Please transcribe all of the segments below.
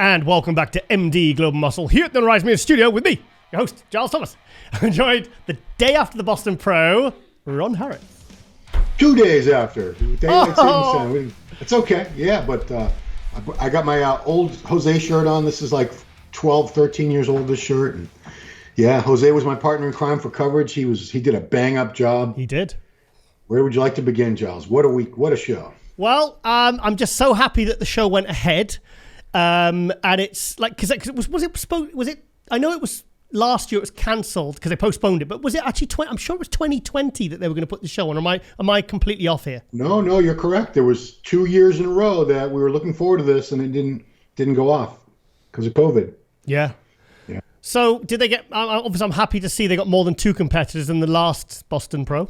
And welcome back to MD Global Muscle here at the Rise Media Studio with me, your host, Giles Thomas. I'm joined the day after the Boston Pro, Ron Harris. 2 days after. Daylight savings time. It's okay. Yeah, but I got my old Jose shirt on. This is like 12, 13 years old, this shirt. And yeah, Jose was my partner in crime for coverage. He did a bang-up job. He did. Where would you like to begin, Giles? What a week. What a show. Well, I'm just so happy that the show went ahead. And it's like, because was it, I know it was last year, it was cancelled because they postponed it, but was it actually, I'm sure it was 2020 that they were going to put the show on. Am I completely off here? No, you're correct. There was 2 years in a row that we were looking forward to this and it didn't go off because of COVID. Yeah. So did they get, obviously I'm happy to see they got more than 2 competitors in the last Boston Pro.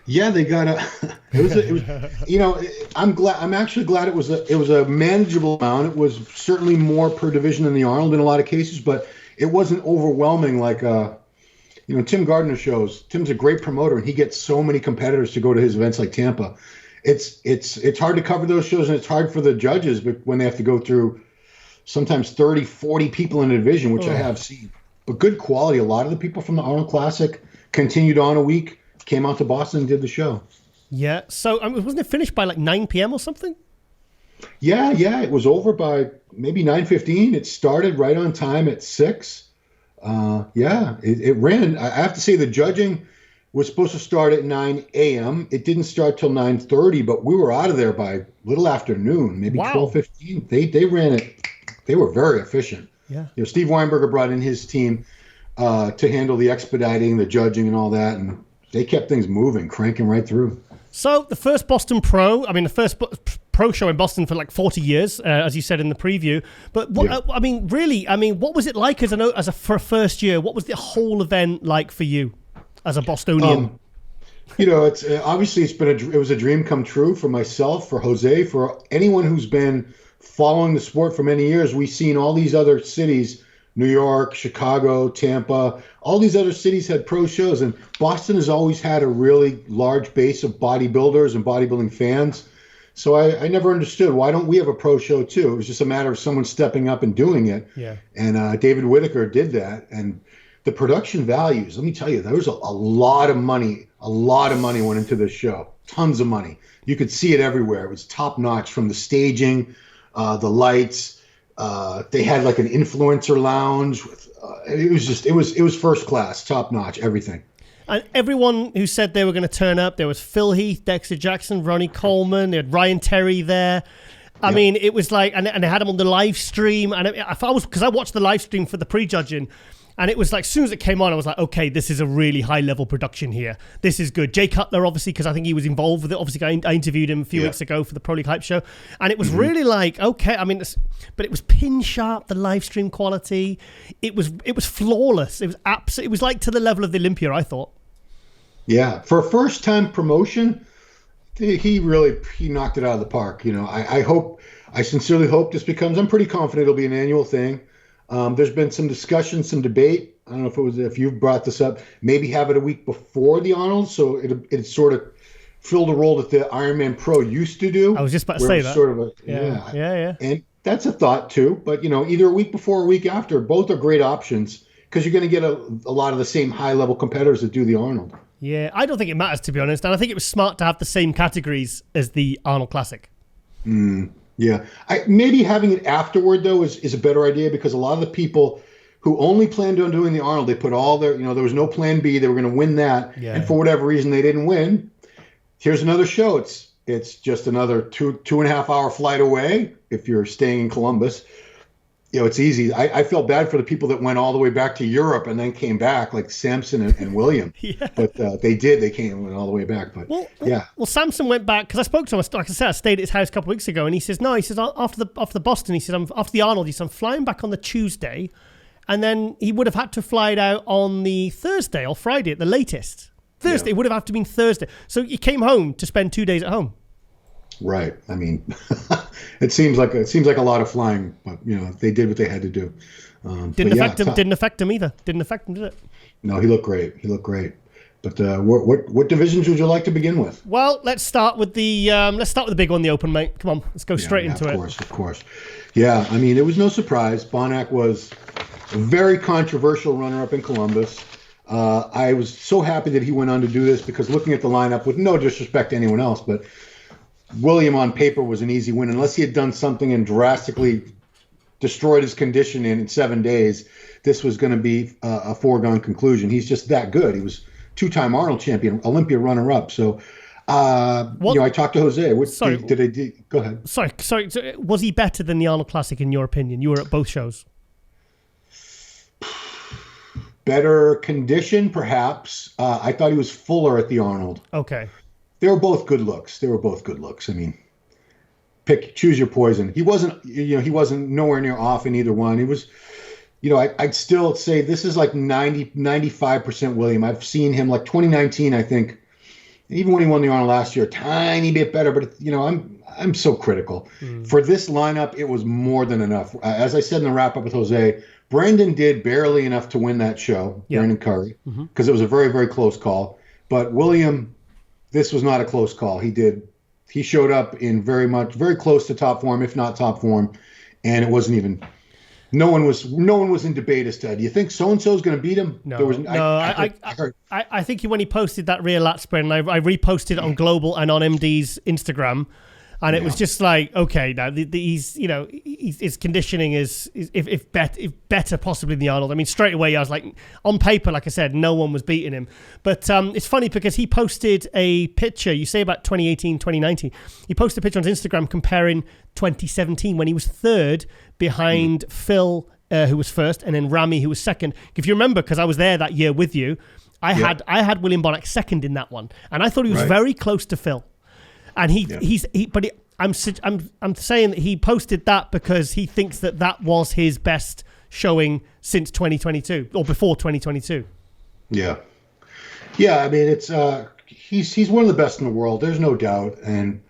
Yeah, they got I'm actually glad it was a manageable amount. It was certainly more per division than the Arnold in a lot of cases, but it wasn't overwhelming like Tim Gardner shows. Tim's a great promoter and he gets so many competitors to go to his events like Tampa. It's hard to cover those shows and it's hard for the judges when they have to go through sometimes 30, 40 people in a division, which I have seen. But good quality. A lot of the people from the Arnold Classic continued on a week. Came out to Boston and did the show. Yeah. So wasn't it finished by like 9 p.m. or something? Yeah. It was over by maybe 9:15. It started right on time at 6. It ran. I have to say the judging was supposed to start at 9 a.m. It didn't start till 9:30, but we were out of there by little after noon, maybe 12:15. They ran it. They were very efficient. Yeah. Steve Weinberger brought in his team to handle the expediting, the judging, and all that, and they kept things moving, cranking right through. So the first Boston Pro, the first pro show in Boston for like 40 years, as you said in the preview. But what was it like for a first year? What was the whole event like for you as a Bostonian? It's obviously it was a dream come true for myself, for Jose, for anyone who's been following the sport for many years. We've seen all these other cities. New York, Chicago, Tampa, all these other cities had pro shows, and Boston has always had a really large base of bodybuilders and bodybuilding fans. So I never understood, why don't we have a pro show too? It was just a matter of someone stepping up and doing it. Yeah. And David Whitaker did that. And the production values, let me tell you, there was a lot of money. A lot of money went into this show. Tons of money. You could see it everywhere. It was top notch, from the staging, the lights. They had like an influencer lounge with, it was first class, top notch, everything. And everyone who said they were going to turn up, there was Phil Heath, Dexter Jackson, Ronnie Coleman, they had Ryan Terry there. I mean, it was like, and they had him on the live stream. And because I watched the live stream for the pre-judging, and it was like, as soon as it came on, I was like, okay, this is a really high level production here. This is good. Jay Cutler, obviously, because I think he was involved with it. Obviously, I interviewed him a few weeks ago for the Pro League Hype Show. And it was really like, okay, but it was pin sharp, the live stream quality. It was flawless. It was like to the level of the Olympia, I thought. Yeah. For a first time promotion, he knocked it out of the park. I sincerely hope this becomes, I'm pretty confident it'll be an annual thing. There's been some discussion, some debate. I don't know if you've brought this up, maybe have it a week before the Arnold, so it sort of filled a role that the Ironman Pro used to do. I was just about to say that. Sort of yeah. And that's a thought too, but either a week before or a week after, both are great options because you're going to get a lot of the same high level competitors that do the Arnold. Yeah, I don't think it matters, to be honest, and I think it was smart to have the same categories as the Arnold Classic. Yeah, maybe having it afterward though is a better idea, because a lot of the people who only planned on doing the Arnold, they put all their, there was no plan B. They were going to win that, and for whatever reason they didn't win. Here's another show. It's just another 2.5 hour flight away if you're staying in Columbus. It's easy. I felt bad for the people that went all the way back to Europe and then came back, like Samson and William. But they did. They went all the way back. But Well, Samson went back because I spoke to him. Like I said, I stayed at his house a couple of weeks ago, and he says, no, he says after the Boston, he says, after the Arnold, he says, I'm flying back on the Tuesday, and then he would have had to fly it out on the Thursday or Friday at the latest. Thursday, it would have to been Thursday. So he came home to spend 2 days at home. Right. I mean, it seems like a lot of flying, but they did what they had to do. Didn't affect him either. Didn't affect him, did it? No, he looked great. But what divisions would you like to begin with? Well, let's start with the big one, the Open, mate. Come on, let's go straight into it. Of course. Yeah, I mean, it was no surprise. Bonak was a very controversial runner-up in Columbus. I was so happy that he went on to do this because looking at the lineup, with no disrespect to anyone else, but William on paper was an easy win unless he had done something and drastically destroyed his condition in 7 days. This was going to be a foregone conclusion. He's just that good. He was two-time Arnold champion, Olympia runner-up. So, I talked to Jose. Go ahead. Sorry. So was he better than the Arnold Classic in your opinion? You were at both shows. Better condition, perhaps. I thought he was fuller at the Arnold. Okay. They were both good looks. I mean, choose your poison. He wasn't nowhere near off in either one. He was, I'd still say this is like 95% William. I've seen him like 2019, I think, even when he won the Arnold last year, a tiny bit better, but I'm so critical. For this lineup, it was more than enough. As I said in the wrap up with Jose, Brandon did barely enough to win that show, Brandon Curry, because it was a very, very close call. But William, this was not a close call. He showed up in very close to top form, if not top form, and it wasn't even. No one was in debate as to, do you think so and so is going to beat him? No, I think when he posted that rear lat spread, and I reposted it on Global and on MD's Instagram, and it was just like, okay, now his conditioning is if better possibly than the Arnold. I mean, straight away I was like, on paper, like I said, no one was beating him. But it's funny because he posted a picture. You say about 2018, 2019. He posted a picture on his Instagram comparing 2017 when he was third behind Phil, who was first, and then Ramy, who was second. If you remember, because I was there that year with you, I had William Bonak second in that one, and I thought he was very close to Phil. And I'm saying that he posted that because he thinks that was his best showing since 2022 or before 2022. Yeah. I mean, it's he's one of the best in the world. There's no doubt. And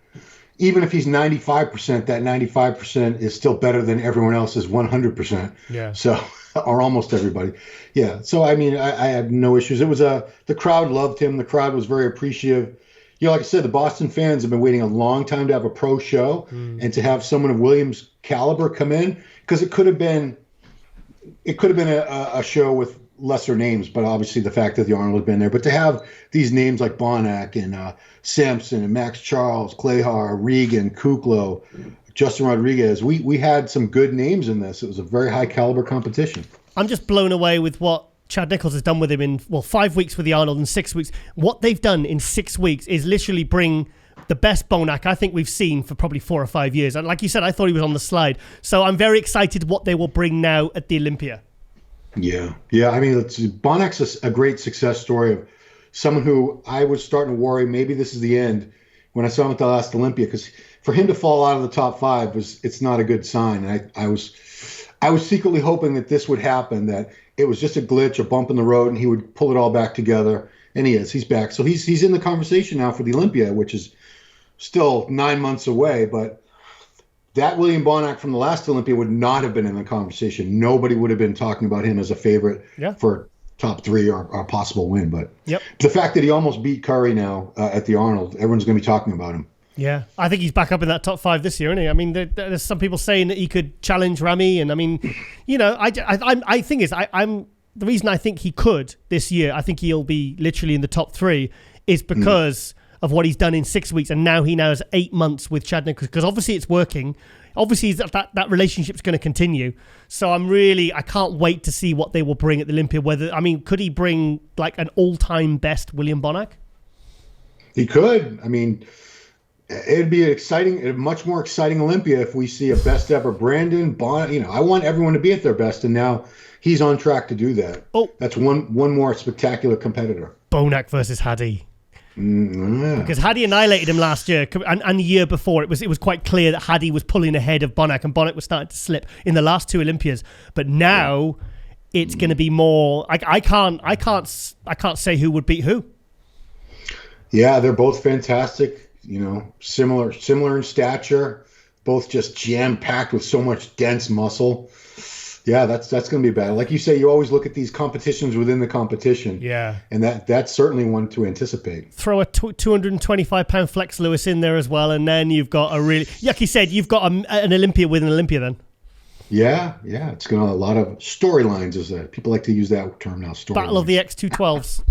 even if he's 95%, that 95% is still better than everyone else's 100%. Yeah. So, or almost everybody. Yeah. So, I mean, I had no issues. It was the crowd loved him. The crowd was very appreciative. Like I said, the Boston fans have been waiting a long time to have a pro show and to have someone of Williams' caliber come in, because it could have been a show with lesser names, but obviously the fact that the Arnold had been there. But to have these names like Bonak and Sampson and Max Charles, Klehar, Regan, Kuclo, Justin Rodriguez, we had some good names in this. It was a very high caliber competition. I'm just blown away with what Chad Nichols has done with him in 5 weeks with the Arnold and 6 weeks. What they've done in 6 weeks is literally bring the best Bonak I think we've seen for probably 4 or 5 years. And like you said, I thought he was on the slide. So I'm very excited what they will bring now at the Olympia. Yeah. I mean, Bonac's a great success story of someone who I was starting to worry maybe this is the end when I saw him at the last Olympia, because for him to fall out of the top 5 it's not a good sign. And I was secretly hoping that this would happen, that it was just a glitch, a bump in the road, and he would pull it all back together. And he's back. So he's in the conversation now for the Olympia, which is still 9 months away. But that William Bonak from the last Olympia would not have been in the conversation. Nobody would have been talking about him as a favorite for top 3 or a possible win. But the fact that he almost beat Curry now at the Arnold, everyone's going to be talking about him. Yeah, I think he's back up in that top 5 this year, isn't he? I mean, there's some people saying that he could challenge Ramy, and I mean, I think the reason I think he could this year, I think he'll be literally in the top 3, is because of what he's done in 6 weeks, and now he has 8 months with Chad Nichols, because obviously it's working. Obviously that relationship's going to continue. So I can't wait to see what they will bring at the Olympia. Could he bring like an all-time best William Bonak? He could. I mean, it'd be a much more exciting Olympia if we see a best ever Brandon Bonak. I want everyone to be at their best, and now he's on track to do that. Oh, that's one more spectacular competitor. Bonak versus Hadi. Because Hadi annihilated him last year, and the year before it was quite clear that Hadi was pulling ahead of Bonak, and Bonak was starting to slip in the last 2 Olympias. But now it's going to be more. I can't say who would beat who. Yeah, they're both fantastic. Similar in stature, both just jam-packed with so much dense muscle. Yeah, that's going to be bad. Like you say, you always look at these competitions within the competition. Yeah. And that's certainly one to anticipate. Throw a 225-pound Flex Lewis in there as well, and then you've got a really, like you said, you've got an Olympia with an Olympia then. Yeah. It's going to a lot of storylines, as people like to use that term now. Battle of the X212s.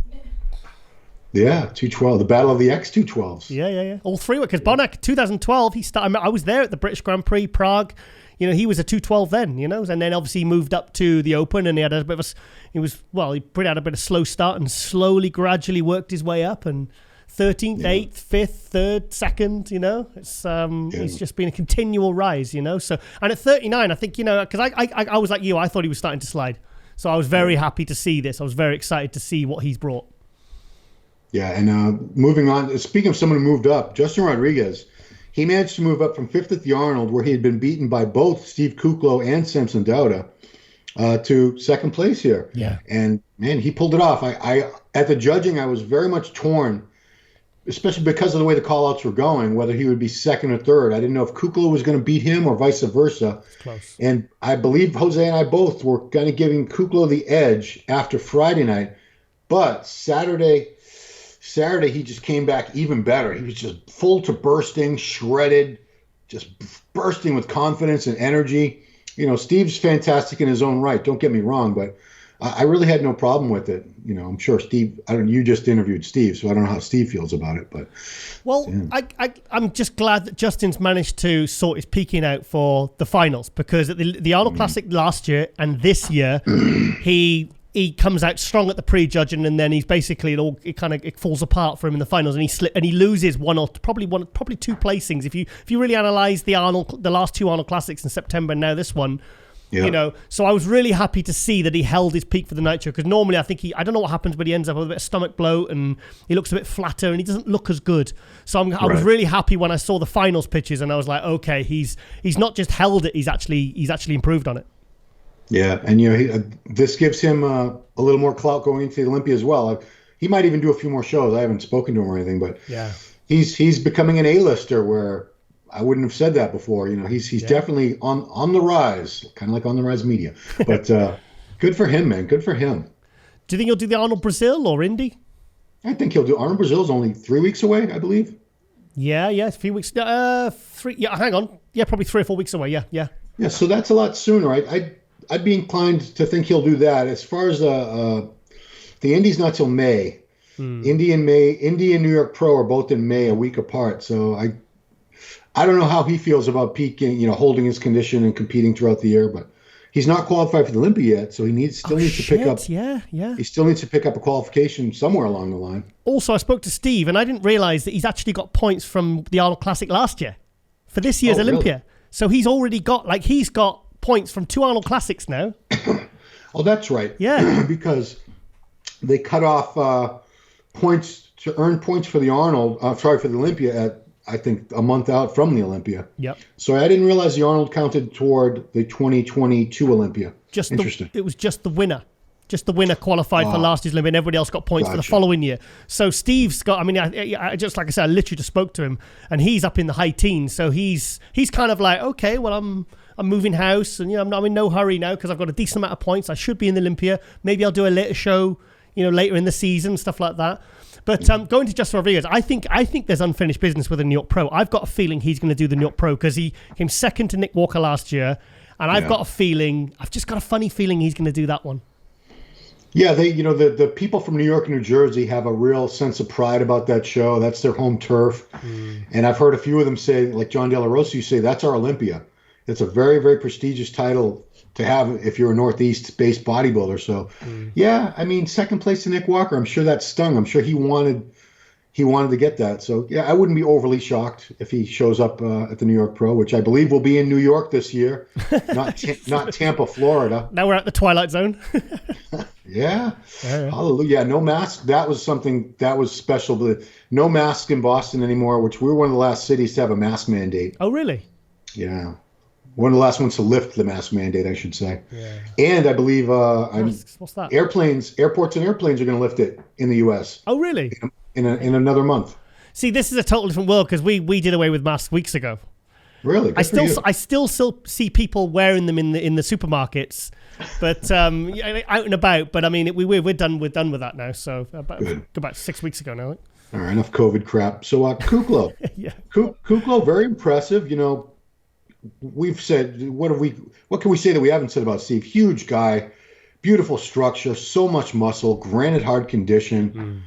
Yeah, 212, the Battle of the X212s. Yeah. All three were, because Bonak, 2012, he started. I was there at the British Grand Prix Prague. He was a 212 then, and then obviously he moved up to the Open, and he had a bit of he had a bit of slow start and slowly, gradually worked his way up, and 13th, 8th, 5th, 3rd, 2nd, it's it's just been a continual rise, so, and at 39, I think, because I was like you, I thought he was starting to slide. So I was very happy to see this. I was very excited to see what he's brought. Yeah, and moving on, speaking of someone who moved up, Justin Rodriguez, he managed to move up from 5th at the Arnold, where he had been beaten by both Steve Kuclo and Samson Dauda, to 2nd place here. Yeah. And, man, he pulled it off. I at the judging, I was very much torn, especially because of the way the call-outs were going, whether he would be 2nd or 3rd. I didn't know if Kuclo was going to beat him or vice versa. Close. And I believe Jose and I both were kind of giving Kuclo the edge after Friday night. But Saturday, he just came back even better. He was just full to bursting, shredded, just bursting with confidence and energy. Steve's fantastic in his own right. Don't get me wrong, but I really had no problem with it. I'm sure Steve. You just interviewed Steve, so I don't know how Steve feels about it. But I'm just glad that Justin's managed to sort his peaking out for the finals, because at the Arnold Classic last year and this year, he comes out strong at the pre-judging, and then he's basically it falls apart for him in the finals, and he loses probably two placings. If you really analyze the last two Arnold Classics in September and now this one, So I was really happy to see that he held his peak for the Nitro, because normally I think I don't know what happens, but he ends up with a bit of stomach bloat and he looks a bit flatter and he doesn't look as good. So I was really happy when I saw the finals pitches, and I was like, okay, he's not just held it, he's actually improved on it. Yeah, and this gives him a little more clout going into the Olympia as well. He might even do a few more shows. I haven't spoken to him or anything, but he's becoming an A-lister, where I wouldn't have said that before. He's definitely on the rise, kind of like On the Rise Media. But good for him, man. Good for him. Do you think he'll do the Arnold Brazil or Indy? I think he'll do Arnold Brazil's only 3 weeks away, I believe. Yeah, a few weeks. 3. Yeah, hang on. Yeah, probably 3 or 4 weeks away. Yeah. Yeah, so that's a lot sooner. I'd be inclined to think he'll do that. As far as the Indy's not till May. Indy and New York Pro are both in May, a week apart. So I don't know how he feels about peaking, holding his condition and competing throughout the year, but he's not qualified for the Olympia yet, so he still needs to pick up. Yeah. He still needs to pick up a qualification somewhere along the line. Also, I spoke to Steve, and I didn't realize that he's actually got points from the Arnold Classic last year for this year's Olympia. Really? So he's already got points from 2 Arnold Classics now. Oh, that's right. Yeah. Because they cut off points to earn points for the for the Olympia at, I think, a month out from the Olympia. Yep. So I didn't realize the Arnold counted toward the 2022 Olympia. Interesting. It was just the winner. Just the winner qualified for last year's Olympia, and everybody else got points for the following year. So Steve's got, I just, like I said, I literally just spoke to him, and he's up in the high teens. So he's kind of like, okay, well, I'm moving house, and I'm in no hurry now because I've got a decent amount of points. I should be in the Olympia. Maybe I'll do a later show, later in the season, stuff like that. But going to Justin Rodriguez, I think there's unfinished business with the New York Pro. I've got a feeling he's going to do the New York Pro because he came second to Nick Walker last year, and I've just got a funny feeling he's going to do that one. Yeah, the people from New York and New Jersey have a real sense of pride about that show. That's their home turf. And I've heard a few of them say, like John De La Rosa, say that's our Olympia. It's a very, very prestigious title to have if you're a Northeast-based bodybuilder. So, second place to Nick Walker, I'm sure that stung. I'm sure he wanted to get that. So, yeah, I wouldn't be overly shocked if he shows up at the New York Pro, which I believe will be in New York this year, not Tampa, Florida. Now we're at the Twilight Zone. Yeah. Hallelujah. No mask. That was something that was special. But no mask in Boston anymore, which we were one of the last cities to have a mask mandate. Oh, really? Yeah. One of the last ones to lift the mask mandate, I should say. Yeah. And I believe what's that? Airports and airplanes are going to lift it in the U.S. Oh, really? In another month. See, this is a totally different world because we did away with masks weeks ago. Really? I still see people wearing them in the supermarkets, but out and about. But I mean, we're done with that now. So about 6 weeks ago now. All right, enough COVID crap. So Kuclo, yeah, Kuclo, very impressive. You know, we've said what can we say that we haven't said about Steve? Huge guy, beautiful structure, so much muscle, granite hard condition.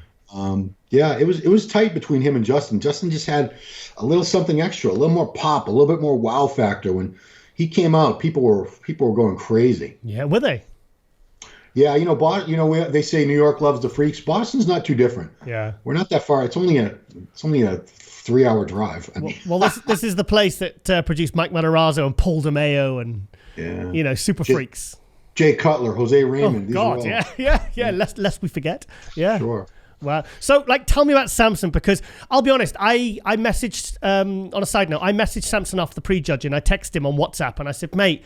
Yeah, it was tight between him and Justin. Justin just had a little something extra, a little more pop, a little bit more wow factor. When he came out, people were going crazy. Yeah, were they? Yeah, they say New York loves the freaks. Boston's not too different. Yeah, we're not that far. It's only a 3-hour drive. Well, this is the place that produced Mike Matarazzo and Paul DeMeo and super freaks. Jay Cutler, Jose Raymond. Oh God, yeah. Lest we forget. Yeah, sure. Wow. So, tell me about Samson, because I'll be honest, I messaged, on a side note, I messaged Samson off the prejudge and I texted him on WhatsApp and I said, mate,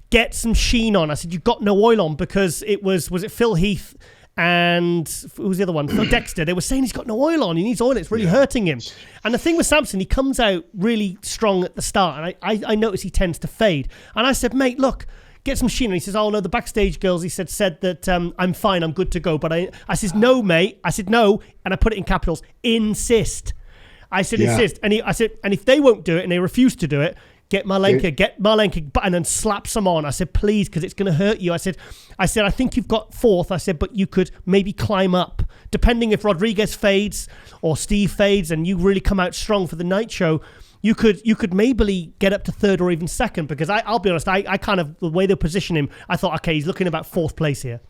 get some sheen on. I said, you've got no oil on, because it was it Phil Heath and who was the other one? Phil Dexter. They were saying he's got no oil on. He needs oil. It's really hurting him. And the thing with Samson, he comes out really strong at the start and I notice he tends to fade. And I said, mate, look, get some sheen. And he says, oh, no, the backstage girls, he said that I'm fine, I'm good to go. But I said, no, mate. I said, no. And I put it in capitals, insist. I said, insist. And I said, and if they won't do it and they refuse to do it, get Marlenka and then slap some on. I said, please, because it's going to hurt you. I said, I think you've got fourth. I said, but you could maybe climb up. Depending if Rodriguez fades or Steve fades and you really come out strong for the night show, you could maybe get up to third or even second, because I'll be honest, I kind of, the way they position him, I thought, okay, he's looking about fourth place here.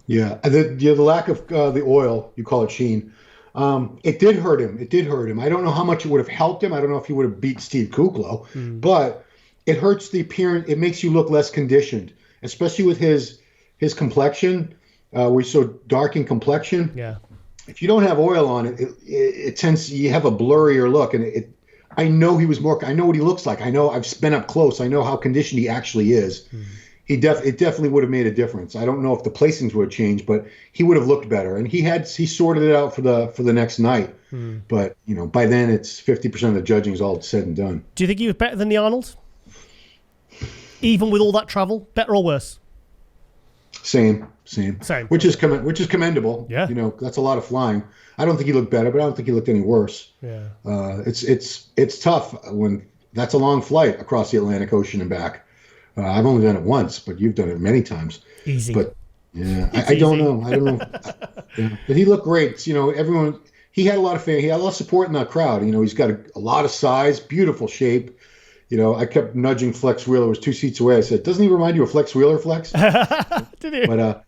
Yeah, the lack of the oil, you call it sheen, it did hurt him. I don't know how much it would have helped him. I don't know if he would have beat Steve Kuclo, but it hurts the appearance. It makes you look less conditioned, especially with his complexion, where he's so dark in complexion. Yeah. If you don't have oil on it tends, you have a blurrier look, and I know I know what he looks like. I know I've been up close. I know how conditioned he actually is. It definitely would have made a difference. I don't know if the placings would have changed, but he would have looked better. And he sorted it out for the next night. But by then it's 50% of the judging is all said and done. Do you think he was better than the Arnold? Even with all that travel, better or worse? Same. Which is commendable. Yeah. That's a lot of flying. I don't think he looked better, but I don't think he looked any worse. Yeah. It's tough when that's a long flight across the Atlantic Ocean and back. I've only done it once, but you've done it many times. Easy. But yeah, I don't know. Yeah. But he looked great. Everyone. He had a lot of fans. He had a lot of support in that crowd. He's got a lot of size, beautiful shape. I kept nudging Flex Wheeler. It was 2 seats away. I said, "Doesn't he remind you of Flex Wheeler, Flex?" Did he? But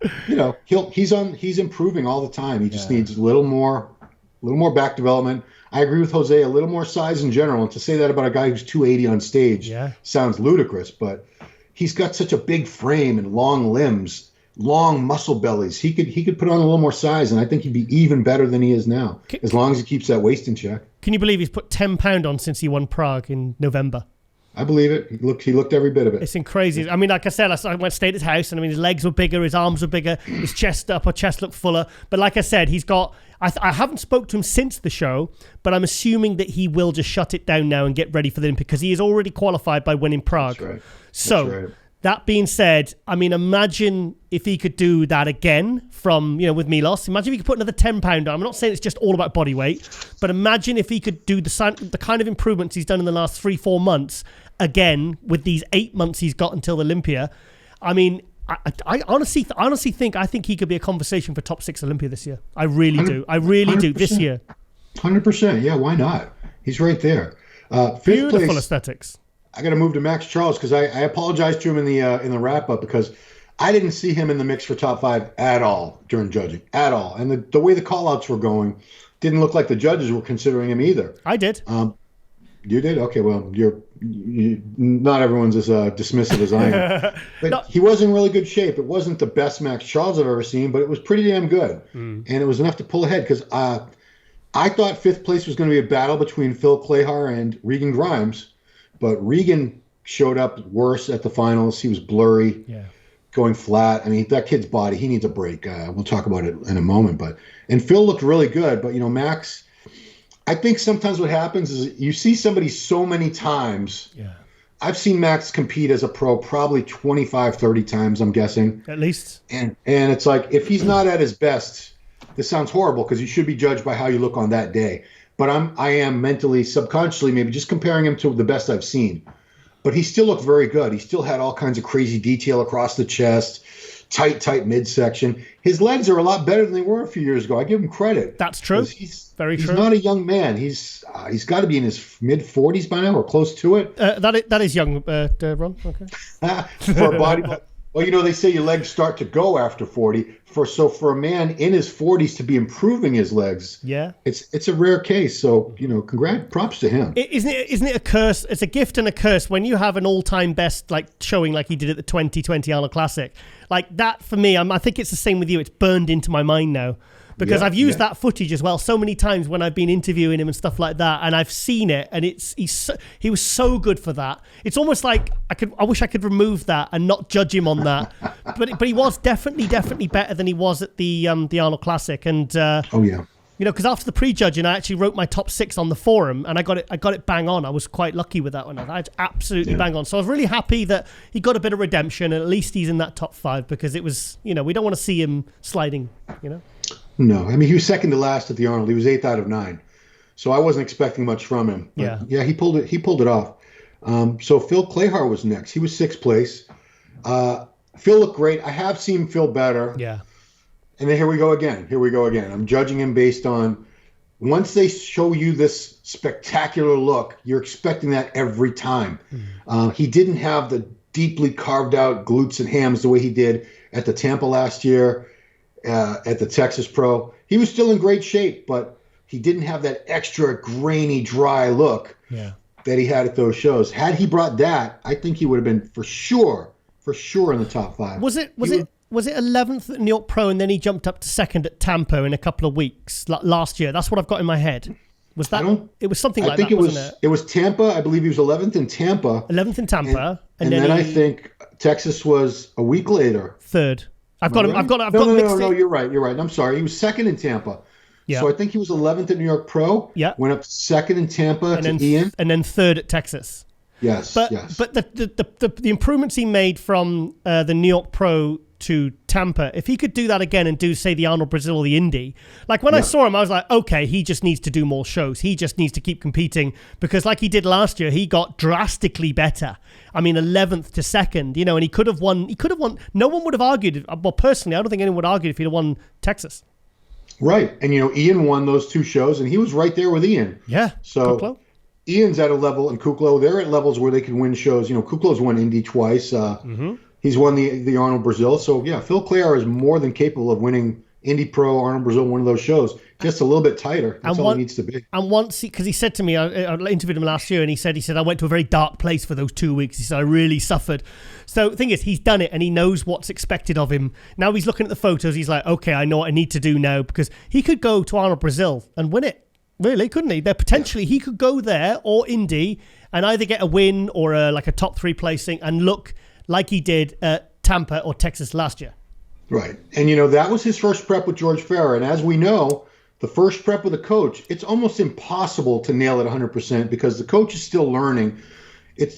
he's improving all the time. He just needs a little more back development. I agree with Jose. A little more size in general. And to say that about a guy who's 280 on stage sounds ludicrous, but he's got such a big frame and long limbs, long muscle bellies. He could put on a little more size, and I think he'd be even better than he is now, as long as he keeps that waist in check. Can you believe he's put 10 pounds on since he won Prague in November? I believe it. He looked every bit of it. It's crazy. I mean, like I said, I went to stay at his house, and I mean, his legs were bigger, his arms were bigger, his upper chest looked fuller. But like I said, he's got. I haven't spoke to him since the show, but I'm assuming that he will just shut it down now and get ready for the Olympics, because he is already qualified by winning Prague. That's right. So that being said, I mean, imagine if he could do that again from with Milos. Imagine if he could put another 10 pound on. I'm not saying it's just all about body weight, but imagine if he could do the kind of improvements he's done in the last 3-4 months again with these 8 months he's got until Olympia. I mean, I honestly think he could be a conversation for top 6 Olympia this year. I really do. I really do this year. 100%. Yeah, why not? He's right there. Fifth Beautiful place, aesthetics. I got to move to Max Charles, because I apologized to him in the wrap up, because I didn't see him in the mix for top 5 at all during judging, at all. And the way the call outs were going didn't look like the judges were considering him either. I did. You did? Okay, well, you not everyone's as dismissive as I am. But no. He was in really good shape. It wasn't the best Max Charles I've ever seen, but it was pretty damn good. And it was enough to pull ahead, because I thought 5th place was going to be a battle between Phil Clahar and Regan Grimes, but Regan showed up worse at the finals. He was blurry, going flat. I mean, that kid's body, he needs a break. We'll talk about it in a moment. And Phil looked really good, but, Max... I think sometimes what happens is you see somebody so many times I've seen Max compete as a pro probably 25, 30 times, I'm guessing. At least. And it's like, if he's not at his best, this sounds horrible because you should be judged by how you look on that day. But I am mentally, subconsciously, maybe just comparing him to the best I've seen. But he still looked very good. He still had all kinds of crazy detail across the chest, tight midsection. His legs are a lot better than they were a few years ago. I give him credit. That's true. He's very true. He's not a young man. He's got to be in his mid-40s by now or close to it. That is young, Ron. Okay. For a bodybuilder. Well, they say your legs start to go after 40. For a man in his 40s to be improving his legs, yeah, it's a rare case. So, props to him. Isn't it a curse? It's a gift and a curse when you have an all-time best showing like he did at the 2020 Arnold Classic. Like that for me, I think it's the same with you. It's burned into my mind now. Because I've used that footage as well so many times when I've been interviewing him and stuff like that, and I've seen it, and he was so good for that. It's almost like I wish I could remove that and not judge him on that, but he was definitely better than he was at the Arnold Classic, and because after the prejudging, I actually wrote my top 6 on the forum, and I got it bang on. I was quite lucky with that one. I had absolutely bang on. So I was really happy that he got a bit of redemption, and at least he's in that top 5 because it was we don't want to see him sliding. No, I mean, he was second to last at the Arnold. He was 8th out of 9. So I wasn't expecting much from him. But he pulled it off. So Phil Clahar was next. He was 6th place. Phil looked great. I have seen Phil better. Yeah. And then here we go again. I'm judging him based on, once they show you this spectacular look, you're expecting that every time. He didn't have the deeply carved out glutes and hams the way he did at the Tampa last year. At the Texas Pro, he was still in great shape, but he didn't have that extra grainy, dry look that he had at those shows. Had he brought that, I think he would have been for sure in the top 5. Was it 11th at New York Pro, and then he jumped up to 2nd at Tampa in a couple of weeks last year? That's what I've got in my head. Was that? It was something like that, wasn't it? It was Tampa. I believe he was 11th in Tampa. 11th in Tampa, and then I think Texas was a week later. 3rd. I've got him. No, you're right. I'm sorry. He was 2nd in Tampa. Yeah. So I think he was 11th at New York Pro. Yeah. Went up to 2nd in Tampa to Ian. And then 3rd at Texas. Yes. But the improvements he made from the New York Pro to Tampa, if he could do that again and do, say, the Arnold Brazil or the Indy, like when I saw him, I was like, okay, he just needs to do more shows. He just needs to keep competing because like he did last year, he got drastically better. I mean, 11th to 2nd, and he could have won. No one would have argued. Well, personally, I don't think anyone would argue if he'd have won Texas. Right. And, Ian won those 2 shows, and he was right there with Ian. Yeah. So Kuclo. Ian's at a level, and Kuclo, they're at levels where they can win shows. Kuclo's won Indy twice. He's won the Arnold Brazil. So, Phil Clahar is more than capable of winning Indy Pro, Arnold Brazil, one of those shows. Just a little bit tighter. That's all it needs to be. And once, because he said to me, I interviewed him last year, and he said, I went to a very dark place for those 2 weeks. He said, I really suffered. So the thing is, he's done it, and he knows what's expected of him. Now he's looking at the photos. He's like, okay, I know what I need to do now, because he could go to Arnold Brazil and win it. Really, couldn't he? He could go there or Indy and either get a win or a top 3 placing and look like he did at Tampa or Texas last year. Right. And, that was his first prep with George Farah. And as we know, the first prep with a coach, it's almost impossible to nail it 100% because the coach is still learning.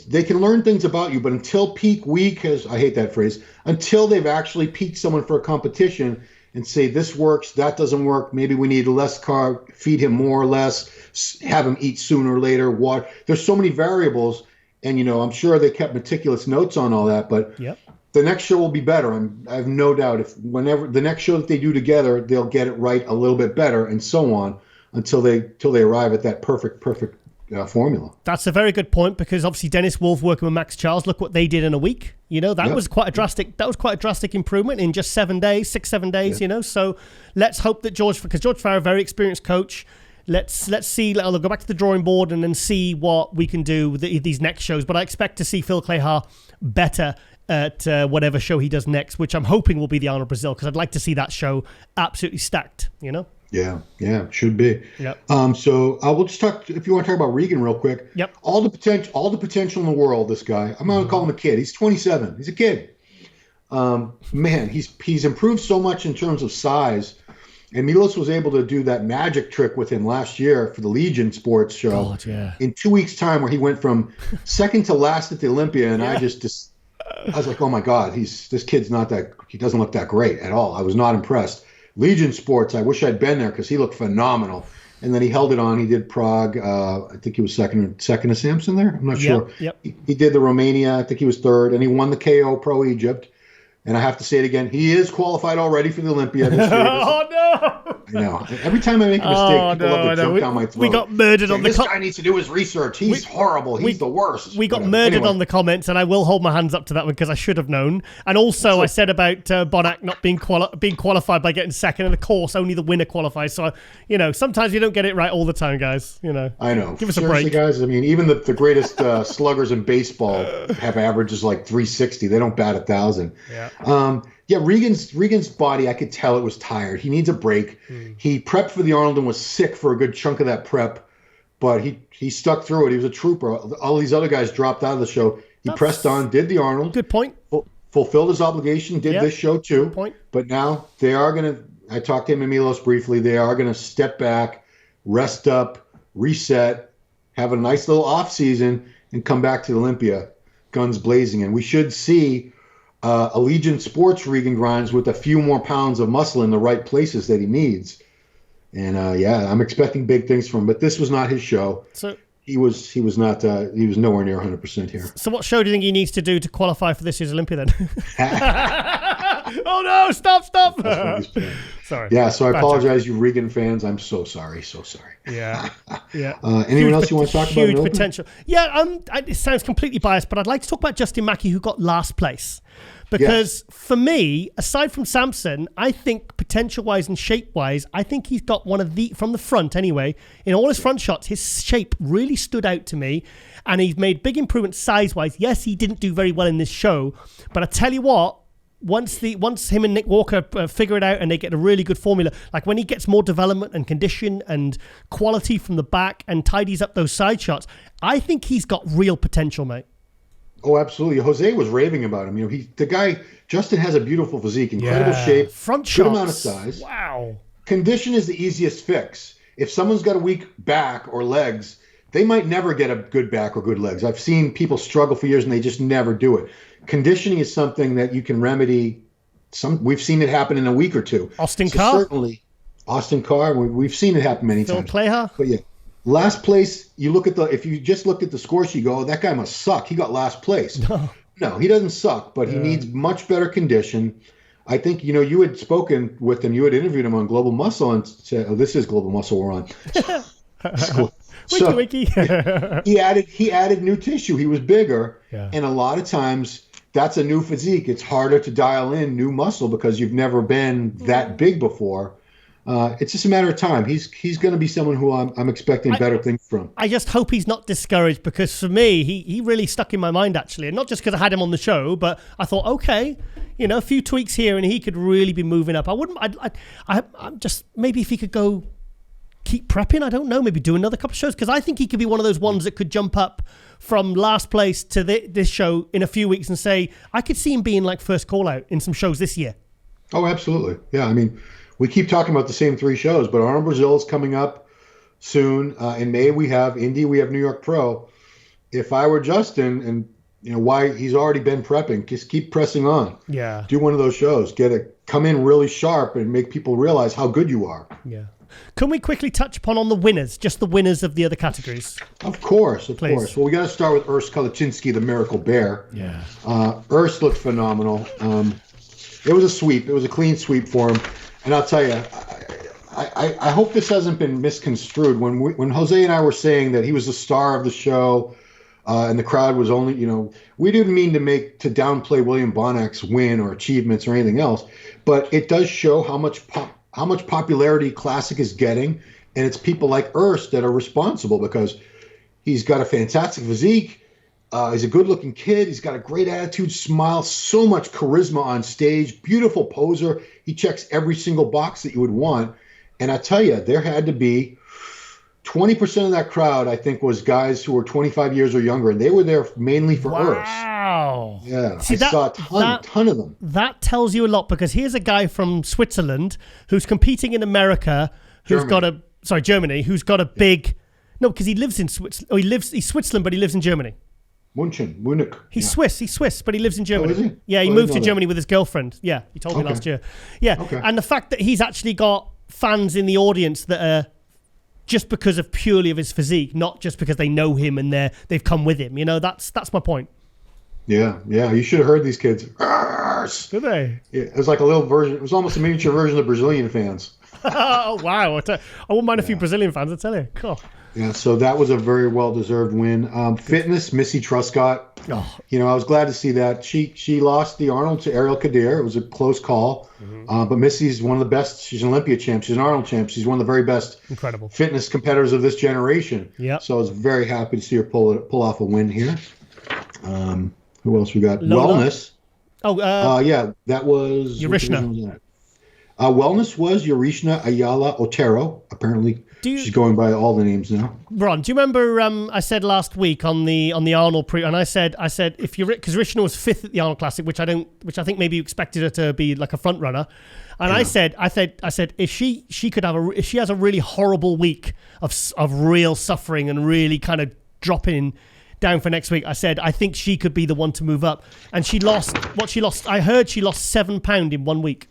They can learn things about you, but until peak week, I hate that phrase, until they've actually peaked someone for a competition and say, this works, that doesn't work, maybe we need less carb, feed him more or less, have him eat sooner or later, water. There's so many variables, and, I'm sure they kept meticulous notes on all that, but the next show will be better. I have no doubt whenever the next show that they do together, they'll get it right a little bit better, and so on until they arrive at that perfect formula. That's a very good point because obviously Dennis Wolf working with Max Charles, look what they did in a week. That was quite a drastic improvement in just 7 days, 6-7 days. So let's hope that because George Farah, very experienced coach. Let's see. I'll go back to the drawing board and then see what we can do with these next shows. But I expect to see Phil Clahar better at whatever show he does next, which I'm hoping will be the Arnold Brazil, because I'd like to see that show absolutely stacked, Yeah, should be. Yep. So I will just talk, if you want to talk about Regan real quick. Yep. All the potential in the world, this guy. I'm going to call him a kid. He's 27. He's a kid. Man, he's improved so much in terms of size. And Milos was able to do that magic trick with him last year for the Legion Sports show. God, yeah. In 2 weeks' time, where he went from second to last at the Olympia, and I was like, oh my God, this kid's not that. He doesn't look that great at all. I was not impressed. Legion Sports, I wish I'd been there because he looked phenomenal. And then he held it on. He did Prague. I think he was second to Samson there. I'm not sure. Yep. He did the Romania. I think he was third, and he won the KO Pro Egypt. And I have to say it again. He is qualified already for the Olympia this year. Oh, no. I know. Every time I make a mistake, people love to jump down my throat. We got murdered on the This guy needs to do his research. He's horrible. He's the worst. We got murdered on the comments, and I will hold my hands up to that one because I should have known. And also, I said about Bonak not being qualified by getting second. And of course, only the winner qualifies. So, sometimes you don't get it right all the time, guys. I know. Give us a break. Guys. I mean, even the greatest sluggers in baseball have averages like 360. They don't bat 1,000. Yeah. Regan's body, I could tell it was tired. He needs a break. He prepped for the Arnold and was sick for a good chunk of that prep, but he stuck through it. He was a trooper. All these other guys dropped out of the show. He pressed on, did the Arnold. Good point. Fulfilled his obligation, did this show too. Good point. But now they are going to, I talked to him and Milos briefly, they are going to step back, rest up, reset, have a nice little off season, and come back to Olympia, guns blazing. And we should see a Legion Sports Regan Grimes with a few more pounds of muscle in the right places that he needs. And I'm expecting big things from him. But this was not his show. So he was nowhere near 100% here. So what show do you think he needs to do to qualify for this year's Olympia then? Oh no! Stop! Sorry. Yeah. So I apologize, you Regan fans. I'm so sorry. Yeah. Anyone else you want to talk about? Huge potential. Yeah. It sounds completely biased, but I'd like to talk about Justin Mackey, who got last place. Because for me, aside from Samson, I think potential-wise and shape-wise, I think he's got one of from the front anyway, in all his front shots, his shape really stood out to me, and he's made big improvements size-wise. Yes, he didn't do very well in this show, but I tell you what, once him and Nick Walker figure it out and they get a really good formula, like when he gets more development and condition and quality from the back and tidies up those side shots, I think he's got real potential, mate. Oh, absolutely. Jose was raving about him. Justin has a beautiful physique, incredible shape, front good shots. Amount of size. Wow. Condition is the easiest fix. If someone's got a weak back or legs, they might never get a good back or good legs. I've seen people struggle for years and they just never do it. Conditioning is something that you can remedy. We've seen it happen in a week or two. Austin Carr? Certainly. Austin Carr, we've seen it happen many times. Phil Clayha? But yeah. Last place, if you just looked at the score sheet, you go, that guy must suck. He got last place. No, he doesn't suck, but he needs much better condition. I think, you had spoken with him, you had interviewed him on Global Muscle and said, this is Global Muscle we're on. Wiki. he added new tissue. He was bigger. Yeah. And a lot of times that's a new physique. It's harder to dial in new muscle because you've never been that big before. It's just a matter of time. He's going to be someone who I'm expecting better things from. I just hope he's not discouraged because for me, he really stuck in my mind actually, and not just because I had him on the show, but I thought, okay, a few tweaks here and he could really be moving up. I'm just maybe if he could go keep prepping, I don't know, maybe do another couple of shows because I think he could be one of those ones that could jump up from last place to this show in a few weeks and say, I could see him being like first call out in some shows this year. Oh, absolutely. Yeah, I mean, we keep talking about the same three shows, but Arnold Brazil is coming up soon. In May, we have Indy, we have New York Pro. If I were Justin, and why he's already been prepping, just keep pressing on. Yeah. Do one of those shows. Come in really sharp and make people realize how good you are. Yeah. Can we quickly touch upon the winners, just the winners of the other categories? Of course. Well, we got to start with Urs Kalachinsky, the Miracle Bear. Yeah. Urs looked phenomenal. It was a sweep. It was a clean sweep for him. And I'll tell you, I hope this hasn't been misconstrued. When Jose and I were saying that he was the star of the show, and the crowd was only, we didn't mean to downplay William Bonac's win or achievements or anything else, but it does show how much popularity Classic is getting, and it's people like Urs that are responsible because he's got a fantastic physique. He's a good-looking kid. He's got a great attitude, smile, so much charisma on stage, beautiful poser. He checks every single box that you would want. And I tell you, there had to be 20% of that crowd, I think, was guys who were 25 years or younger, and they were there mainly for Urs. Wow. Yeah, I saw a ton of them. That tells you a lot, because here's a guy from Switzerland who's competing in America, Germany, who's got a big... No, because he lives in Switzerland. He's Switzerland, but he lives in Germany. Munich. He's Swiss, but he lives in Germany. Oh, is he? Yeah, he moved to Germany with his girlfriend. Yeah, he told me last year. Yeah, and the fact that he's actually got fans in the audience that are just because of purely of his physique, not just because they know him and they've come with him. You know, that's my point. Yeah. You should have heard these kids. Did they? Yeah, it was like a little version. It was almost a miniature version of Brazilian fans. Oh, wow. I wouldn't mind a few Brazilian fans, I tell you. Cool. Yeah, so that was a very well-deserved win. Fitness, Missy Truscott. Oh. You know, I was glad to see that. She lost the Arnold to Ariel Kadir. It was a close call. But Missy's one of the best. She's an Olympia champ. She's an Arnold champ. She's one of the very best fitness competitors of this generation. Yep. So I was very happy to see her pull off a win here. Who else we got? Lola. Wellness. Oh, that was... Urishna. Wellness was Urishna Ayala Otero. Apparently, she's going by all the names now. Ron, do you remember I said last week on the Arnold pre, and I said if you're, because Urishna was 5th at the Arnold Classic, which I think maybe you expected her to be like a front runner, and I said if she has a really horrible week of real suffering and really kind of dropping down for next week, I said I think she could be the one to move up, and she lost what she lost. I heard she lost 7 pounds in 1 week.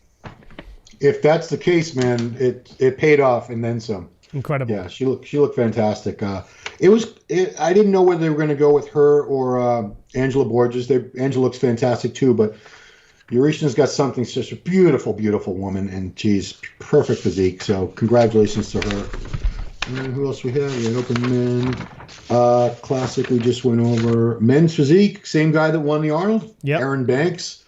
If that's the case, man, it paid off and then some. Incredible. Yeah, she looked fantastic. I didn't know whether they were going to go with her or Angela Borges. Angela looks fantastic too, but Urishna's got something. She's just a beautiful, beautiful woman, and she's perfect physique. So congratulations to her. And who else we have? We had Open Men Classic. We just went over men's physique. Same guy that won the Arnold. Yeah. Aaron Banks.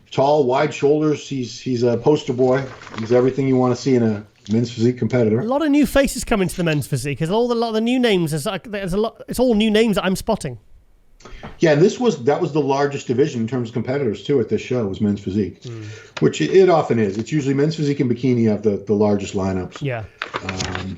Tall, wide shoulders. He's a poster boy. He's everything you want to see in a men's physique competitor. A lot of new faces coming to the men's physique. There's a lot of the new names. There's a lot. It's all new names that I'm spotting. Yeah, and that was the largest division in terms of competitors too at this show, was men's physique, which it often is. It's usually men's physique and bikini have the largest lineups. Yeah.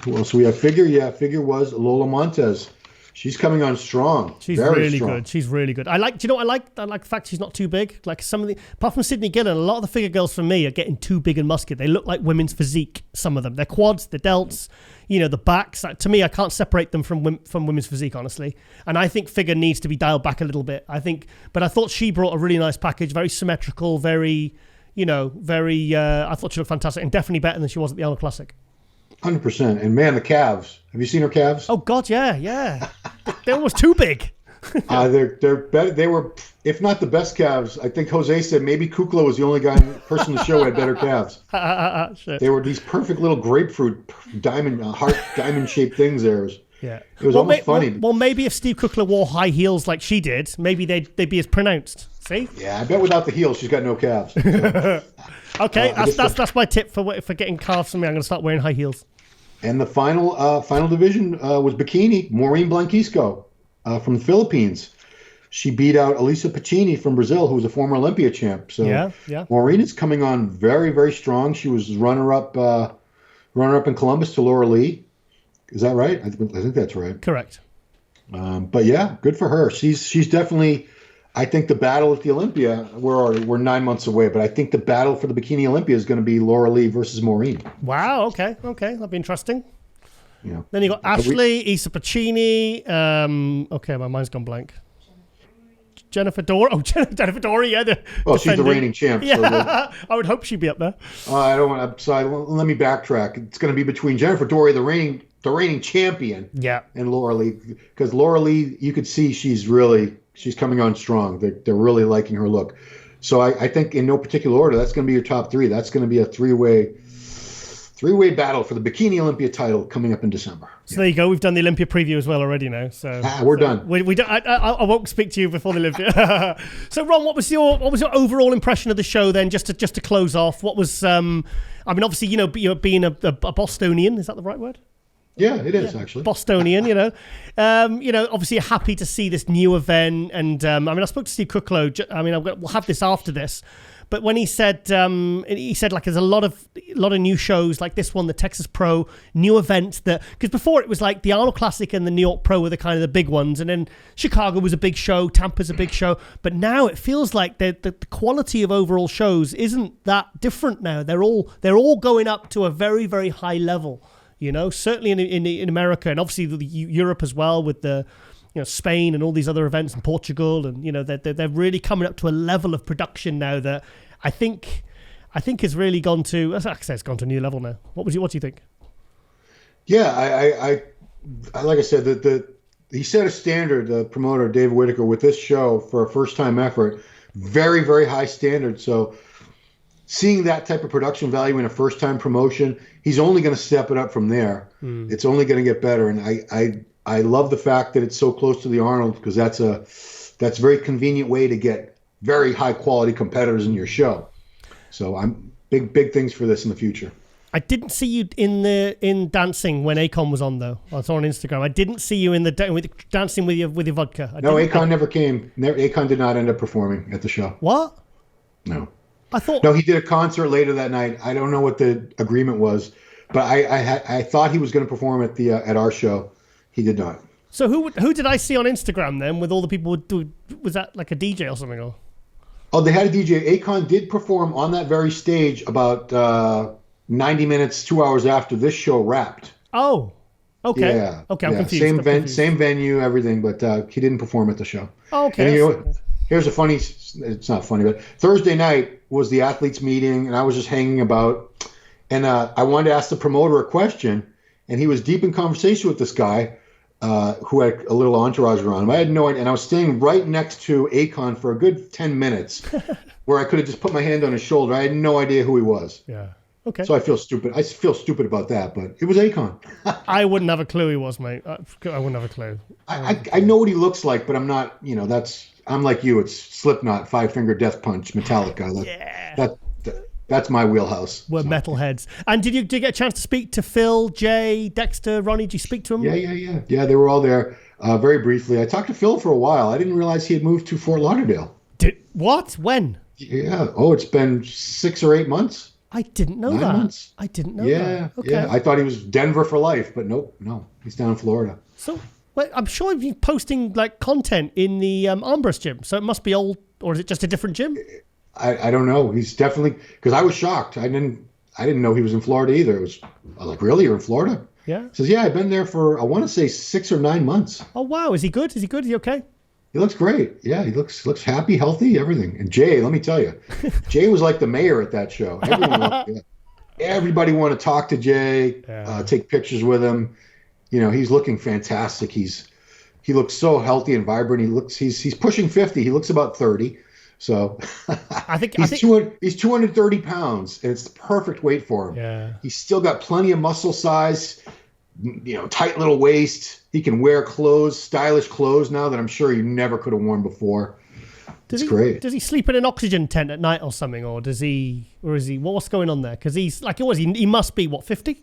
Who else? We have figure. Yeah, figure was Lola Montes. She's coming on strong. She's really good. She's really good. I like the fact she's not too big. Like apart from Sydney Gillen, a lot of the figure girls for me are getting too big and muscular. They look like women's physique. Some of them, their quads, their delts, the backs. To me, I can't separate them from women's physique, honestly. And I think figure needs to be dialed back a little bit. But I thought she brought a really nice package, very symmetrical, very. I thought she looked fantastic and definitely better than she was at the Arnold Classic. 100%. And man, the calves. Have you seen her calves? Oh God, yeah. They're almost too big. They're better. They were, if not the best calves. I think Jose said maybe Kuclo was the only person in the show who had better calves. Shit. They were these perfect little grapefruit diamond shaped things. There. Yeah. It was almost funny. Well, maybe if Steve Kuclo wore high heels like she did, maybe they'd be as pronounced. See? Yeah, I bet without the heels, she's got no calves. Okay, that's my tip for getting calves from me. I'm going to start wearing high heels. And the final division was bikini. Maureen Blanquisco from the Philippines. She beat out Elisa Piccini from Brazil, who was a former Olympia champ. So yeah. Maureen is coming on very, very strong. She was runner-up in Columbus to Laura Lee. Is that right? I think that's right. Correct. But yeah, good for her. She's definitely. I think the battle at the Olympia, we're 9 months away, but I think the battle for the Bikini Olympia is going to be Laura Lee versus Maureen. Wow, okay, that'll be interesting. Yeah. Then you got Ashley, Isa Piccini. Okay, my mind's gone blank. Jennifer Dory. Oh, Jennifer Dory, yeah. She's the reigning champ. Yeah, so I would hope she'd be up there. I don't want. I'm sorry. Let me backtrack. It's going to be between Jennifer Dory, the reigning champion, and Laura Lee, because Laura Lee, you could see she's coming on strong. They're really liking her look. So I think in no particular order, that's going to be your top three. That's going to be a three-way battle for the Bikini Olympia title coming up in December. So there you go. We've done the Olympia preview as well already now. So we're done. We don't, I won't speak to you before the Olympia. So Ron, what was your overall impression of the show then? Just to close off, what was? Obviously, being a Bostonian, is that the right word? Yeah, it is actually. Bostonian, obviously happy to see this new event. And I spoke to Steve Kuclo. We'll have this after this. But when he said like there's a lot of new shows like this one, the Texas Pro, new events because before it was like the Arnold Classic and the New York Pro were the kind of the big ones, and then Chicago was a big show, Tampa's a big show, but now it feels like the quality of overall shows isn't that different now. They're all going up to a very, very high level, certainly in America and obviously Europe as well with the Spain and all these other events and Portugal, and they're really coming up to a level of production now that I think has really gone to, as I say, it's gone to a new level now. What do you think? Yeah, I like I said, he set a standard, the promoter David Whitaker, with this show for a first time effort, very, very high standard. So seeing that type of production value in a first time promotion, he's only going to step it up from there. It's only going to get better, and I love the fact that it's so close to the Arnold, because that's a very convenient way to get very high quality competitors in your show. So I'm big things for this in the future. I didn't see you in dancing when Akon was on though. I saw on Instagram. I didn't see you in dancing with your vodka. Akon never came. Akon did not end up performing at the show. What? No. I thought. No, he did a concert later that night. I don't know what the agreement was, but I thought he was going to perform at our show. He did not. So who did I see on Instagram then with all the people? Was that like a DJ or something? Or? Oh, they had a DJ. Akon did perform on that very stage about 90 minutes, 2 hours after this show wrapped. Oh, okay. Yeah. Okay, I'm confused. Same venue, everything, but he didn't perform at the show. Oh, okay. And here's a funny, it's not funny, but Thursday night was the athletes meeting, and I was just hanging about, and I wanted to ask the promoter a question, and he was deep in conversation with this guy who had a little entourage around him. I had no idea, and I was standing right next to Akon for a good 10 minutes where I could have just put my hand on his shoulder. I had no idea who he was. Yeah. Okay. So I feel stupid. I feel stupid about that, but it was Akon. I wouldn't have a clue he was, mate. I wouldn't have a clue. I know what he looks like, but I'm not, I'm like you. It's Slipknot, Five Finger Death Punch, Metallica. That's my wheelhouse. We're metalheads. And did you get a chance to speak to Phil, Jay, Dexter, Ronnie? Did you speak to them? Yeah, they were all there very briefly. I talked to Phil for a while. I didn't realize he had moved to Fort Lauderdale. What? When? Yeah. Oh, it's been 6 or 8 months. I didn't know 9 that. months. I didn't know that. Okay. Yeah. I thought he was Denver for life, but nope. No, he's down in Florida. So, I'm sure he's posting like content in the armbrust gym. So it must be old, or is it just a different gym? I don't know. He's definitely, because I was shocked. I didn't know he was in Florida either. I was like, really? You're in Florida? Yeah. He says, yeah, I've been there for, I want to say 6 or 9 months. Oh, wow. Is he good? Is he okay? He looks great. Yeah, he looks happy, healthy, everything. And Jay, let me tell you, Jay was like the mayor at that show. Everybody wanted to talk to Jay, take pictures with him. He's looking fantastic. He looks so healthy and vibrant. He's pushing 50. He looks about 30. So I think he's 230 pounds, and it's the perfect weight for him. Yeah. He's still got plenty of muscle size, tight little waist. He can wear clothes, stylish clothes now that I'm sure he never could have worn before. It's great. Does he sleep in an oxygen tent at night or something, or is he? What's going on there? Because he's like, he must be 50?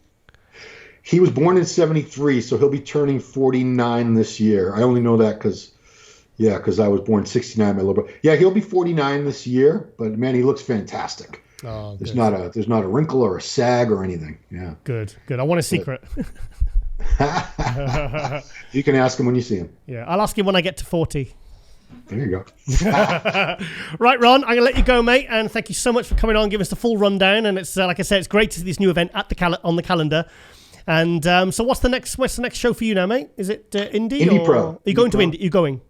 He was born in 73, so he'll be turning 49 this year. I only know that because I was born 69, my little brother. Yeah, he'll be 49 this year, but man, he looks fantastic. Oh, there's not a wrinkle or a sag or anything. Yeah. Good. I want a secret. You can ask him when you see him. Yeah, I'll ask him when I get to 40. There you go. Right, Ron, I'm going to let you go, mate, and thank you so much for coming on and giving us the full rundown. And it's like I said, it's great to see this new event on the calendar. And so what's the next show for you now, mate? Is it Indy Pro. Are you going to Indy? You going?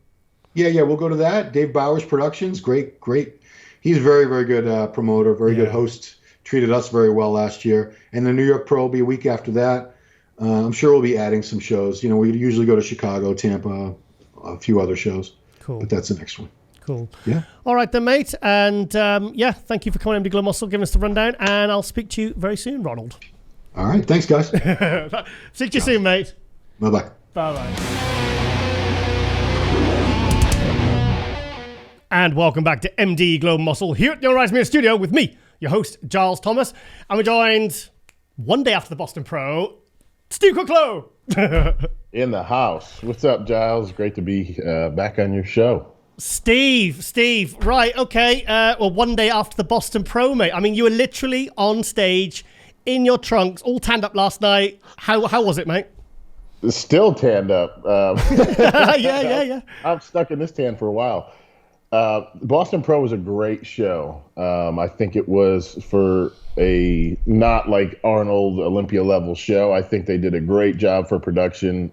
Yeah, we'll go to that. Dave Bowers Productions, great. He's a very, very good promoter, very good host. Treated us very well last year. And the New York Pro will be a week after that. I'm sure we'll be adding some shows. We usually go to Chicago, Tampa, a few other shows. Cool. But that's the next one. Cool. Yeah. All right then, mate. And thank you for coming to Glow Muscle, giving us the rundown. And I'll speak to you very soon, Ronald. All right. Thanks, guys. See you soon, mate. Bye-bye. Bye-bye. And welcome back to MD Glow Muscle here at the Rise Media Studio with me, your host, Giles Thomas. And we're joined one day after the Boston Pro Steve Kuclo. In the house. What's up, Giles? Great to be back on your show. Steve. Right, okay. Well, one day after the Boston Pro, mate. I mean, you were literally on stage in your trunks, all tanned up last night. How was it, mate? Still tanned up. Yeah. I'm stuck in this tan for a while. Boston Pro was a great show. I think it was for a not like Arnold Olympia level show. I think they did a great job for production.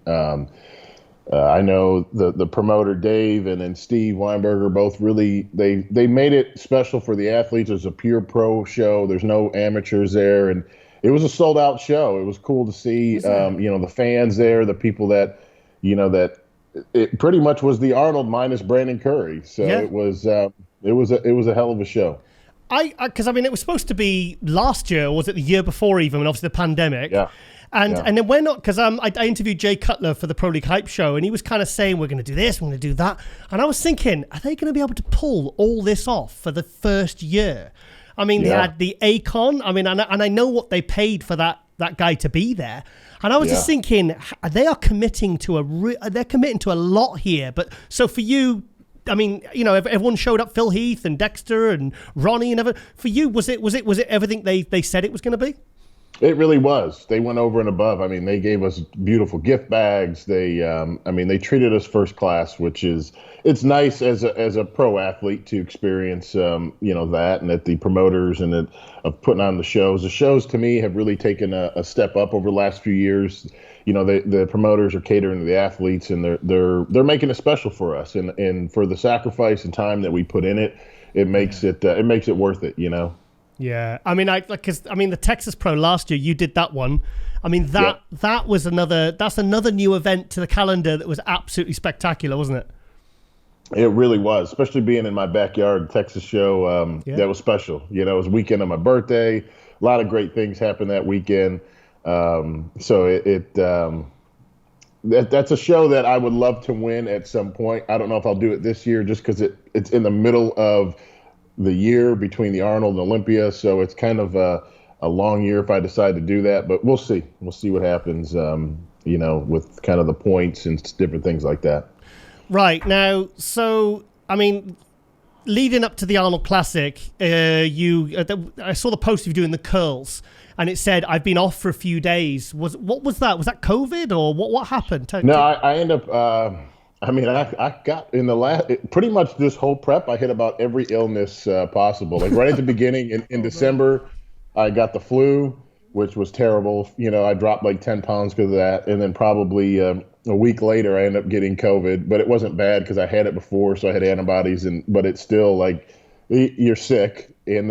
I know the promoter Dave and then Steve Weinberger both really they made it special for the athletes. It was a pure pro show. There's no amateurs there, and it was a sold out show. It was cool to see the fans there, the people that that it pretty much was the Arnold minus Brandon Curry. So yeah. It was a hell of a show. Because it was supposed to be last year, or was it the year before even, and obviously the pandemic. Yeah. And then we're not, because I interviewed Jay Cutler for the Pro League Hype Show, and he was kind of saying, we're going to do this, we're going to do that. And I was thinking, are they going to be able to pull all this off for the first year? I mean, they had the Akon, and I know what they paid for that guy to be there. And I was just thinking, they are committing to a lot here. But so for you, I mean, everyone showed up, Phil Heath and Dexter and Ronnie and everything. For you, was it everything they said it was going to be? It really was. They went over and above. I mean, they gave us beautiful gift bags. They treated us first class, which it's nice as a pro athlete to experience, that, and that the promoters and of putting on the shows. The shows to me have really taken a step up over the last few years. The promoters are catering to the athletes, and they're making it special for us, and for the sacrifice and time that we put in it, it makes it worth it. Yeah, the Texas Pro last year, you did that one. I mean, that was another new event to the calendar that was absolutely spectacular, wasn't it? It really was, especially being in my backyard. Texas show, that was special. It was weekend of my birthday. A lot of great things happened that weekend. So that's a show that I would love to win at some point. I don't know if I'll do it this year just because it's in the middle of the year between the Arnold and Olympia, so it's kind of a long year if I decide to do that. But we'll see. We'll see what happens, with kind of the points and different things like that. Right. Now, so, leading up to the Arnold Classic, I saw the post of you doing the curls, and it said, I've been off for a few days. What was that? Was that COVID, or what happened? No, I end up... I got in the last, pretty much this whole prep, I hit about every illness possible. Like right at the beginning in December, I got the flu, which was terrible. I dropped like 10 pounds because of that. And then probably a week later, I ended up getting COVID, but it wasn't bad because I had it before. So I had antibodies, but it's still like you're sick. And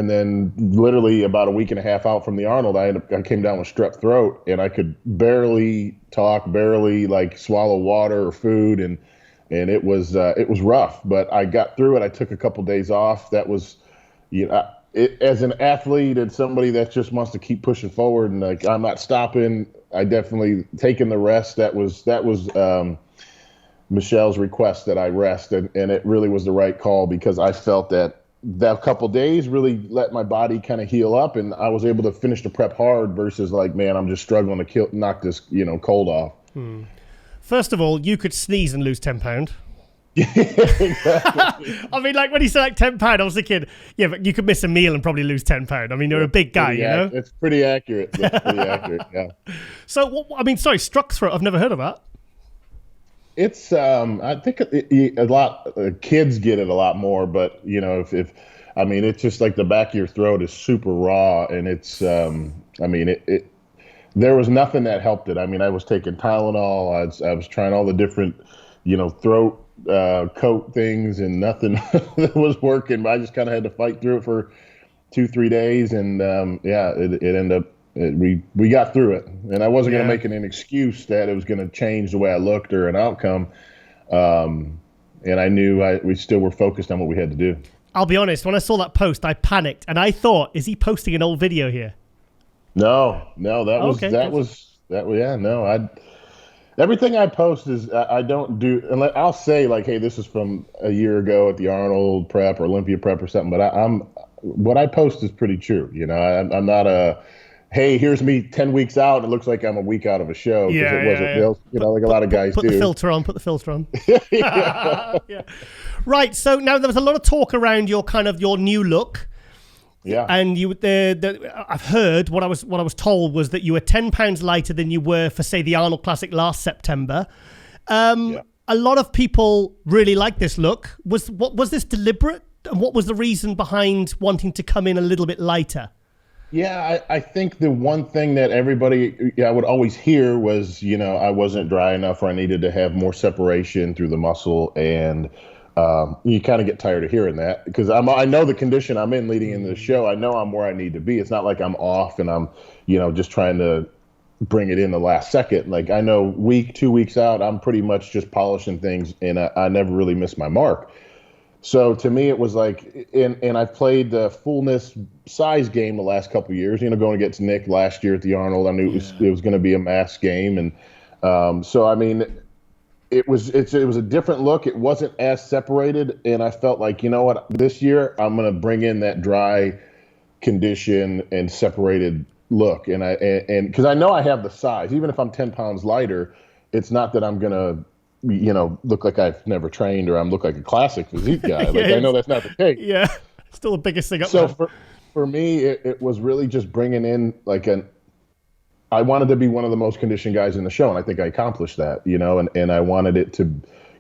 then literally about a week and a half out from the Arnold, I came down with strep throat, and I could barely talk, barely like swallow water or food. And it was rough, but I got through it. I took a couple days off. That was, as an athlete and somebody that just wants to keep pushing forward, and like, I'm not stopping. I definitely taken the rest. That was Michelle's request that I rest. And it really was the right call because I felt that couple days really let my body kind of heal up, and I was able to finish the prep hard versus like, man, I'm just struggling to knock this, cold off. First of all, you could sneeze and lose 10 pounds. Exactly. Like when he said like 10 pounds, I was thinking, yeah, but you could miss a meal and probably lose 10 pounds. You're a big guy, It's pretty accurate. That's pretty accurate, yeah. So, struck throat, I've never heard of that. It's I think a lot kids get it a lot more, but it's just like the back of your throat is super raw, and it's there was nothing that helped it. I was taking Tylenol, I was trying all the different throat coat things, and nothing was working. But I just kind of had to fight through it for 2-3 days, and it ended up. We got through it, and I wasn't going to make it an excuse that it was going to change the way I looked or an outcome. And I knew we still were focused on what we had to do. I'll be honest, when I saw that post, I panicked, and I thought, is he posting an old video here? No, everything I post is, I don't do, and I'll say like, hey, this is from a year ago at the Arnold prep or Olympia prep or something, but what I post is pretty true. I'm not hey, here's me 10 weeks out, and it looks like I'm a week out of a show because it wasn't built, like a lot of guys put do. Put the filter on. Yeah. Right. So now there was a lot of talk around your new look. Yeah. And I've heard what I was told was that you were 10 pounds lighter than you were for, say, the Arnold Classic last September. A lot of people really like this look. Was this deliberate? And what was the reason behind wanting to come in a little bit lighter? Yeah, I think the one thing that everybody I would always hear was, I wasn't dry enough, or I needed to have more separation through the muscle, and you kind of get tired of hearing that because I know the condition I'm in leading into the show. I know I'm where I need to be. It's not like I'm off and I'm, just trying to bring it in the last second. Like I know 2 weeks out, I'm pretty much just polishing things, and I never really miss my mark. So to me, it was like, and I played the fullness size game the last couple of years. Going against Nick last year at the Arnold, I knew it was going to be a mass game, and so I mean, it was a different look. It wasn't as separated, and I felt like, what, this year I'm going to bring in that dry condition and separated look, and because I know I have the size, even if I'm 10 pounds lighter, it's not that I'm going to look like I've never trained or I'm look like a classic physique guy. Like I know that's not the case. Yeah, still the biggest thing up so there. For me, it was really just bringing in like I wanted to be one of the most conditioned guys in the show, and I think I accomplished that, and I wanted it to,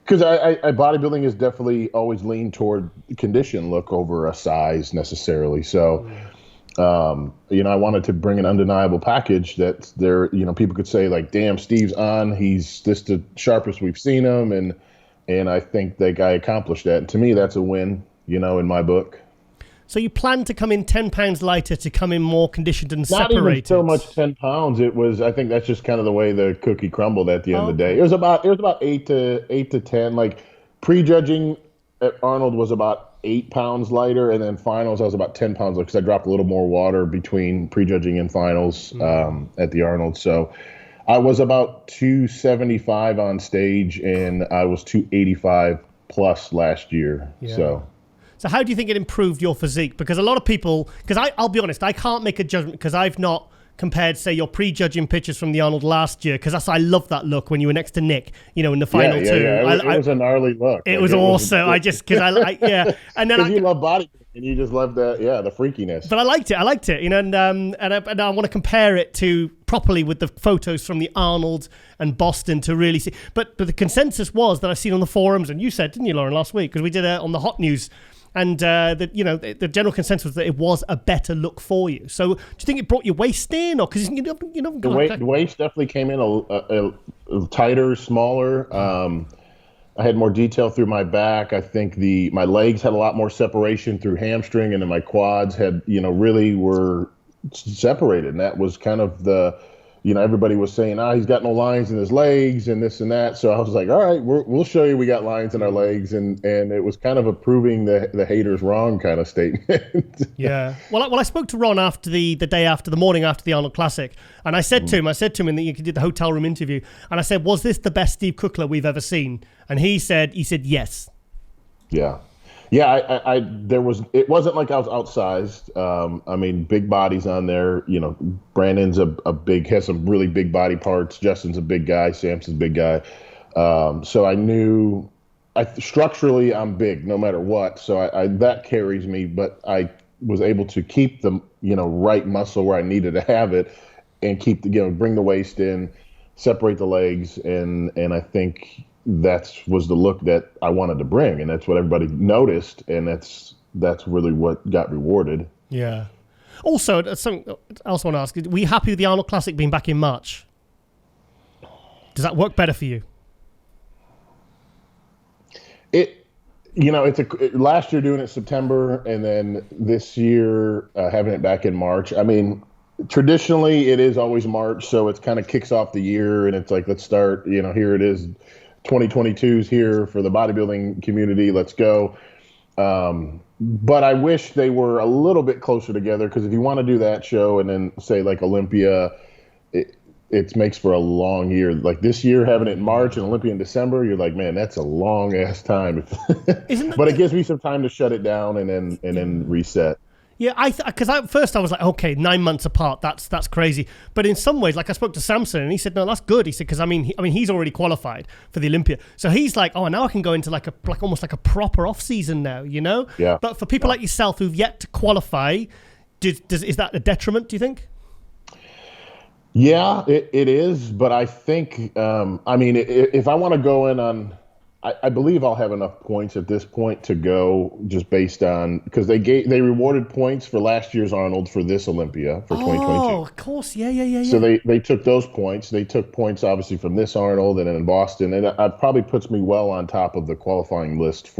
because I bodybuilding is definitely always leaned toward condition look over a size necessarily. So, I wanted to bring an undeniable package that there, people could say like, damn, Steve's on, he's just the sharpest we've seen him. And I think that guy accomplished that. And to me, that's a win, in my book. So you plan to come in 10 pounds lighter to come in more conditioned and separated? Not even so much 10 pounds. It was, I think that's just kind of the way the cookie crumbled at the end of the day. It was about 8 to 10, like prejudging at Arnold was about 8 pounds lighter, and then finals I was about 10 pounds lighter because I dropped a little more water between prejudging and finals at the Arnold. So I was about 275 on stage, and I was 285 plus last year. Yeah. So how do you think it improved your physique? Because a lot of people, because I'll be honest, I can't make a judgment because I've not compared, say, your prejudging pictures from the Arnold last year, because I love that look when you were next to Nick, in the final two. Yeah. It was a gnarly look. It was awesome. And then because you love bodybuilding and you just love the freakiness. But I liked it, and I want to compare it to properly with the photos from the Arnold and Boston to really see. But the consensus was that I've seen on the forums, and you said, didn't you, Lauren, last week, because we did it on the Hot News. And the general consensus was that it was a better look for you. So do you think it brought your waist in, or because the waist definitely came in a tighter, smaller. I had more detail through my back. I think my legs had a lot more separation through hamstring, and then my quads had really were separated. And that was kind of the everybody was saying, he's got no lines in his legs and this and that. So I was like, all right, we'll show you we got lines in our legs. And it was kind of a proving the haters wrong kind of statement. Yeah. Well, I spoke to Ron after the morning after the Arnold Classic. And I said to him in you did the hotel room interview. And I said, was this the best Steve Kuclo we've ever seen? And he said yes. Yeah. Yeah, it wasn't like I was outsized. I mean, big bodies on there. Brandon's has some really big body parts. Justin's a big guy. Samson's a big guy. So I knew structurally I'm big no matter what. So that carries me, but I was able to keep the, right muscle where I needed to have it and keep bring the waist in, separate the legs. And I think that was the look that I wanted to bring, and that's what everybody noticed, and that's really what got rewarded. Yeah. Also, I also want to ask, were you happy with the Arnold Classic being back in March? Does that work better for you? Last year doing it September, and then this year having it back in March. I mean, traditionally it is always March, so it kind of kicks off the year, and it's like, let's start, here it is. 2022 is here for the bodybuilding community. Let's go. But I wish they were a little bit closer together, because if you want to do that show and then say like Olympia, it makes for a long year. Like this year, having it in March and Olympia in December, you're like, man, that's a long ass time. But it gives me some time to shut it down and then reset. Yeah, because at first I was like, okay, 9 months apart, that's crazy. But in some ways, like I spoke to Samson and he said, no, that's good. He said, because he's already qualified for the Olympia, so he's like, oh, now I can go into like almost like a proper off season now, you know? Yeah. But for people like yourself who've yet to qualify, is that a detriment? Do you think? Yeah, it is. But I think, if I want to go in on. I believe I'll have enough points at this point to go just based on because they rewarded points for last year's Arnold for this Olympia for 2022. Oh, of course, yeah. So they took those points. They took points obviously from this Arnold and then in Boston, and it probably puts me well on top of the qualifying list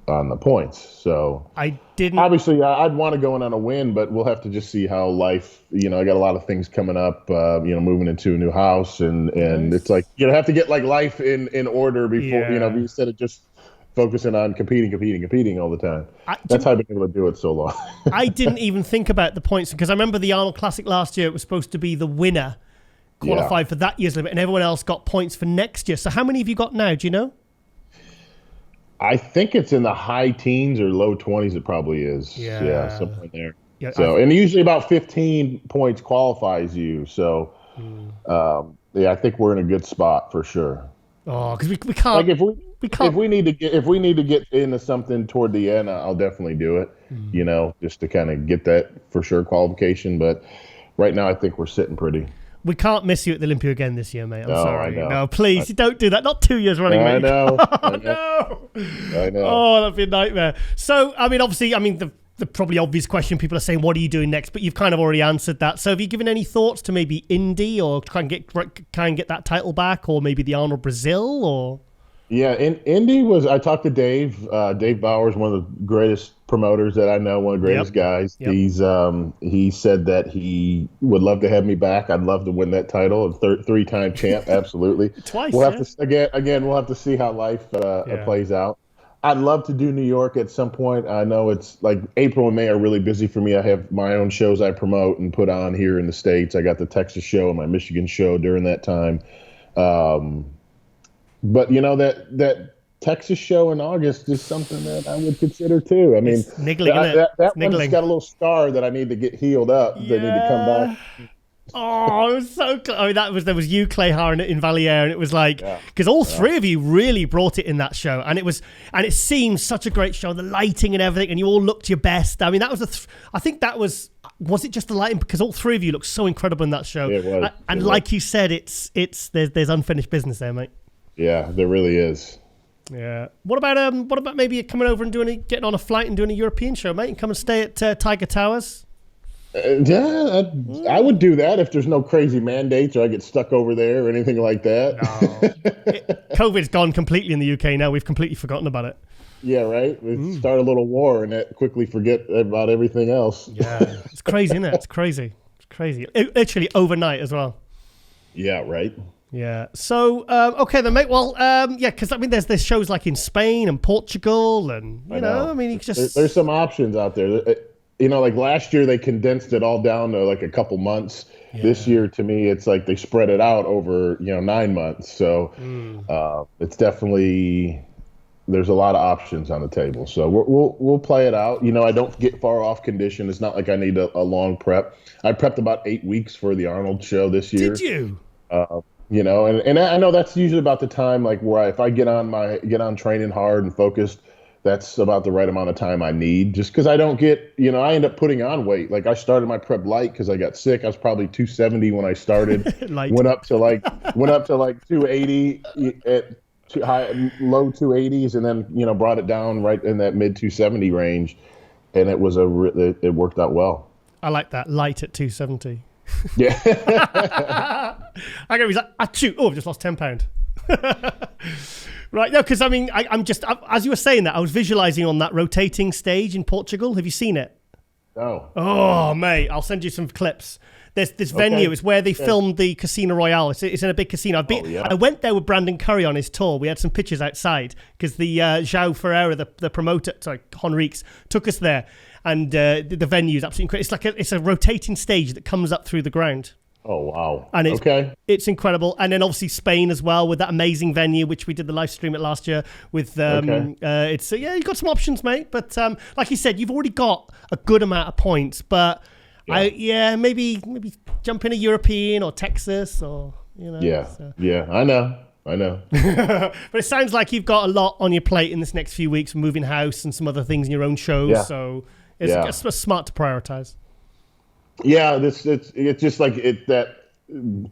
on the points. So obviously I'd want to go in on a win, but we'll have to just see how life. I got a lot of things coming up. Moving into a new house, and it's like have to get like life in order before instead of just focusing on competing all the time. That's how I've been able to do it so long. I didn't even think about the points because I remember the Arnold Classic last year. It was supposed to be the winner qualified for that year's limit, and everyone else got points for next year. So how many have you got now? Do you know? I think it's in the high teens or low 20s. It probably is. Yeah, somewhere there. Yeah, so, and usually about 15 points qualifies you. So, I think we're in a good spot for sure. Oh, because we can't. Like if we need to get into something toward the end, I'll definitely do it. Just to kind of get that for sure qualification. But right now, I think we're sitting pretty. We can't miss you at the Olympia again this year, mate. I'm sorry. I know. No, please, don't do that. Not 2 years running, mate. I know. No. I know. Oh, that'd be a nightmare. So, obviously, the probably obvious question people are saying, what are you doing next? But you've kind of already answered that. So have you given any thoughts to maybe Indy or try and get that title back, or maybe the Arnold Brazil, or? Yeah, Indy I talked to Dave. Dave Bauer's one of the greatest promoters that I know, one of the greatest guys. Yep. He said that he would love to have me back. I'd love to win that title. Three-time champ, absolutely. Twice. We'll have to we'll have to see how life plays out. I'd love to do New York at some point. I know it's like April and May are really busy for me. I have my own shows I promote and put on here in the States. I got the Texas show and my Michigan show during that time. But that Texas show in August is something that I would consider too. I mean, it's niggling, isn't it? That one's got a little scar that I need to get healed up. Yeah. They need to come back. Oh, it was so close. I mean, there was you, Clay Hara, in Valliere, and it was like because all three of you really brought it in that show, and it seemed such a great show, the lighting and everything, and you all looked your best. I mean, that was I think that was it just the lighting, because all three of you looked so incredible in that show. Yeah, it was. And like you said, there's unfinished business there, mate. Yeah, there really is. Yeah. What about maybe coming over and getting on a flight and doing a European show, mate, and come and stay at Tiger Towers? I would do that if there's no crazy mandates or I get stuck over there or anything like that. No. COVID's gone completely in the UK now. We've completely forgotten about it. Yeah, right? We start a little war and that quickly forget about everything else. Yeah. It's crazy, isn't it? It's crazy. Literally overnight as well. Yeah, right? Yeah. So, okay then, mate. Well, because there's shows like in Spain and Portugal and, you know, you just... There's some options out there. Like last year they condensed it all down to like a couple months. Yeah. This year, to me, it's like they spread it out over 9 months. So it's definitely there's a lot of options on the table. So we'll play it out. I don't get far off condition. It's not like I need a long prep. I prepped about 8 weeks for the Arnold show this year. Did you? And I know that's usually about the time like where if I get on training hard and focused. That's about the right amount of time I need, just because I don't get, I end up putting on weight. Like I started my prep light because I got sick. I was probably 270 when I started. went up to like 280 at low 280s, and then brought it down right in that mid 270 range, and it was it worked out well. I like that light at 270. Yeah. I go. He's like, I've just lost 10 pounds. Right, no, because I'm just, as you were saying that, I was visualizing on that rotating stage in Portugal. Have you seen it? No. Oh, mate, I'll send you some clips. There's this venue. It's where they filmed the Casino Royale. It's in a big casino. I went there with Brandon Curry on his tour. We had some pictures outside because the João Ferreira, the promoter, Henriques, took us there. And the venue is absolutely incredible. It's a rotating stage that comes up through the ground. Oh, wow. And it's, okay. It's incredible. And then obviously Spain as well with that amazing venue, which we did the live stream at last year with. You've got some options, mate. But like you said, you've already got a good amount of points. But maybe jump in a European or Texas or, Yeah. So. Yeah, I know. But it sounds like you've got a lot on your plate in this next few weeks, moving house and some other things in your own shows. Yeah. So it's smart to prioritize. Yeah, it's just like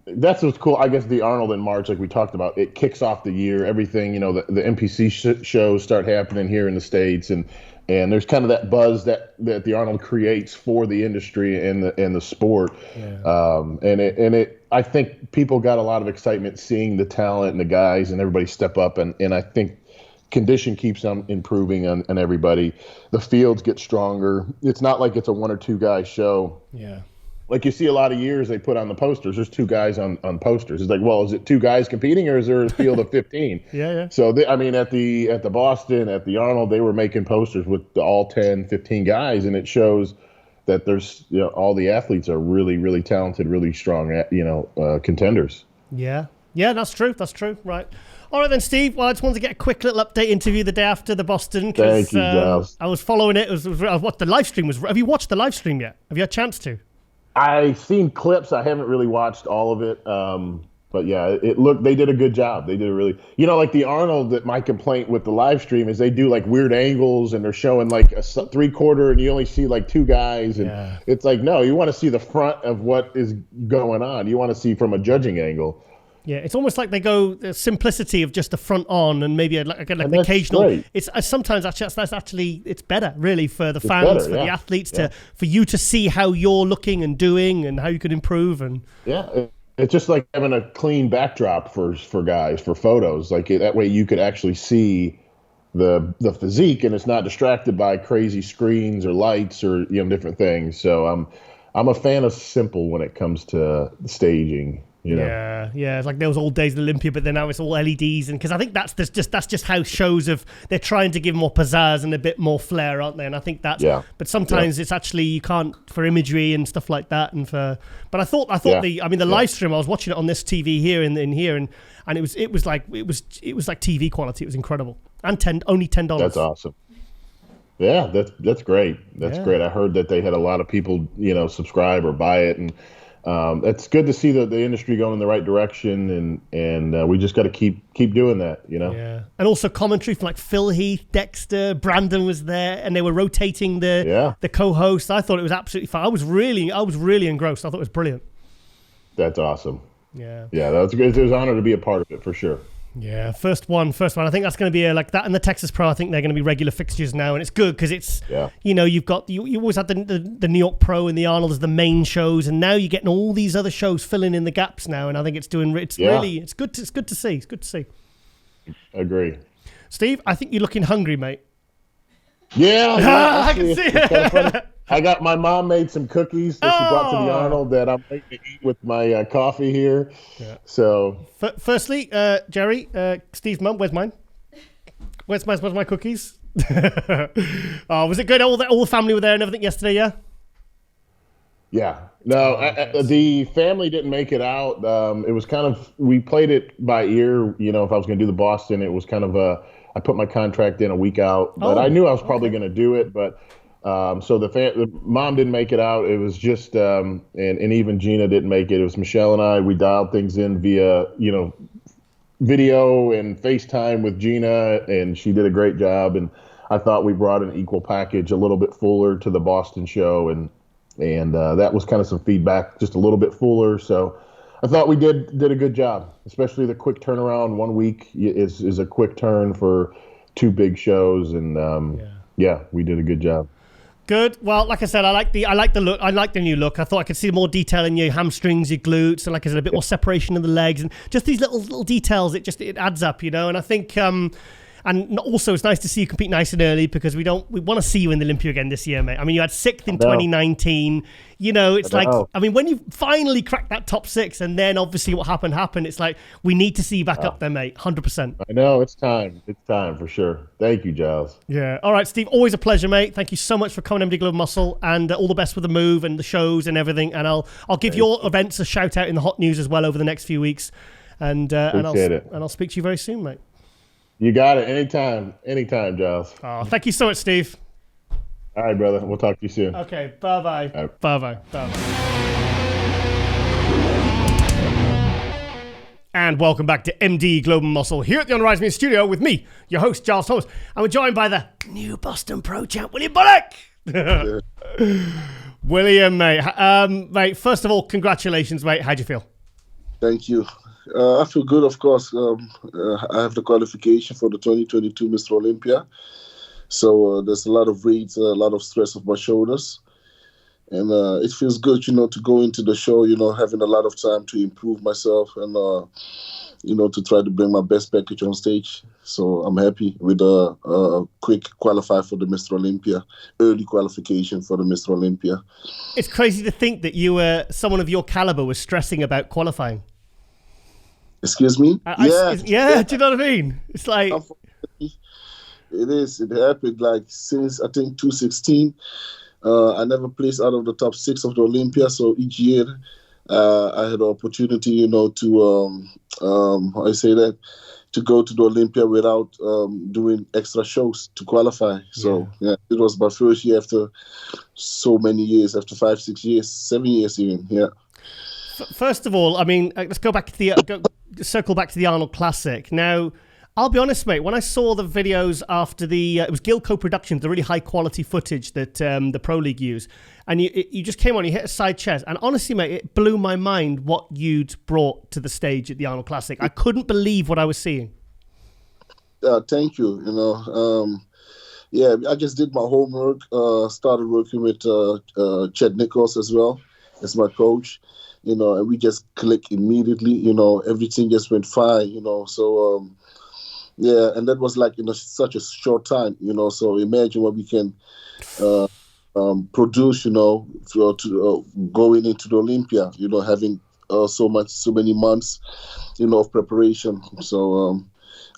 that's what's cool. I guess the Arnold in March, like we talked about, it kicks off the year. Everything, the NPC shows start happening here in the States, and there's kind of that buzz that the Arnold creates for the industry and the sport. Yeah. I think people got a lot of excitement seeing the talent and the guys and everybody step up, and I think condition keeps on improving on everybody. The fields get stronger. It's not like it's a one or two guy show. Yeah. Like you see a lot of years they put on the posters. There's two guys on posters. It's like, well, is it two guys competing or is there a field of 15? Yeah. So at the Boston, at the Arnold, they were making posters with all 10, 15 guys, and it shows that there's all the athletes are really, really talented, really strong, contenders. Yeah, that's true. Right. All right then, Steve. Well, I just wanted to get a quick little update interview the day after the Boston. Thank you, Giles. I was following it. What the live stream was. Have you watched the live stream yet? Have you had a chance to? I've seen clips. I haven't really watched all of it. But yeah, they did a good job. They did a really, like the Arnold, that my complaint with the live stream is they do like weird angles and they're showing like a 3/4 and you only see like two guys. And It's like, no, you want to see the front of what is going on. You want to see from a judging angle. Yeah, it's almost like they go the simplicity of just the front on and maybe like the occasional. Great. It's sometimes actually it's better really for the fans, for the athletes for you to see how you're looking and doing and how you could improve and It's just like having a clean backdrop for guys for photos. Like that way you could actually see the physique and it's not distracted by crazy screens or lights or different things. So I'm a fan of simple when it comes to staging. Yeah, it's like those old days of Olympia, but then now it's all LEDs, and because I think that's just how shows they're trying to give more pizzazz and a bit more flair, aren't they? And I think that's but sometimes it's actually you can't for imagery and stuff like that, but I thought the live stream I was watching it on this TV here in here, and it was like TV quality. It was incredible, and only $10. That's awesome. Yeah, that's great. That's great. I heard that they had a lot of people subscribe or buy it, and it's good to see the industry going in the right direction, and we just got to keep doing that, Yeah, and also commentary from like Phil Heath, Dexter, Brandon was there, and they were rotating the co-host. I thought it was absolutely fun. I was really engrossed. I thought it was brilliant. That's awesome. Yeah, that's good. It was an honor to be a part of it for sure. Yeah, first one. I think that's going to be like that, and the Texas Pro. I think they're going to be regular fixtures now, and it's good because it's you've got you always had the New York Pro and the Arnold as the main shows, and now you're getting all these other shows filling in the gaps now, and I think it's really it's good to see. It's good to see. Agree. Steve, I think you're looking hungry, mate. Yeah, I can see it. My mom made some cookies that she brought to the Arnold that I'm waiting to eat with my coffee here. Yeah. So, firstly, Jerry, Steve's mum, where's mine? Where's my cookies? Was it good? All the family were there and everything yesterday, yeah? Yeah. No, the family didn't make it out. It was kind of, we played it by ear. If I was going to do the Boston, it was kind of I put my contract in a week out, but I knew I was probably going to do it, but so the mom didn't make it out. It was just, and even Gina didn't make it. It was Michelle and I. We dialed things in via, video and FaceTime with Gina, and she did a great job. And I thought we brought an equal package, a little bit fuller to the Boston show, and that was kind of some feedback, just a little bit fuller. So I thought we did a good job, especially the quick turnaround. 1 week is a quick turn for two big shows, and we did a good job. Good. Well, like I said, I like the look. I like the new look. I thought I could see more detail in your hamstrings, your glutes, and like I said, a bit more separation in the legs, and just these little details. It adds up, And I think And also, it's nice to see you compete nice and early because we want to see you in the Olympia again this year, mate. I mean, you had 6th in 2019. You know, it's like, I mean, when you finally cracked that top 6 and then obviously what happened, it's like, we need to see you back up there, mate. 100%. I know, it's time. It's time for sure. Thank you, Giles. Yeah. All right, Steve, always a pleasure, mate. Thank you so much for coming, MD Global Muscle, and all the best with the move and the shows and everything. And I'll give your events a shout out in the hot news as well over the next few weeks. And I'll speak to you very soon, mate. You got it. Anytime, Giles. Oh, thank you so much, Steve. All right, brother. We'll talk to you soon. Okay, bye-bye. Right. Bye-bye. And welcome back to MD Global Muscle here at the On Rise Media Studio with me, your host, Giles Thomas. And we're joined by the new Boston Pro champ, William Bonak. William, mate. Mate, first of all, congratulations, mate. How'd you feel? Thank you. I feel good, of course. I have the qualification for the 2022 Mr. Olympia. So there's a lot of weight, a lot of stress off my shoulders. And it feels good, to go into the show, having a lot of time to improve myself and, to try to bring my best package on stage. So I'm happy with a quick qualify for the Mr. Olympia, early qualification for the Mr. Olympia. It's crazy to think that someone of your caliber was stressing about qualifying. Excuse me? Yeah, do you know what I mean? It's like... It is. It happened since, I think, 2016. I never placed out of the top 6 of the Olympia. So each year I had the opportunity, to, to go to the Olympia without doing extra shows to qualify. So, it was my first year after so many years, after 5, 6 years, 7 years even, yeah. First of all, I mean, let's go back to circle back to the Arnold Classic. Now, I'll be honest, mate, when I saw the videos after it was Gilco Productions, the really high quality footage that the Pro League used, and you just came on, you hit a side chest, and honestly, mate, it blew my mind what you'd brought to the stage at the Arnold Classic. I couldn't believe what I was seeing. Thank you. I just did my homework, started working with Chet Nichols as well as my coach, and we just clicked immediately, everything just went fine, so... and that was in such a short time, so imagine what we can produce, to going into the Olympia, having so many months, of preparation. So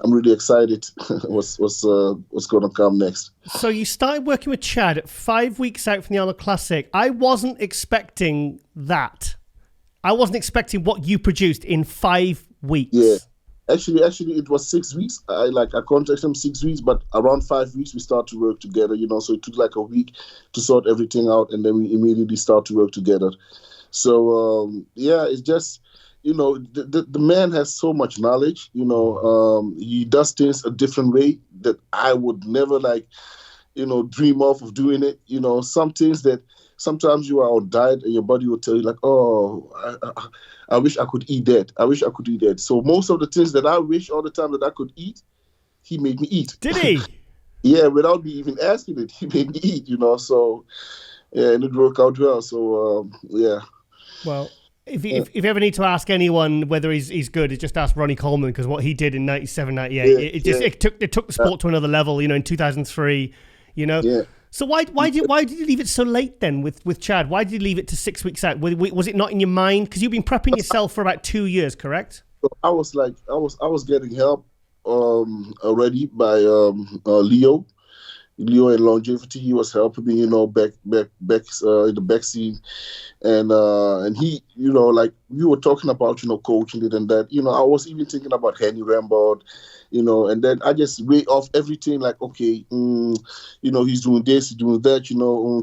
I'm really excited what's going to come next. So you started working with Chad 5 weeks out from the Arnold Classic. I wasn't expecting that. I wasn't expecting what you produced in 5 weeks. Yeah. Actually, it was 6 weeks. I contacted him 6 weeks, but around 5 weeks we start to work together. So it took a week to sort everything out, and then we immediately start to work together. So it's just the man has so much knowledge. He does things a different way that I would never dream of doing it. Some things that sometimes you are on diet and your body will tell you I wish I could eat that. I wish I could eat that. So most of the things that I wish all the time that I could eat, he made me eat. Did he? Yeah, without me even asking it, he made me eat, So, and it worked out well. So, Well, if you ever need to ask anyone whether he's good, it's just ask Ronnie Coleman, because what he did in 97, 98, it took the sport to another level, in 2003, Yeah. So why did you leave it so late then with Chad? Why did you leave it to 6 weeks out? Was it not in your mind? Because you've been prepping yourself for about 2 years, correct? I was getting help already by Leo and Longevity. He was helping me, back in the back scene, and he, we were talking about, coaching it and that. I was even thinking about Henny Rambert. And then I just weigh off everything okay, he's doing this, he's doing that,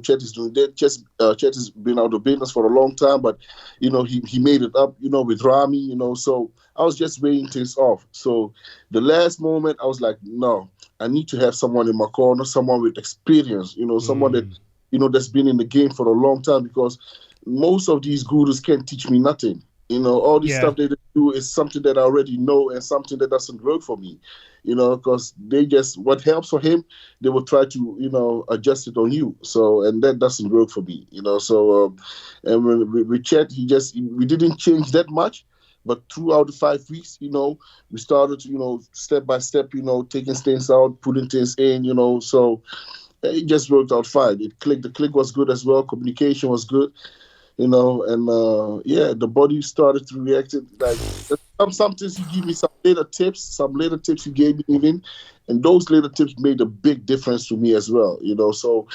Chet is doing that. Chet has been out of business for a long time, but, he made it up, with Rami, so I was just weighing things off. So the last moment I was like, no, I need to have someone in my corner, someone with experience, someone that, that's been in the game for a long time, because most of these gurus can't teach me nothing. All this stuff they do is something that I already know and something that doesn't work for me, because they just, what helps for him, they will try to, adjust it on you. So, and that doesn't work for me, so, and with Chet, we didn't change that much, But throughout the 5 weeks, we started, step by step, taking things out, putting things in, so it just worked out fine. It clicked. The click was good as well. Communication was good, and the body started to react. Like some things you give me, some later tips you gave me even, and those later tips made a big difference to me as well, So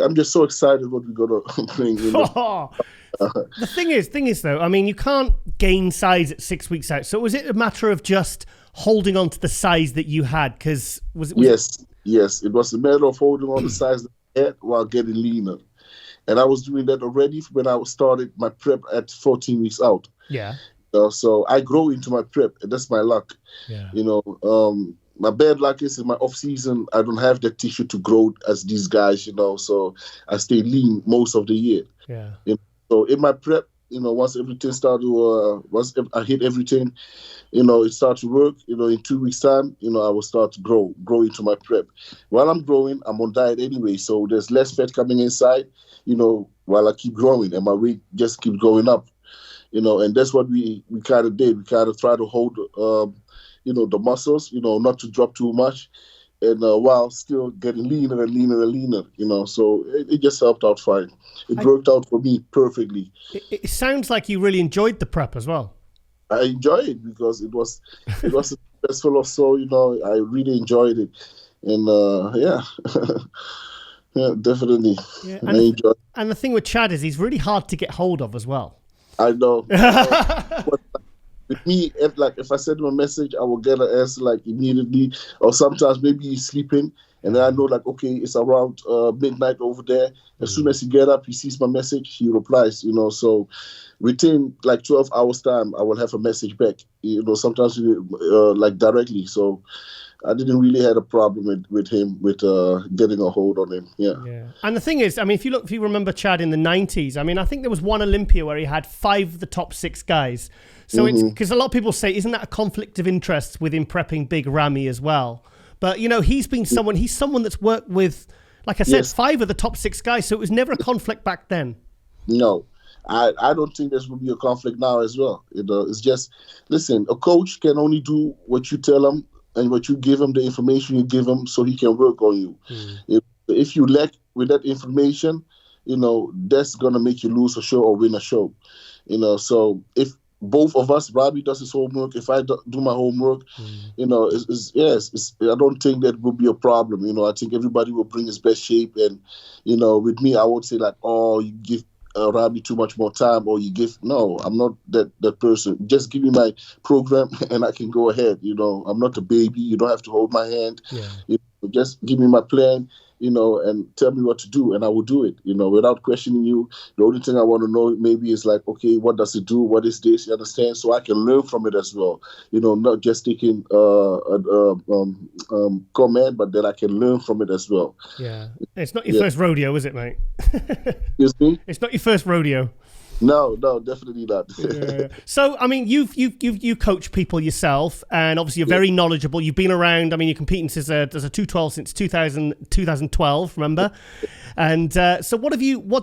I'm just so excited what we're gonna bring. The thing is though, I mean, you can't gain size at 6 weeks out. So was it a matter of just holding on to the size that you had? Because Yes, it was a matter of holding on the size that I had while getting leaner. And I was doing that already when I started my prep at 14 weeks out. Yeah. So I grow into my prep, and that's my luck. Yeah. My bad luck is in my off season, I don't have the tissue to grow as these guys, so I stay lean most of the year. Yeah. So in my prep, once everything started, once I hit everything, it started to work. In 2 weeks' time, I will start to grow into my prep. While I'm growing, I'm on diet anyway, so there's less fat coming inside, while I keep growing, and my weight just keeps going up, and that's what we kind of did. We kind of try to hold, the muscles, not to drop too much, and while still getting leaner and leaner and leaner, so it just helped out fine. It worked out for me perfectly. It sounds like you really enjoyed the prep as well. I enjoyed it because it was stressful or so, I really enjoyed it. And yeah, definitely. Yeah, I enjoyed it. And the thing with Chad is he's really hard to get hold of as well. I know. But with me, if I send him a message, I will get an answer like immediately, or sometimes maybe he's sleeping, and then I know like, okay, it's around midnight over there. As soon as he get up, he sees my message, he replies, so within like 12 hours time, I will have a message back, sometimes like directly. So I didn't really have a problem with him, with getting a hold on him. Yeah. And the thing is, I mean, if you remember Chad in the 90s, I mean, I think there was one Olympia where he had 5 of the top 6 guys. So it's because a lot of people say, isn't that a conflict of interest with him prepping Big Ramy as well? But, he's someone that's worked with, like I said, 5 of the top 6 guys. So it was never a conflict back then. No, I don't think there will be a conflict now as well. It's just, listen, a coach can only do what you tell him and what you give him, the information you give him, so he can work on you. If you lack with that information, that's going to make you lose a show or win a show. So if both of us, Robbie does his homework, if I do my homework, I don't think that will be a problem. I think everybody will bring his best shape. And, with me, I won't say like, oh, you give Robbie too much more time, or no, I'm not that person. Just give me my program and I can go ahead. I'm not a baby. You don't have to hold my hand. Just give me my plan, and tell me what to do, and I will do it, without questioning you. The only thing I want to know maybe is like, okay, what does it do? What is this? You understand? So I can learn from it as well. Not just taking comment, but that I can learn from it as well. Yeah. It's not your first rodeo, is it, mate? Excuse me? It's not your first rodeo. No, definitely not. So, I mean, you coach people yourself, and obviously you're very knowledgeable. You've been around. I mean, you're competing as a 212 since 2012. Remember? And so, what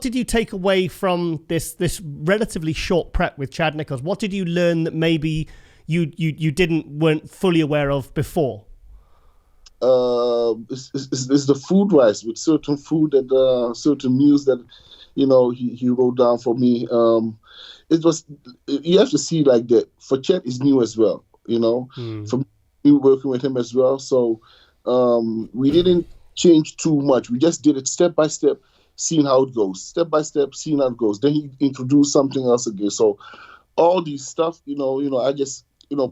did you take away from this relatively short prep with Chad Nichols? What did you learn that maybe you weren't fully aware of before? It's the food wise, with certain food and certain meals that he wrote down for me. It was, you have to see like that. For Chet is new as well, for me working with him as well. So we didn't change too much. We just did it step by step, seeing how it goes. Step by step, seeing how it goes. Then he introduced something else again. So all these stuff, I just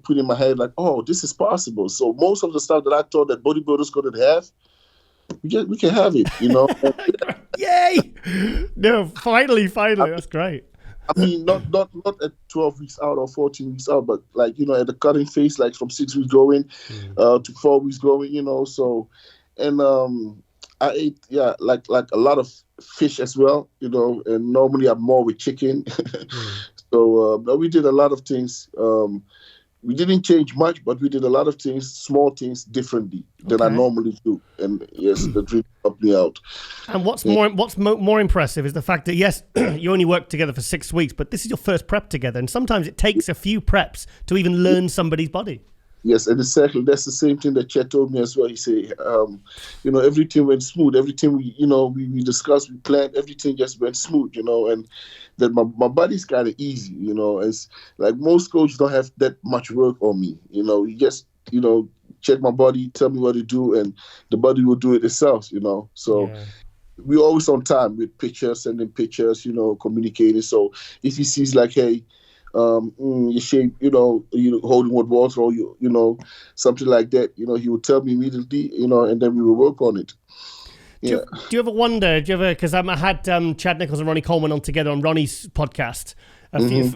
put in my head like, oh, this is possible. So most of the stuff that I thought that bodybuilders couldn't have, we can have it, Yay! No, finally, that's great. I mean, not at 12 weeks out or 14 weeks out, but like, at the cutting phase, like from 6 weeks going to 4 weeks going, so, and I ate, like a lot of fish as well, and normally I'm more with chicken. So we did a lot of things we didn't change much, but we did a lot of things, small things, differently than I normally do. And yes, that really helped me out. And what's more impressive is the fact that, yes, you only worked together for 6 weeks, but this is your first prep together. And sometimes it takes a few preps to even learn somebody's body. Yes, and exactly. That's the same thing that Chet told me as well. He said, everything went smooth. Everything we discussed, we planned, everything just went smooth, and that my body's kind of easy, It's like most coaches don't have that much work on me, You just, check my body, tell me what to do, and the body will do it itself, So we're always on time with pictures, sending pictures, communicating. So if he sees like, hey, your shape, you holding what water or something like that, he would tell me immediately, and then we will work on it. Yeah. Do you ever wonder? Because I had Chad Nichols and Ronnie Coleman on together on Ronnie's podcast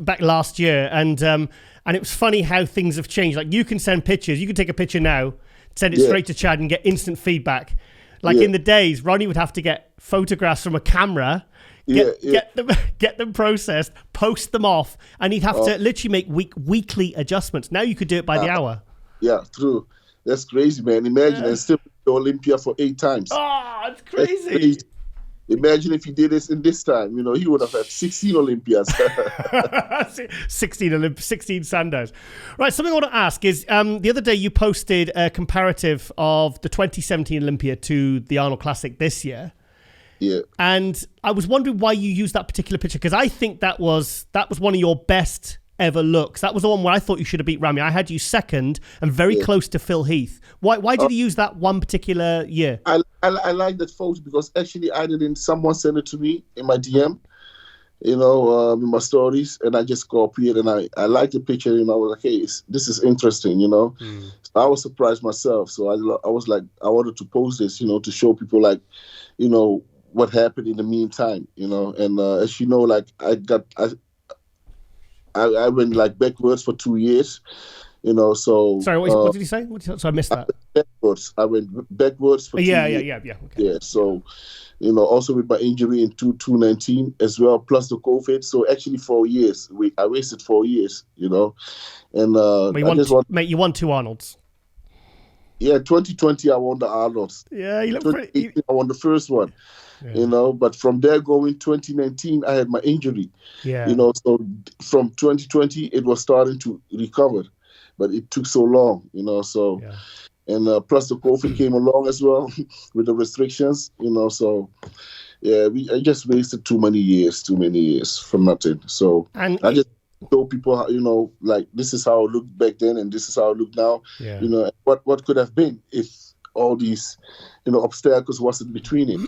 back last year, and it was funny how things have changed. Like you can send pictures, you can take a picture now, send it straight to Chad, and get instant feedback. Like in the days, Ronnie would have to get photographs from a camera. Get them processed, post them off, and he'd have to literally make weekly adjustments. Now you could do it by the hour. Yeah, true. That's crazy, man. Imagine and still to Olympia for 8 times. Oh, it's crazy. Imagine if he did this in this time. He would have had 16 Olympias. 16 Sandows. Right, something I want to ask is, the other day you posted a comparative of the 2017 Olympia to the Arnold Classic this year. Yeah. And I was wondering why you used that particular picture, because I think that was one of your best ever looks. That was the one where I thought you should have beat Ramy. I had you second and very close to Phil Heath. Why did you use that one particular year? I like that photo because actually someone sent it to me in my DM, in my stories, and I just copied it, and I liked the picture, and I was like, hey, this is interesting, So I was surprised myself. So I was like, I wanted to post this, to show people like, what happened in the meantime, and as you know, like I went like backwards for 2 years, so. Sorry, what did you say? So I missed that. I went backwards for 2 years. Yeah. Okay. Yeah, so, also with my injury in 2019 as well, plus the COVID. So actually 4 years. I wasted 4 years, and you won 2 Arnolds. Yeah, 2020 I won the Arnolds. Yeah, you look pretty. I won the first one. Yeah. But from there going 2019, I had my injury. Yeah. So from 2020, it was starting to recover, but it took so long, so, and plus the COVID came along as well with the restrictions, so, yeah, I just wasted too many years for nothing. So I just show people how, like this is how I looked back then and this is how I look now, what could have been if all these, obstacles wasn't between it.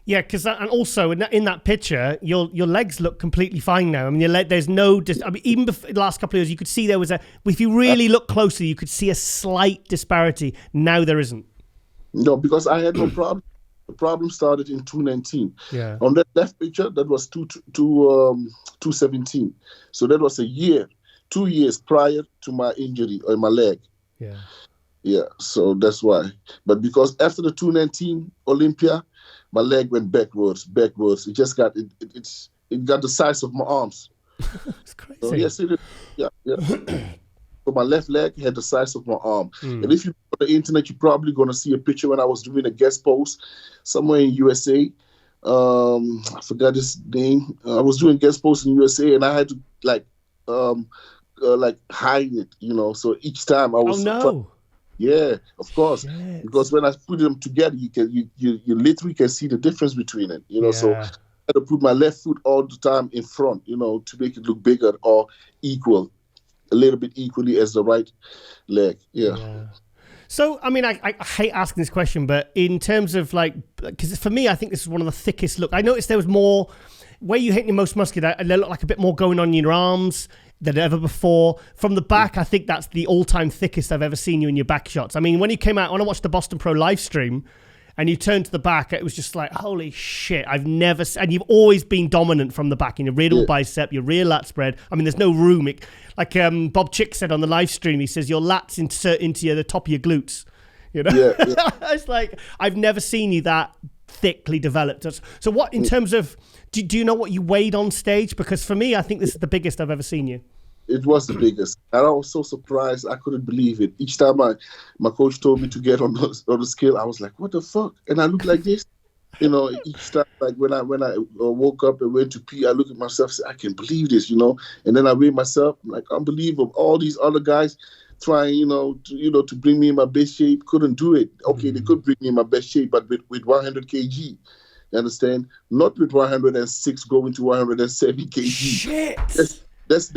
Yeah, because and also in that picture, your legs look completely fine now. I mean, there's no. Even before the last couple of years, you could see there was if you really look closely, you could see a slight disparity. Now there isn't. No, because I had no problem. The problem started in 2019. Yeah. On that left picture, that was 2017. So that was 2 years prior to my injury on my leg. Yeah. Yeah. So that's why. But because after the 2019 Olympia, my leg went backwards. It just got it got the size of my arms. It's crazy. So, yes, it is. Yeah. So my left leg had the size of my arm. And if you go on the internet, you're probably gonna see a picture when I was doing a guest post somewhere in USA. I forgot his name. I was doing guest posts in USA, and I had to like hide it. So each time I was. Oh no. Yeah, of course. Yes. Because when I put them together, you literally can see the difference between it. So I had to put my left foot all the time in front, to make it look bigger or equal, a little bit equally as the right leg. Yeah. So, I mean, I hate asking this question, but in terms of because for me, I think this is one of the thickest look. I noticed there was more where you hit your most muscular. There looked like a bit more going on in your arms than ever before. From the back, I think that's the all-time thickest I've ever seen you in your back shots. I mean, when you came out, when I watched the Boston Pro live stream and you turned to the back, it was just like, holy shit, and you've always been dominant from the back in your radial bicep, your rear lat spread. I mean, there's no room. Bob Chick said on the live stream, he says, your lats insert into the top of your glutes. It's like, I've never seen you that thickly developed. So what, in terms of, do you know what you weighed on stage? Because for me, I think this is the biggest I've ever seen you. It was the biggest, and I was so surprised. I couldn't believe it. Each time my coach told me to get on the scale, I was like, "What the fuck?" And I look like this, Each time, like when I woke up and went to pee, I look at myself, and say, "I can't believe this," And then I weigh myself, I'm like, unbelievable. All these other guys trying, to bring me in my best shape, couldn't do it. Okay, they could bring me in my best shape, but with 100 kg. You understand? Not with 106 going to 107 kg. Shit. That's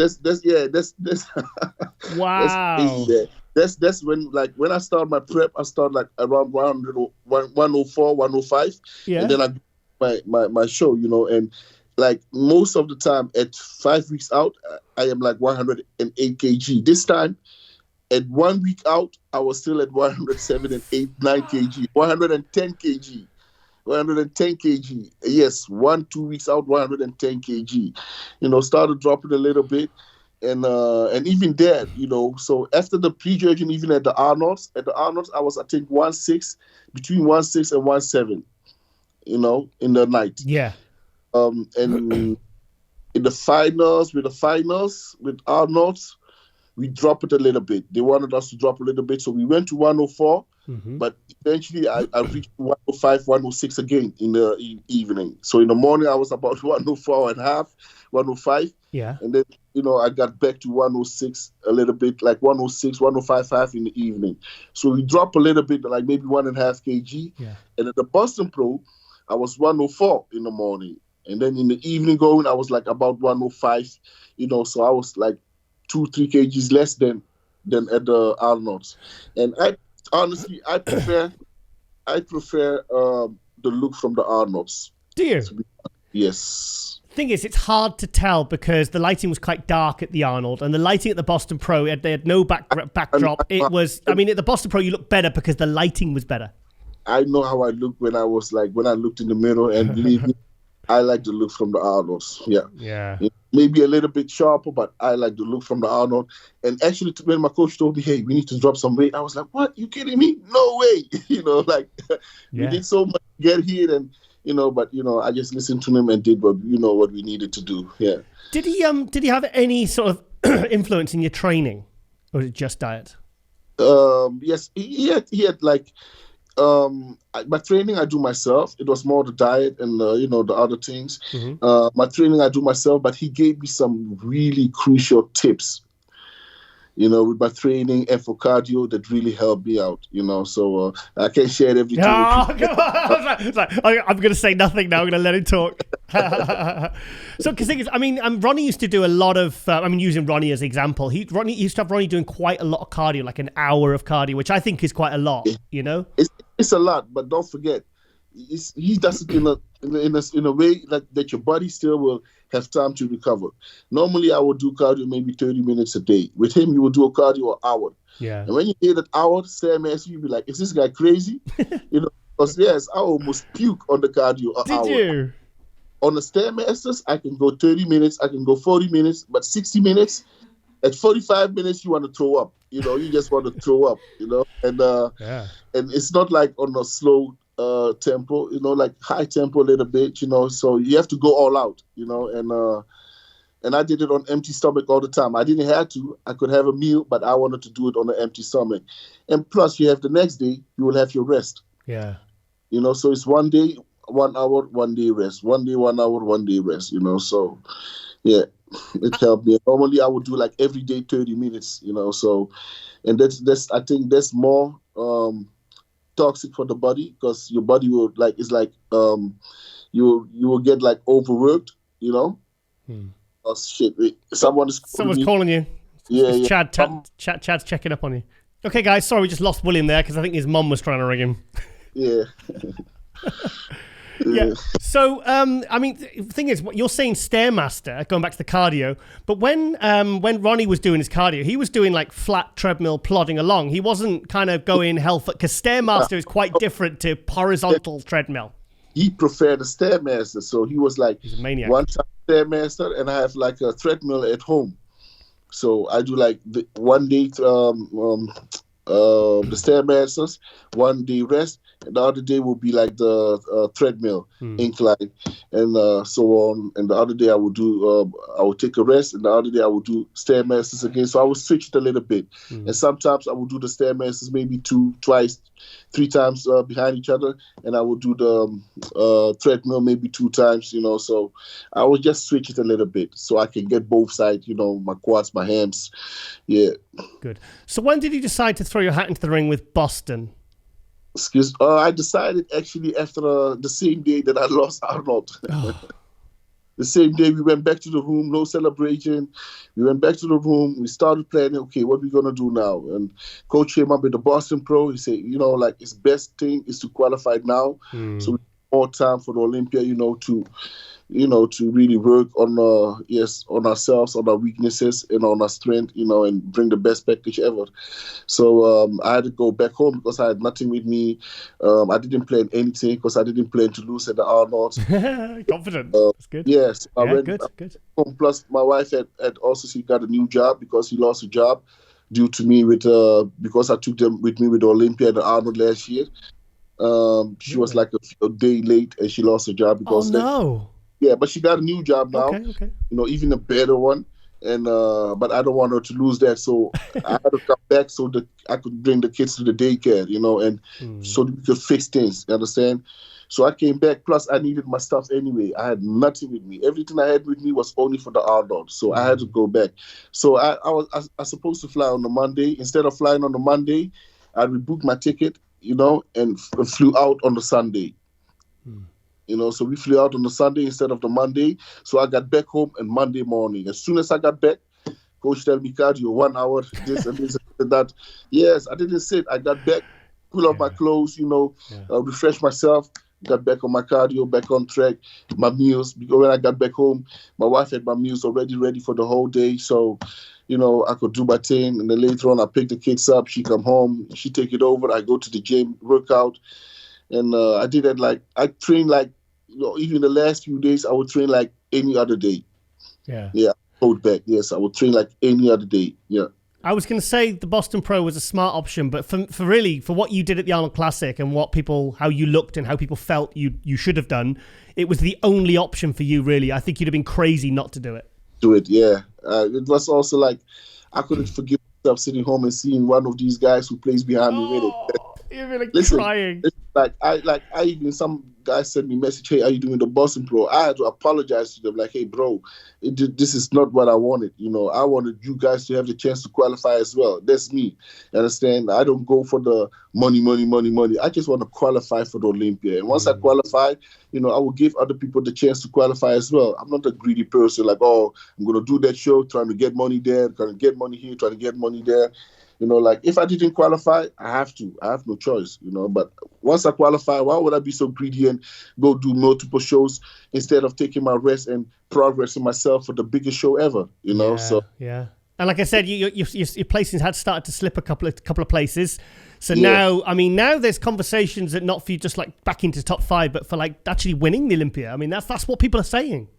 wow. That's when I start my prep, I start like around 104, 105. Yeah. And then I my show, and like most of the time at 5 weeks out, I am like 108 kg. This time at 1 week out, I was still at 107 and 9 kg, 110 kg. 110 kg. Yes, 2 weeks out, 110 kg. Started dropping a little bit. And even there, so after the pre-judging, even at the Arnolds, I was, I think, 1.6, between 1.6 and 1.7, in the night. Yeah. And in the finals, with Arnolds, we dropped it a little bit. They wanted us to drop a little bit, so we went to 104. But eventually I reached 105, 106 again in the evening. So in the morning I was about 104 and a half, 105. Yeah. And then, I got back to 106 a little bit, like 106, 105.5 in the evening. So we dropped a little bit, like maybe 1.5 kg. Yeah. And at the Boston Pro, I was 104 in the morning. And then in the evening going, I was like about 105, so I was like 2-3 kgs less than at the Arnold's. And honestly, I prefer the look from the Arnolds. Do you? Yes. Thing is, it's hard to tell because the lighting was quite dark at the Arnold, and the lighting at the Boston Pro, they had no backdrop. It was, at the Boston Pro, you look better because the lighting was better. I know how I looked when I looked in the mirror, and believe me, I like the look from the Arnolds. Yeah. Yeah. Maybe a little bit sharper, but I like the look from the Arnold. And actually, when my coach told me, "Hey, we need to drop some weight," I was like, "What? You kidding me? No way!" We did so much to get here, and but I just listened to him and did what we needed to do. Yeah. Did he have any sort of influence in your training, or was it just diet? Yes, he had like. My training I do myself. It was more the diet and the other things. My training I do myself, but he gave me some really crucial tips, with my training and for cardio that really helped me out. So I can't share everything. Oh, come on. I'm going to say nothing now. I'm going to let him talk. So, because thing is, Ronnie used to do a lot of, using Ronnie as an example, he used to have Ronnie doing quite a lot of cardio, like an hour of cardio, which I think is quite a lot, It's a lot, but don't forget, he does it in a way that your body still will have time to recover. Normally, I would do cardio maybe 30 minutes a day. With him, you would do a cardio an hour. Yeah. And when you hear that hour, Stairmaster, you'll be like, "Is this guy crazy?" Because yes, I almost puke on the cardio an hour. Did you? On the Stairmasters, I can go 30 minutes, I can go 40 minutes, but 60 minutes, at 45 minutes, you want to throw up. You just want to throw up, and and it's not like on a slow tempo, like high tempo a little bit, so you have to go all out, and I did it on empty stomach all the time. I didn't have to. I could have a meal, but I wanted to do it on an empty stomach. And plus, you have the next day, you will have your rest. Yeah. So it's 1 day, 1 hour, 1 day rest. 1 day, 1 hour, 1 day rest, so yeah. It helped me. Normally, I would do like every day 30 minutes, so, and that's I think that's more toxic for the body because your body will you will get like overworked, Oh shit! Someone's calling you. Yeah. Chad's checking up on you. Okay, guys. Sorry, we just lost William there because I think his mum was trying to ring him. Yeah. Yeah. So, the thing is, what you're saying, Stairmaster, going back to the cardio, but when Ronnie was doing his cardio, he was doing like flat treadmill plodding along. He wasn't kind of going because Stairmaster is quite different to horizontal treadmill. He preferred the Stairmaster, so he was like, he's a maniac. One time Stairmaster, and I have like a treadmill at home. So I do like 1 day the Stairmasters, one day rest, and the other day will be like the treadmill incline, and so on. And the other day I will take a rest, and the other day I will do Stairmasters again. So I will switch it a little bit, and sometimes I will do the Stairmasters maybe twice, 3 times behind each other, and I will do the treadmill maybe 2 times. So I will just switch it a little bit so I can get both sides. My quads, my hams. Yeah. Good. So when did you decide to throw your hat into the ring with Boston? I decided actually after the same day that I lost Arnold. Oh. The same day we went back to the room, no celebration. We went back to the room. We started planning, okay, what are we going to do now? And coach came up with the Boston Pro. He said, his best thing is to qualify now. So we have more time for the Olympia, to really work on on ourselves, on our weaknesses, and on our strength, and bring the best package ever. So I had to go back home because I had nothing with me. I didn't plan anything because I didn't plan to lose at the Arnold. Confident. That's good. Yes. I went good. Home. Plus, my wife had also, she got a new job because she lost a job due to me because I took them with me with the Olympia and the Arnold last year. She was like a day late and she lost her job because yeah, but she got a new job now. Okay. Even a better one. And but I don't want her to lose that, so I had to come back so that I could bring the kids to the daycare, and so we could fix things. You understand? So I came back. Plus, I needed my stuff anyway. I had nothing with me. Everything I had with me was only for the Arnold. So I had to go back. So I was supposed to fly on the Monday. Instead of flying on the Monday, I rebooked my ticket, and flew out on the Sunday. So we flew out on the Sunday instead of the Monday. So I got back home on Monday morning. As soon as I got back, coach told me, cardio, 1 hour, this and this and that. Yes, I didn't sit. I got back, pull off my clothes, refresh myself, got back on my cardio, back on track, my meals. Because when I got back home, my wife had my meals already ready for the whole day. So, I could do my thing. And then later on, I pick the kids up. She come home. She take it over. I go to the gym, work out. And I did that I trained even the last few days, I would train like any other day. Yeah. Yeah, hold back. Yes, I would train like any other day. Yeah. I was going to say the Boston Pro was a smart option, but for what you did at the Arnold Classic and how you looked and how people felt you should have done, it was the only option for you, really. I think you'd have been crazy not to do it. Yeah. It was also I couldn't forgive myself sitting home and seeing one of these guys who plays behind me with it. You're really crying. I even some guys sent me a message, hey, are you doing the Boston Pro? I had to apologize to them, like, hey, bro, this is not what I wanted. I wanted you guys to have the chance to qualify as well. That's me. You understand? I don't go for the money. I just want to qualify for the Olympia. And once I qualify, I will give other people the chance to qualify as well. I'm not a greedy person I'm going to do that show, trying to get money there, trying to get money here, trying to get money there. If I didn't qualify, I have to. I have no choice, But once I qualify, why would I be so greedy and go do multiple shows instead of taking my rest and progressing myself for the biggest show ever, Yeah, So yeah. And like I said, your placings had started to slip a couple of places. So now there's conversations that not for you just back into top 5, but for actually winning the Olympia. That's what people are saying.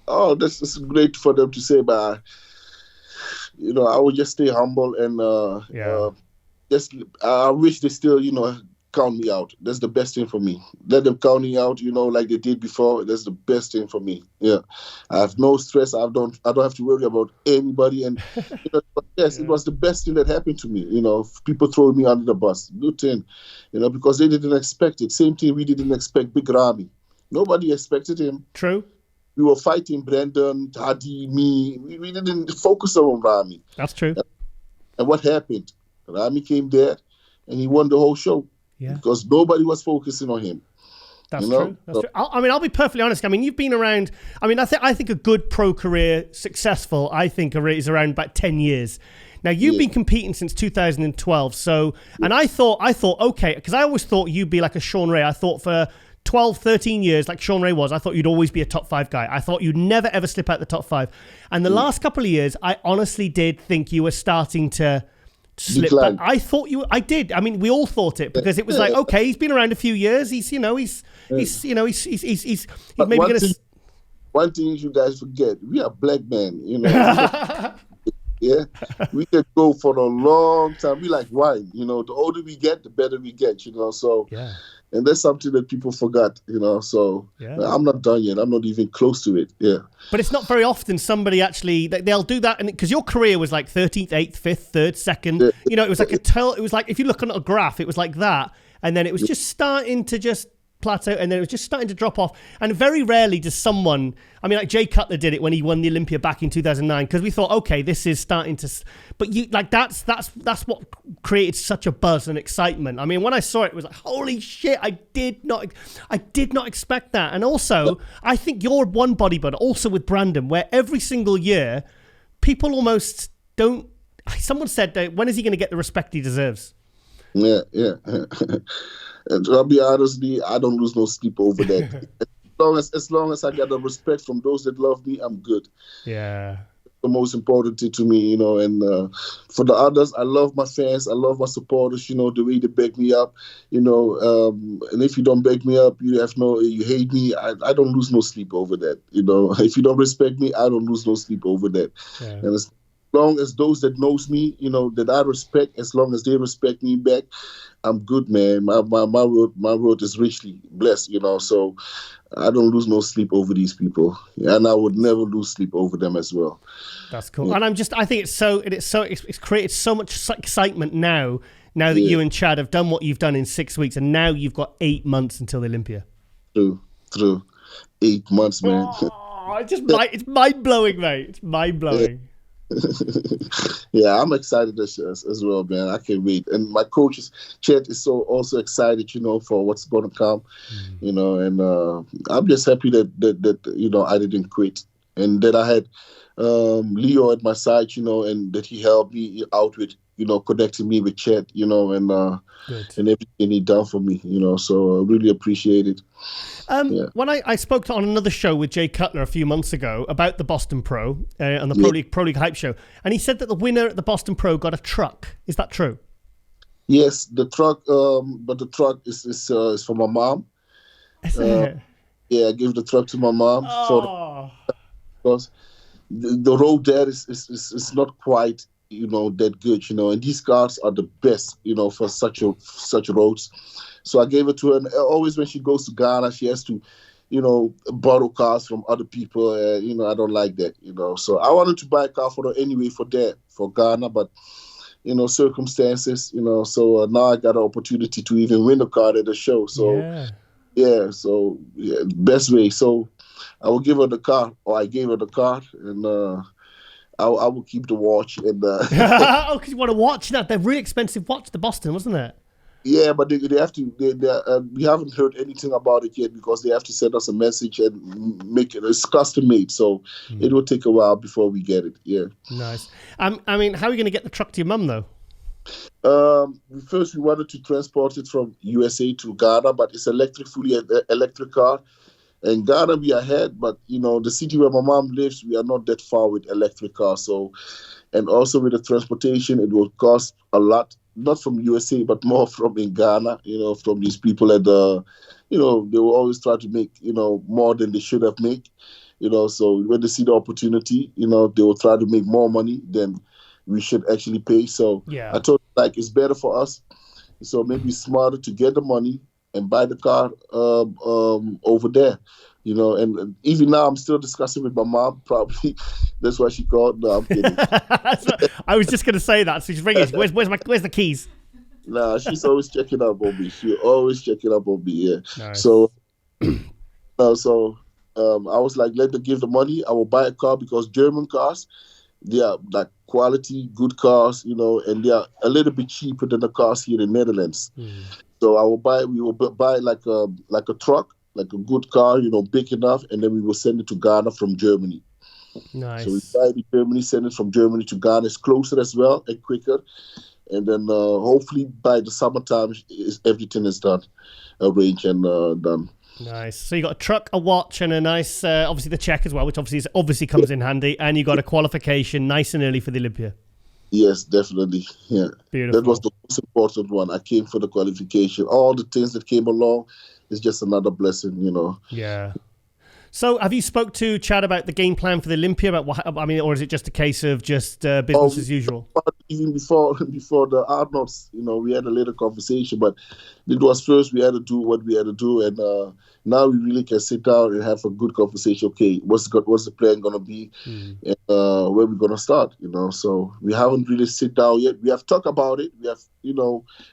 Oh, this is great for them to say, but I would just stay humble and I wish they still, count me out. That's the best thing for me. Let them count me out, like they did before. That's the best thing for me. Yeah, I have no stress. I don't have to worry about anybody. And it was the best thing that happened to me. People throwing me under the bus. Good thing, because they didn't expect it. Same thing we didn't expect Big Ramy. Nobody expected him. True. We were fighting Brandon, Hadi, me. We didn't focus on Ramy. That's true. And what happened? Ramy came there and he won the whole show. Yeah. Because nobody was focusing on him. That's true. That's true. I'll be perfectly honest. You've been around. I think a good pro career, successful, is around about 10 years. Now, you've been competing since 2012. So, and I thought, okay, because I always thought you'd be like a Sean Ray. I thought for 12, 13 years, like Sean Ray was, I thought you'd always be a top 5 guy. I thought you'd never, ever slip out the top 5. And the last couple of years, I honestly did think you were starting to slip back. I thought I did. We all thought it because it was okay, he's been around a few years. He's maybe going to... One thing you guys forget, we are black men, Yeah, we can go for a long time. We like wine, you know. The older we get, the better we get, you know. So, Yeah. and that's something that people forgot, you know. So, I'm not done yet. I'm not even close to it. Yeah. But it's not very often somebody actually they'll do that, and because your career was like 13th, 8th, 5th, 3rd, 2nd. Yeah. You know, it was like it was like if you look on a graph, it was like that, and then it was just starting to just plateau, and then it was just starting to drop off. And very rarely does someone, I mean, like Jay Cutler did it when he won the Olympia back in 2009, because we thought, okay, this is starting to, but you like that's what created such a buzz and excitement. I mean, when I saw it, it was like, holy shit, I did not expect that. And also, I think you're one bodybuilder, also with Brandon, where every single year, people almost don't. Someone said, when is he going to get the respect he deserves? Yeah. And I'll be honest, I don't lose no sleep over that. as long as I get the respect from those that love me, I'm good. Yeah. The most important thing to me, you know, and for the others, I love my fans, I love my supporters, you know, the way they back me up, you know, and if you don't back me up, you hate me, I don't lose no sleep over that, you know. If you don't respect me, I don't lose no sleep over that. Yeah. And as long as those that knows me, you know, that I respect, as long as they respect me back, I'm good, man. My road is richly blessed, you know. So I don't lose no sleep over these people, and I would never lose sleep over them as well. That's cool. Yeah. And I think it's created so much excitement now that you and Chad have done what you've done in 6 weeks, and now you've got 8 months until the Olympia. True. 8 months, man. Oh, it's mind blowing, mate. It's mind blowing. Yeah, I'm excited as well, man. I can't wait. And my coach Chet is also excited, you know, for what's going to come, you know. And I'm just happy that you know, I didn't quit, and that I had Leo at my side, you know, and that he helped me out with, you know, connecting me with Chet, you know, and everything he done for me, you know. So I really appreciate it. When I spoke on another show with Jay Cutler a few months ago about the Boston Pro on the Pro League Hype Show, and he said that the winner at the Boston Pro got a truck. Is that true? Yes, the truck, but the truck is for my mom. Yeah, I gave the truck to my mom because the road there is not quite, you know, that good, you know, and these cars are the best, you know, for such roads. So I gave it to her, and always when she goes to Ghana, she has to, you know, borrow cars from other people. You know, I don't like that, you know. So I wanted to buy a car for her anyway for Ghana, but, you know, circumstances, you know. So now I got an opportunity to even win a car at the show. So, best way. So I will give her the car, or I gave her the car, and I will keep the watch. And oh, because you want a watch? Now, they're really expensive watch, the Boston, wasn't it? Yeah, but they have to. We haven't heard anything about it yet because they have to send us a message and make it. It's custom made, so it will take a while before we get it. Yeah. Nice. I mean, how are you going to get the truck to your mum though? First, we wanted to transport it from USA to Ghana, but it's fully electric car. In Ghana, we are ahead, but you know, the city where my mom lives, we are not that far with electric cars. So, and also with the transportation, it will cost a lot. Not from USA, but more from in Ghana, you know, from these people that, you know, they will always try to make, you know, more than they should have made, you know. So when they see the opportunity, you know, they will try to make more money than we should actually pay. So I told them, like, it's better for us. So maybe it's smarter to get the money and buy the car over there. You know, and even now I'm still discussing with my mom. Probably that's why she called. No, I'm kidding. I was just going to say that. So she's ringing. Where's the keys? Nah, she's always checking up on me. She always checking up on me. Yeah. Nice. So, I was like, let them give the money. I will buy a car because German cars, they are like quality, good cars, you know, and they are a little bit cheaper than the cars here in the Netherlands. So we will buy like a truck. Like a good car, you know, big enough, and then we will send it to Ghana from Germany. Nice. So we buy it in Germany, send it from Germany to Ghana. It's closer as well and quicker. And then hopefully by the summertime, everything is done, arranged and done. Nice. So you got a truck, a watch, and a nice, obviously the check as well, which obviously comes in handy. And you got a qualification nice and early for the Olympia. Yes, definitely. Yeah. Beautiful. That was the most important one. I came for the qualification. All the things that came along is just another blessing, you know. Yeah. So, have you spoke to Chad about the game plan for the Olympia? About what, I mean, or is it just a case of just business as usual? Even before the Arnolds, we had a little conversation, but it was first we had to do what we had to do, and now we really can sit down and have a good conversation. Okay, what's the plan gonna be, and where we're gonna start? So we haven't really sit down yet. We have talked about it. We have,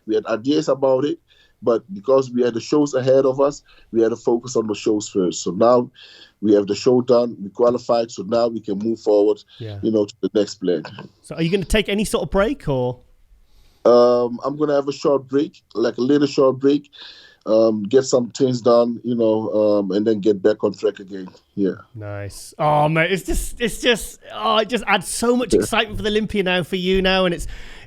we had ideas about it. But because we had the shows ahead of us, we had to focus on the shows first. So now we have the show done, we qualified, so now we can move forward, to the next plan. So are you going to take any sort of break, or? I'm going to have a short break, like a little short break, get some things done, and then get back on track again. Yeah. Nice. Oh, mate, it just adds so much excitement for the Olympia now for you now, and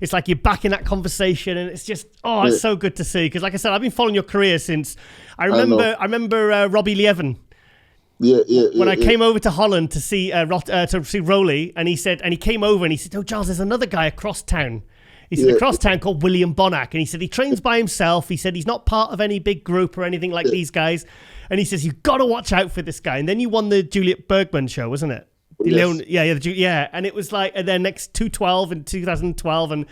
it's like you're back in that conversation, and it's just it's so good to see, because like I said, I've been following your career since I remember Robbie Lieven. When I came over to Holland to see Rolly, and he came over and he said, "Oh, Giles, there's another guy across town." He said, across town called William Bonak. And he said, he trains by himself. He said, he's not part of any big group or anything like these guys. And he says, you've got to watch out for this guy. And then you won the Juliet Bergman show, wasn't it? Yes. And it was like, and then next 212 in 2012. And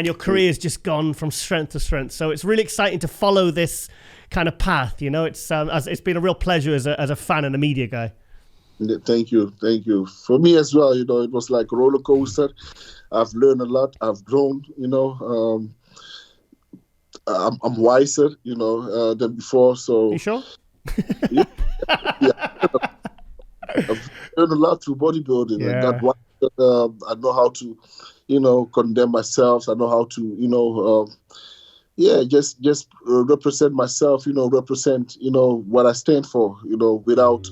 your career's just gone from strength to strength. So it's really exciting to follow this kind of path. It's been a real pleasure as a fan and a media guy. Thank you. For me as well, it was like a roller coaster. I've learned a lot. I've grown, I'm wiser, than before. So you sure? Yeah. I've learned a lot through bodybuilding. Yeah. And that's why I know how to, condemn myself. I know how to, just represent myself, represent, what I stand for, without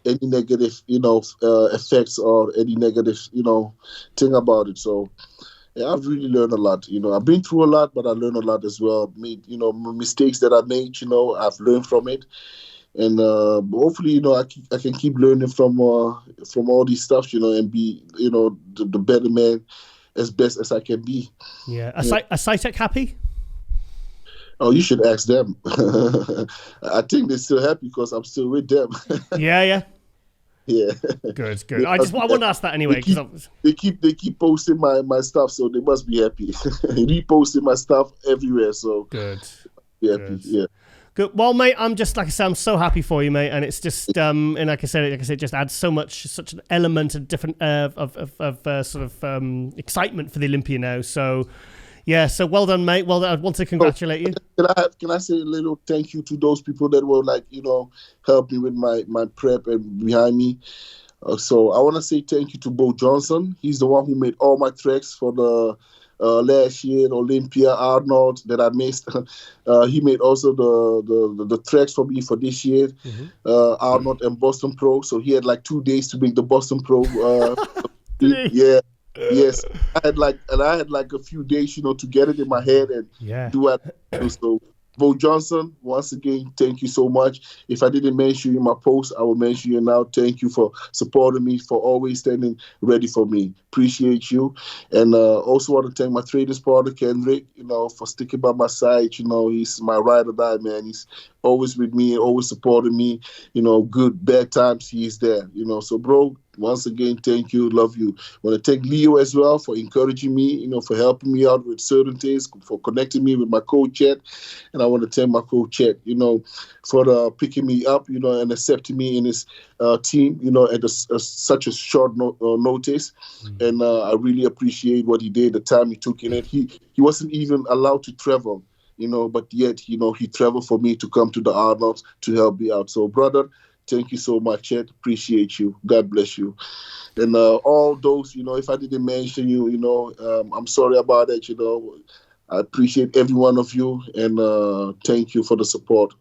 any negative, effects or any negative, thing about it. So, I've really learned a lot. I've been through a lot, but I learned a lot as well. Made, mistakes that I made, I've learned from it. And hopefully, I can keep learning from all these stuff, and be, the better man as best as I can be. Yeah. Are Cytec happy? Oh, you should ask them. I think they're still happy because I'm still with them. Yeah. Good. I want to ask that anyway. They keep posting my stuff, so they must be happy. Reposting my stuff everywhere, so good. Happy. Yeah. Good. Well, mate, I'm just like I said, I'm so happy for you, mate, and it's just and like I said, it just adds such an element of different excitement for the Olympia now. So. Yeah, so well done, mate. Well, I want to congratulate you. Can I say a little thank you to those people that were help me with my prep and behind me. So I want to say thank you to Bo Johnson. He's the one who made all my tracks for the last year Olympia, Arnold that I missed. He made also the tracks for me for this year, Arnold and Boston Pro. So he had like 2 days to make the Boston Pro. Yeah. Yes, I had like a few days, to get it in my head and do it. So, Bo Johnson, once again, thank you so much. If I didn't mention you in my post, I will mention you now. Thank you for supporting me, for always standing ready for me. Appreciate you. And also want to thank my trading partner, Kendrick, for sticking by my side. He's my ride or die, man. He's always with me, always supporting me. Good, bad times, he's there. So, bro, once again, thank you, love you. I want to thank Leo as well for encouraging me, for helping me out with certain things, for connecting me with my coach Chet. And I want to thank my coach Chet, for picking me up, and accepting me in his team, at such a short notice. And I really appreciate what he did, the time he took in it. He wasn't even allowed to travel, but yet, he traveled for me to come to the Arnolds to help me out. So, brother, thank you so much, Chet. Appreciate you. God bless you. And all those, if I didn't mention you, I'm sorry about that, I appreciate every one of you, and thank you for the support.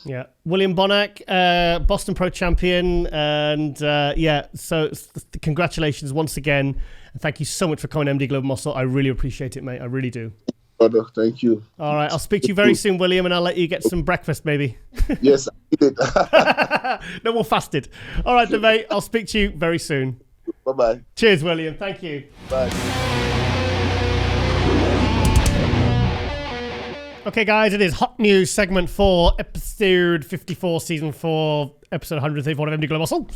Yeah. William Bonak, Boston Pro champion, and so congratulations once again. And thank you so much for coming MD Global Muscle. I really appreciate it, mate. I really do. Brother, thank you. All right, I'll speak to you very soon, William, and I'll let you get some breakfast, maybe. Yes, I did. No more fasted. All right, then, mate. I'll speak to you very soon. Bye-bye. Cheers, William. Thank you. Bye. Okay, guys, it is Hot News segment 4, episode 54, season 4, episode 134 of MD Glow Muscle.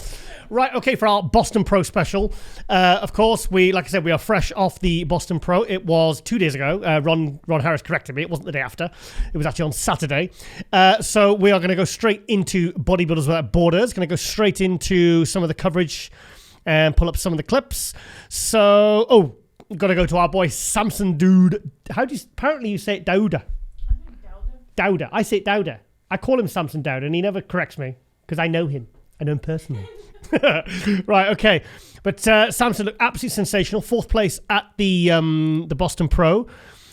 Right, okay, for our Boston Pro special. Of course, like I said, we are fresh off the Boston Pro. It was 2 days ago. Ron Harris corrected me. It wasn't the day after. It was actually on Saturday. So we are going to go straight into Bodybuilders Without Borders. Going to go straight into some of the coverage and pull up some of the clips. So, got to go to our boy Samson Dude. Apparently you say it Dowda. Dowda. I say it Dowda. I call him Samson Dowda and he never corrects me because I know him. I know him personally. Right, okay. But Samson looked absolutely sensational. 4th place at the Boston Pro.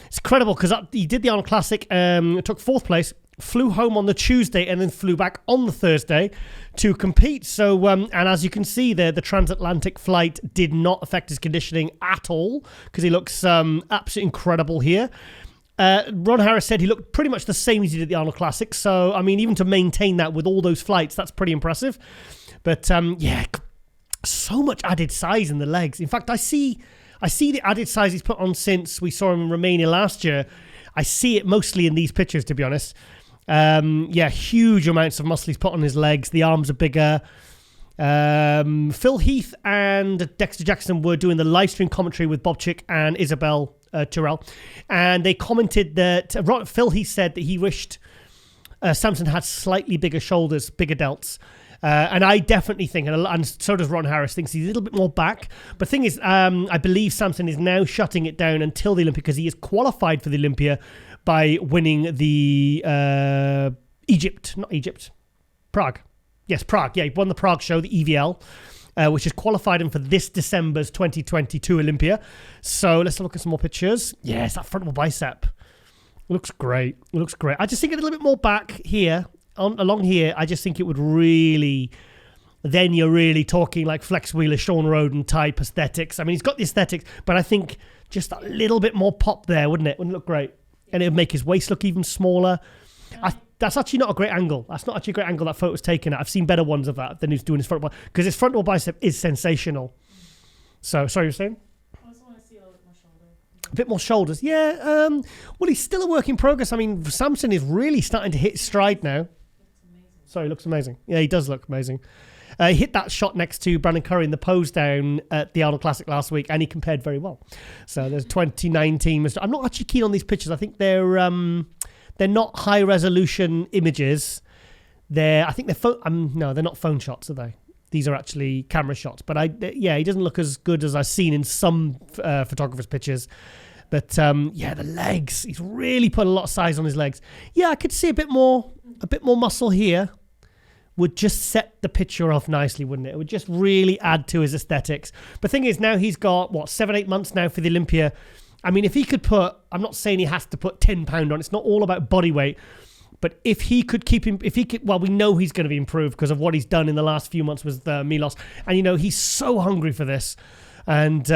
It's incredible because he did the Arnold Classic, took 4th place, flew home on the Tuesday and then flew back on the Thursday to compete. So, and as you can see there, the transatlantic flight did not affect his conditioning at all because he looks absolutely incredible here. Ron Harris said he looked pretty much the same as he did at the Arnold Classic. So, I mean, even to maintain that with all those flights, that's pretty impressive. But, yeah, so much added size in the legs. In fact, I see the added size he's put on since we saw him in Romania last year. I see it mostly in these pictures, to be honest. Yeah, huge amounts of muscle he's put on his legs. The arms are bigger. Phil Heath and Dexter Jackson were doing the live stream commentary with Bob Chick and Isabel Terrell, and they commented that Phil Heath said that he wished Samson had slightly bigger shoulders, bigger delts. And I definitely think, and so does Ron Harris, thinks he's a little bit more back. But the thing is, I believe Samson is now shutting it down until the Olympia because he is qualified for the Olympia by winning the Prague. Yes, Prague. Yeah, he won the Prague show, the EVL, which has qualified him for this December's 2022 Olympia. So let's look at some more pictures. Yes, that frontal bicep. Looks great. I just think a little bit more back here. Along here, I just think it would really... Then you're really talking like Flex Wheeler, Sean Roden type aesthetics. I mean, he's got the aesthetics, but I think just a little bit more pop there, wouldn't it? Wouldn't it look great? And it would make his waist look even smaller. That's actually not a great angle. That's not actually a great angle that photo's taken at. I've seen better ones of that than he's doing his frontal bicep, because his frontal bicep is sensational. So, sorry, you were saying? I also want to see a little more shoulder. A bit more shoulders. Yeah, well, he's still a work in progress. I mean, Samson is really starting to hit stride now. Sorry, looks amazing. Yeah, he does look amazing. He hit that shot next to Brandon Curry in the pose down at the Arnold Classic last week, and he compared very well. So there's 2019. I'm not actually keen on these pictures. I think they're not high resolution images. They're not phone shots, are they? These are actually camera shots. But he doesn't look as good as I've seen in some photographers' pictures. But the legs. He's really put a lot of size on his legs. Yeah, I could see a bit more muscle here. Would just set the picture off nicely, wouldn't it? It would just really add to his aesthetics. But the thing is, now he's got, 7-8 months now for the Olympia. I mean, if he could I'm not saying he has to put 10 pound on. It's not all about body weight. But if he could we know he's going to be improved because of what he's done in the last few months with Milos. And, he's so hungry for this. And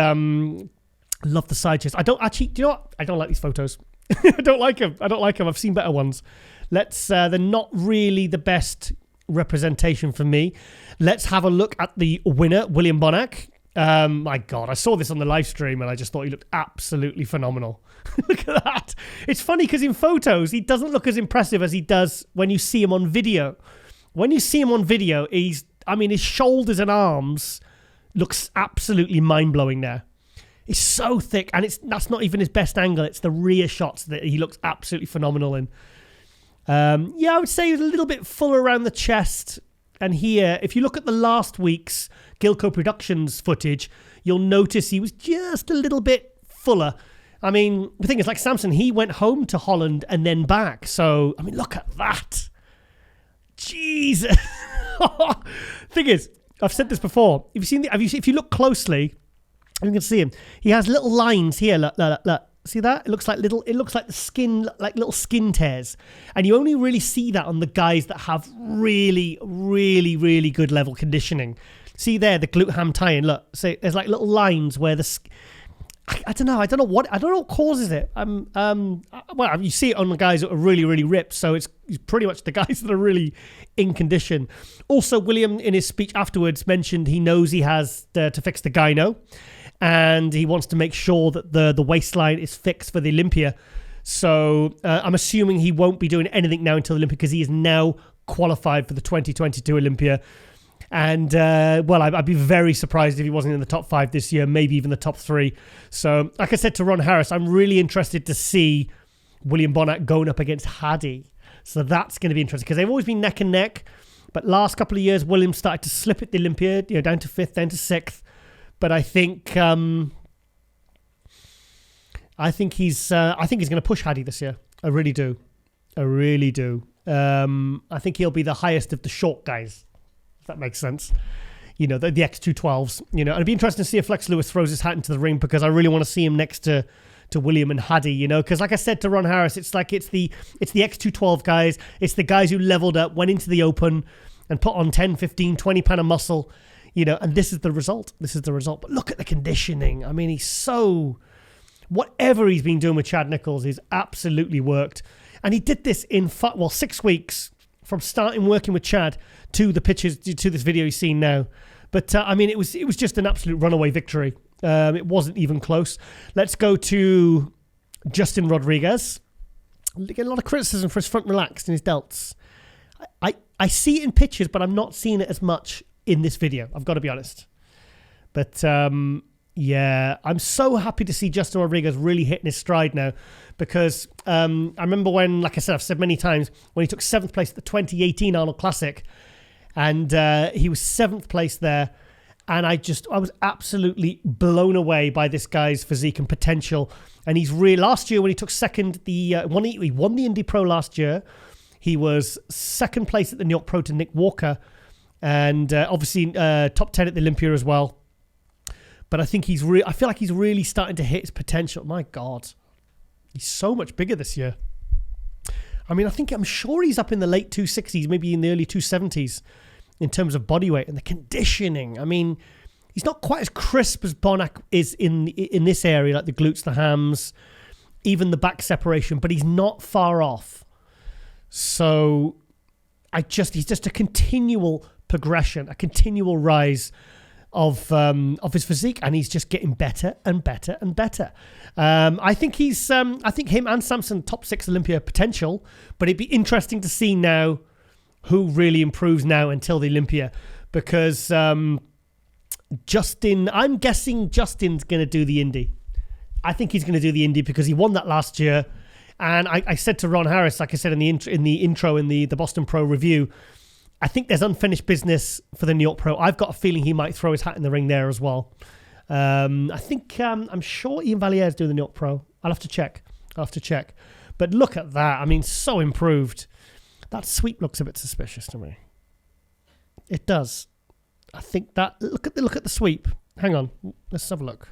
love the side chest. Do you know what? I don't like these photos. I don't like them. I've seen better ones. They're not really the best representation for me. Let's have a look at the winner, William Bonak. My God, I saw this on the live stream and I just thought he looked absolutely phenomenal. Look at that. It's funny because in photos, he doesn't look as impressive as he does when you see him on video. When you see him on video, his shoulders and arms looks absolutely mind-blowing now. It's so thick, and that's not even his best angle. It's the rear shots that he looks absolutely phenomenal in. I would say he was a little bit fuller around the chest. And here, if you look at the last week's Gilco Productions footage, you'll notice he was just a little bit fuller. I mean, the thing is, like Samson, he went home to Holland and then back. So, I mean, look at that. Jesus. Thing is, I've said this before. If you look closely, you can see him. He has little lines here. Look. See that? It looks like the skin, like little skin tears. And you only really see that on the guys that have really, really, really good level conditioning. See there, the glute ham tie-in. Look, see, there's like little lines where I don't know what causes it. Well, you see it on the guys that are really, really ripped. So it's pretty much the guys that are really in condition. Also, William, in his speech afterwards, mentioned he knows he has to fix the gyno. And he wants to make sure that the waistline is fixed for the Olympia. So I'm assuming he won't be doing anything now until Olympia because he is now qualified for the 2022 Olympia. And, well, I'd be very surprised if he wasn't in the top 5 this year, maybe even the top 3. So, like I said to Ron Harris, I'm really interested to see William Bonak going up against Hadi. So that's going to be interesting because they've always been neck and neck. But last couple of years, William started to slip at the Olympia, down to 5th, down to 6th. But I think he's going to push Hadi this year. I really do. I think he'll be the highest of the short guys. That makes sense. The X212s, and it'd be interesting to see if Flex Lewis throws his hat into the ring because I really want to see him next to William and Hadi, because like I said to Ron Harris, it's the X212 guys. It's the guys who leveled up, went into the open and put on 10, 15, 20 pound of muscle, and this is the result. But look at the conditioning. I mean, whatever he's been doing with Chad Nichols is absolutely worked. And he did this in 6 weeks from starting working with Chad to the pictures, to this video you've seen now. But, it was just an absolute runaway victory. It wasn't even close. Let's go to Justin Rodriguez. Getting a lot of criticism for his front relaxed and his delts. I see it in pictures, but I'm not seeing it as much in this video. I've got to be honest. But, yeah, I'm so happy to see Justin Rodriguez really hitting his stride now because I remember when, like I said, I've said many times, when he took 7th place at the 2018 Arnold Classic and he was 7th place there. And I was absolutely blown away by this guy's physique and potential. And he's last year when he took second, he won the Indy Pro last year. He was 2nd place at the New York Pro to Nick Walker. And obviously top 10 at the Olympia as well. But I think I feel like he's really starting to hit his potential. My God. He's so much bigger this year. I'm sure he's up in the late 260s, maybe in the early 270s in terms of body weight and the conditioning. He's not quite as crisp as Bonak is in this area, like the glutes, the hams, even the back separation, but he's not far off. So he's just a continual progression, a continual rise of his physique, and he's just getting better and better and better. I think him and Samson top 6 Olympia potential, but it'd be interesting to see now who really improves now until the Olympia, because Justin, I'm guessing Justin's going to do the Indy. I think he's going to do the Indy because he won that last year, and I said to Ron Harris, like I said in the intro in the Boston Pro review, I think there's unfinished business for the New York Pro. I've got a feeling he might throw his hat in the ring there as well. I'm sure Ian Valliere is doing the New York Pro. I'll have to check. But look at that. So improved. That sweep looks a bit suspicious to me. It does. I think that look at the sweep. Hang on. Let's have a look.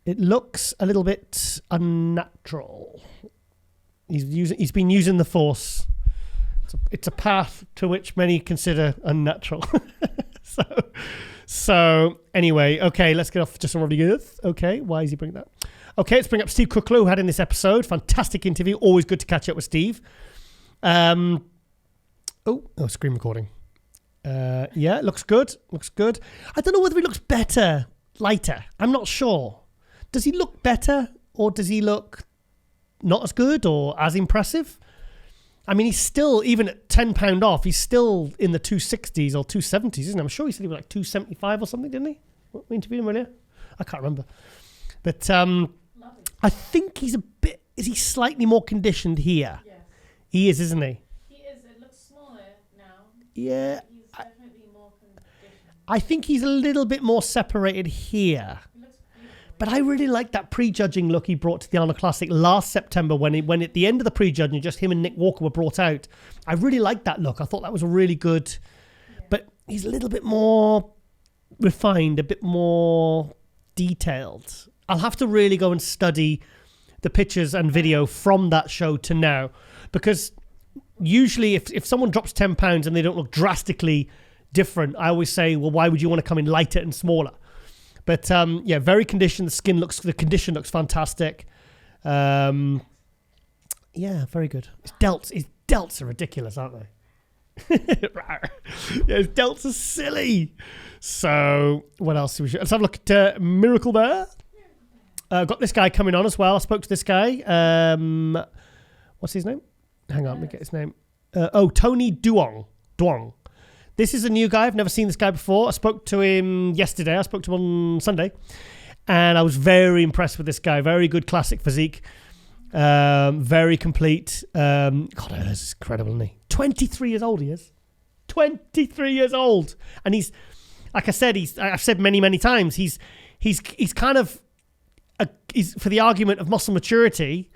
It looks a little bit unnatural. He's been using the force. It's a path to which many consider unnatural. So anyway, okay, let's get off just already good. Okay, why is he bringing that? Okay, let's bring up Steve Kuclo, who had in this episode. Fantastic interview. Always good to catch up with Steve. Screen recording. Yeah, looks good. I don't know whether he looks better, lighter. I'm not sure. Does he look better or does he look not as good or as impressive? He's still, even at £10 off, he's still in the 260s or 270s, isn't he? I'm sure he said he was like 275 or something, didn't he? We interviewed him earlier. I can't remember. But I think is he slightly more conditioned here? Yes. He is, isn't he? He is. It looks smaller now. Yeah. He's definitely more conditioned. I think he's a little bit more separated here. But I really like that prejudging look he brought to the Arnold Classic last September when at the end of the prejudging, just him and Nick Walker were brought out. I really liked that look. I thought that was really good. But he's a little bit more refined, a bit more detailed. I'll have to really go and study the pictures and video from that show to now. Because usually if someone drops £10 and they don't look drastically different, I always say, well, why would you want to come in lighter and smaller? But very conditioned. The condition looks fantastic. Yeah, very good. His delts are ridiculous, aren't they? Yeah, his delts are silly. So what else? Let's have a look at Miracle Bear. Got this guy coming on as well. I spoke to this guy. What's his name? Hang on, let me get his name. Tony Duong. This is a new guy. I've never seen this guy before. I spoke to him yesterday. I spoke to him on Sunday. And I was very impressed with this guy. Very good classic physique. Very complete. God, this is incredible, isn't he? 23 years old he is. 23 years old. And he's, like I said, I've said many times, he's kind of, he's, for the argument of muscle maturity,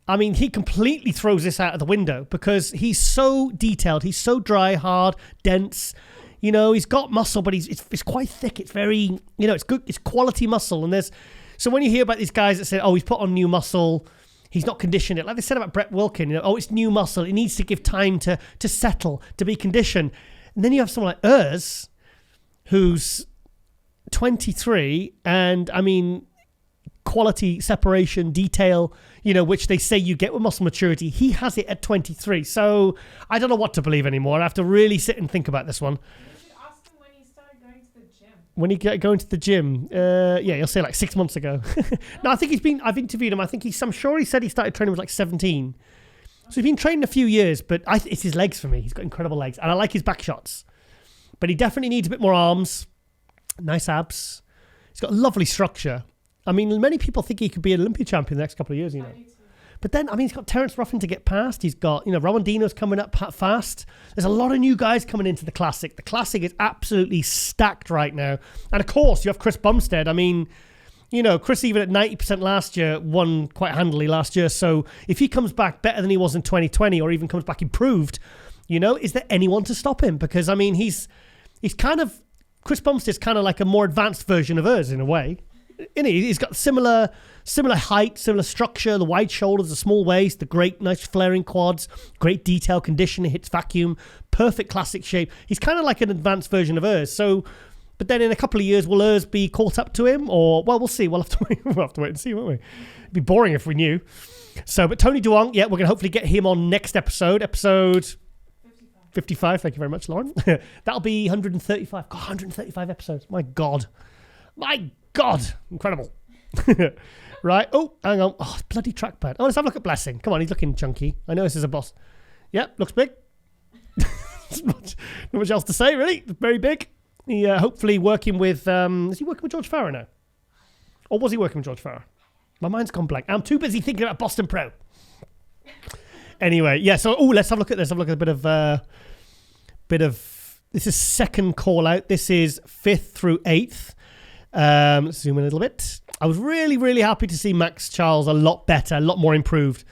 I mean, he completely throws this out of the window because he's so detailed. He's so dry, hard, dense. You know, he's got muscle, but it's quite thick. It's very, you know, it's good. It's quality muscle. And so when you hear about these guys that say, oh, he's put on new muscle, he's not conditioned it. Like they said about Brett Wilkin, you know, oh, it's new muscle. It needs to give time to settle, to be conditioned. And then you have someone like Urs, who's 23, and I mean, quality, separation, detail, you know, which they say you get with muscle maturity. He has it at 23. So I don't know what to believe anymore. I have to really sit and think about this one. You should ask him when he started going to the gym. When he going to the gym, yeah, he'll say like 6 months ago. No, I think I've interviewed him. I think I'm sure he said he started training when he was like 17. So he's been training a few years, but it's his legs for me. He's got incredible legs, and I like his back shots. But he definitely needs a bit more arms, nice abs. He's got a lovely structure. I mean, many people think he could be an Olympia champion the next couple of years, you know. But then, I mean, he's got Terence Ruffin to get past. He's got, you know, Rowan Dino's coming up fast. There's a lot of new guys coming into the Classic. The Classic is absolutely stacked right now. And of course, you have Chris Bumstead. I mean, you know, Chris, even at 90% last year, won quite handily last year. So if he comes back better than he was in 2020, or even comes back improved, you know, is there anyone to stop him? Because, I mean, he's kind of, Chris Bumstead's kind of like a more advanced version of Urs in a way. He's got similar height, similar structure, the wide shoulders, the small waist, the great, nice flaring quads, great detail, condition, hits vacuum, perfect classic shape. He's kind of like an advanced version of Urs. So, but then in a couple of years, will Urs be caught up to him? Or, well, we'll see. We'll have to wait and see, won't we? It'd be boring if we knew. So, but Tony Duong, yeah, we're going to hopefully get him on next episode 55. Thank you very much, Lauren. That'll be 135. God, 135 episodes. My God. Incredible. Right. Oh, hang on. Oh, bloody trackpad. Oh, let's have a look at Blessing. Come on, he's looking chunky. I know this is a boss. Yep, looks big. Not much else to say, really. Very big. He hopefully working with... is he working with George Farah now? Or was he working with George Farah? My mind's gone blank. I'm too busy thinking about Boston Pro. Anyway, yeah, so let's have a look at this. Have a look at a bit of this is second call out. This is 5th through 8th. Let's zoom in a little bit. I was really happy to see Max Charles a lot better, a lot more improved.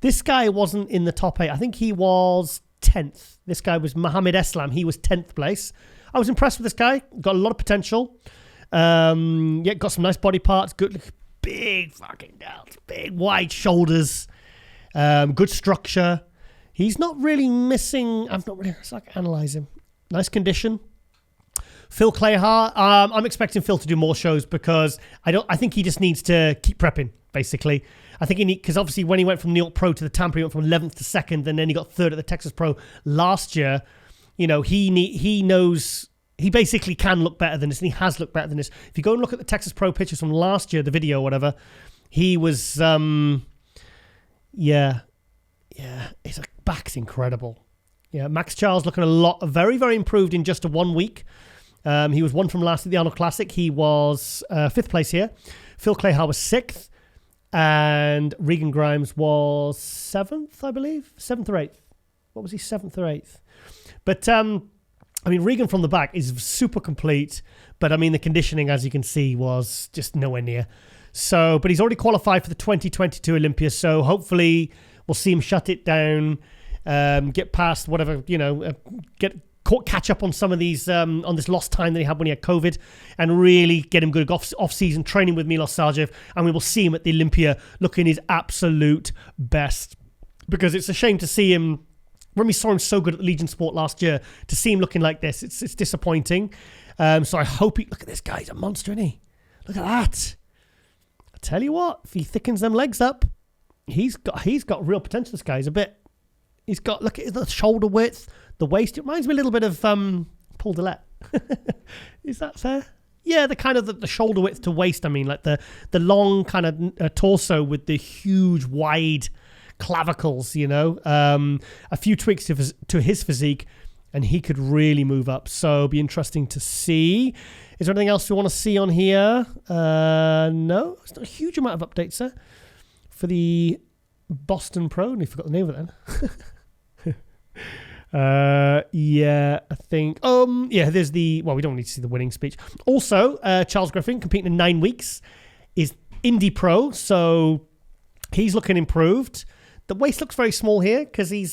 This guy wasn't in the top 8. I think he was 10th. This guy was Mohamed Eslam. He was 10th place. I was impressed with this guy. Got a lot of potential. Yeah, got some nice body parts. Good, big fucking delts. Big wide shoulders. Good structure. He's not really missing. I've not really. So I can analyze him. Nice condition. Phil Clayhar. I'm expecting Phil to do more shows because I think he just needs to keep prepping. Basically, I think because obviously when he went from New York Pro to the Tampa, he went from 11th to 2nd, and then he got 3rd at the Texas Pro last year. You know, he knows he basically can look better than this, and he has looked better than this. If you go and look at the Texas Pro pictures from last year, the video or whatever, he was his back's incredible. Yeah, Max Charles looking very improved in just 1 week. He was one from last at the Arnold Classic. He was 5th place here. Phil Clayhar was 6th. And Regan Grimes was 7th, I believe. 7th or 8th. What was he, 7th or 8th? But, I mean, Regan from the back is super complete. But, I mean, the conditioning, as you can see, was just nowhere near. So, but he's already qualified for the 2022 Olympia. So, hopefully, we'll see him shut it down, get past whatever, you know, catch up on some of these, on this lost time that he had when he had COVID, and really get him good off-season training with Milos Sarcev, and we will see him at the Olympia looking his absolute best. Because it's a shame to see him, when we saw him so good at the Legion Sport last year, to see him looking like this, it's disappointing. So I hope look at this guy, he's a monster, isn't he? Look at that. I tell you what, if he thickens them legs up, he's got real potential, this guy. He's got, look at the shoulder width, the waist. It reminds me a little bit of Paul Dillette. Is that fair? Yeah, the kind of the shoulder width to waist. I mean, like the long kind of torso with the huge wide clavicles. A few tweaks to his physique, and he could really move up. So it'll be interesting to see. Is there anything else we want to see on here? No, it's not a huge amount of updates there for the Boston Pro. I forgot the name of it then. Yeah, I think. There's we don't need to see the winning speech. Also, Charles Griffin competing in 9 weeks is Indy Pro, so he's looking improved. The waist looks very small here because he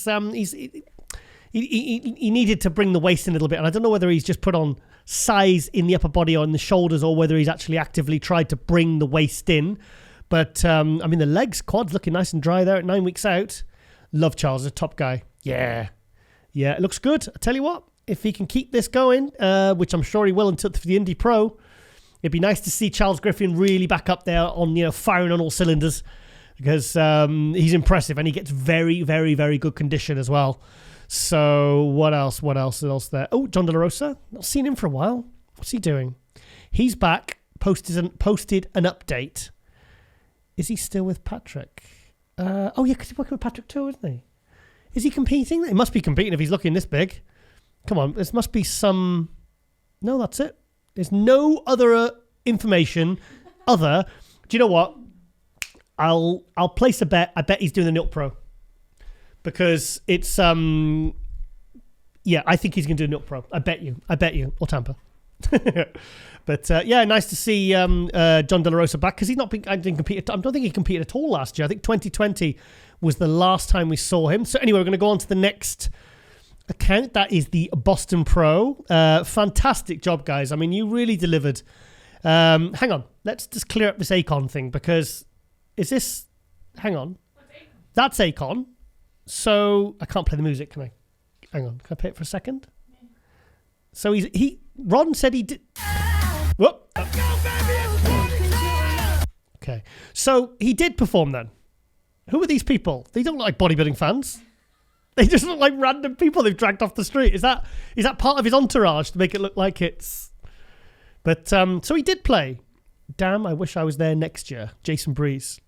needed to bring the waist in a little bit, and I don't know whether he's just put on size in the upper body or in the shoulders, or whether he's actually actively tried to bring the waist in. But the legs, quads looking nice and dry there at 9 weeks out. Love Charles, a top guy. Yeah, it looks good. I tell you what, if he can keep this going, which I'm sure he will until for the Indy Pro, it'd be nice to see Charles Griffin really back up there on firing on all cylinders, because he's impressive and he gets very, very, very good condition as well. So what else there? Oh, John De La Rosa. Not seen him for a while. What's he doing? He's back. Posted an update. Is he still with Patrick? Because he's working with Patrick too, isn't he? Is he competing? He must be competing if he's looking this big. Come on, there must be some... No, that's it. There's no other information other... Do you know what? I'll place a bet. I bet he's doing the Nut Pro. Because it's... I think he's going to do Nut Pro. I bet you. Or Tampa. But nice to see John De La Rosa back, because I don't think he competed at all last year. I think 2020 was the last time we saw him. So anyway, we're going to go on to the next account. That is the Boston Pro. Fantastic job, guys. I mean, you really delivered. Hang on. Let's just clear up this Akon thing, because is this... Hang on. That's Akon. So I can't play the music, can I? Hang on. Can I play it for a second? Yeah. So Ron said he did... Whoop. Okay. So he did perform then. Who are these people? They don't look like bodybuilding fans. They just look like random people they've dragged off the street. Is that part of his entourage to make it look like it's... But, so he did play. Damn, I wish I was there next year. Jason Breeze.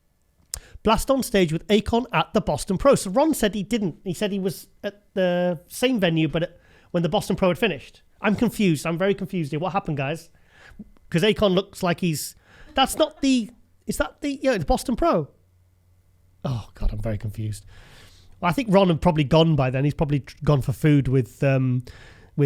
Blast on stage with Akon at the Boston Pro. So Ron said he didn't. He said he was at the same venue, but when the Boston Pro had finished. I'm confused. I'm very confused here. What happened, guys? Because Akon looks like he's... That's not the... Is that the... Yeah, the Boston Pro. Oh, God, I'm very confused. Well, I think Ron had probably gone by then. He's probably gone for food with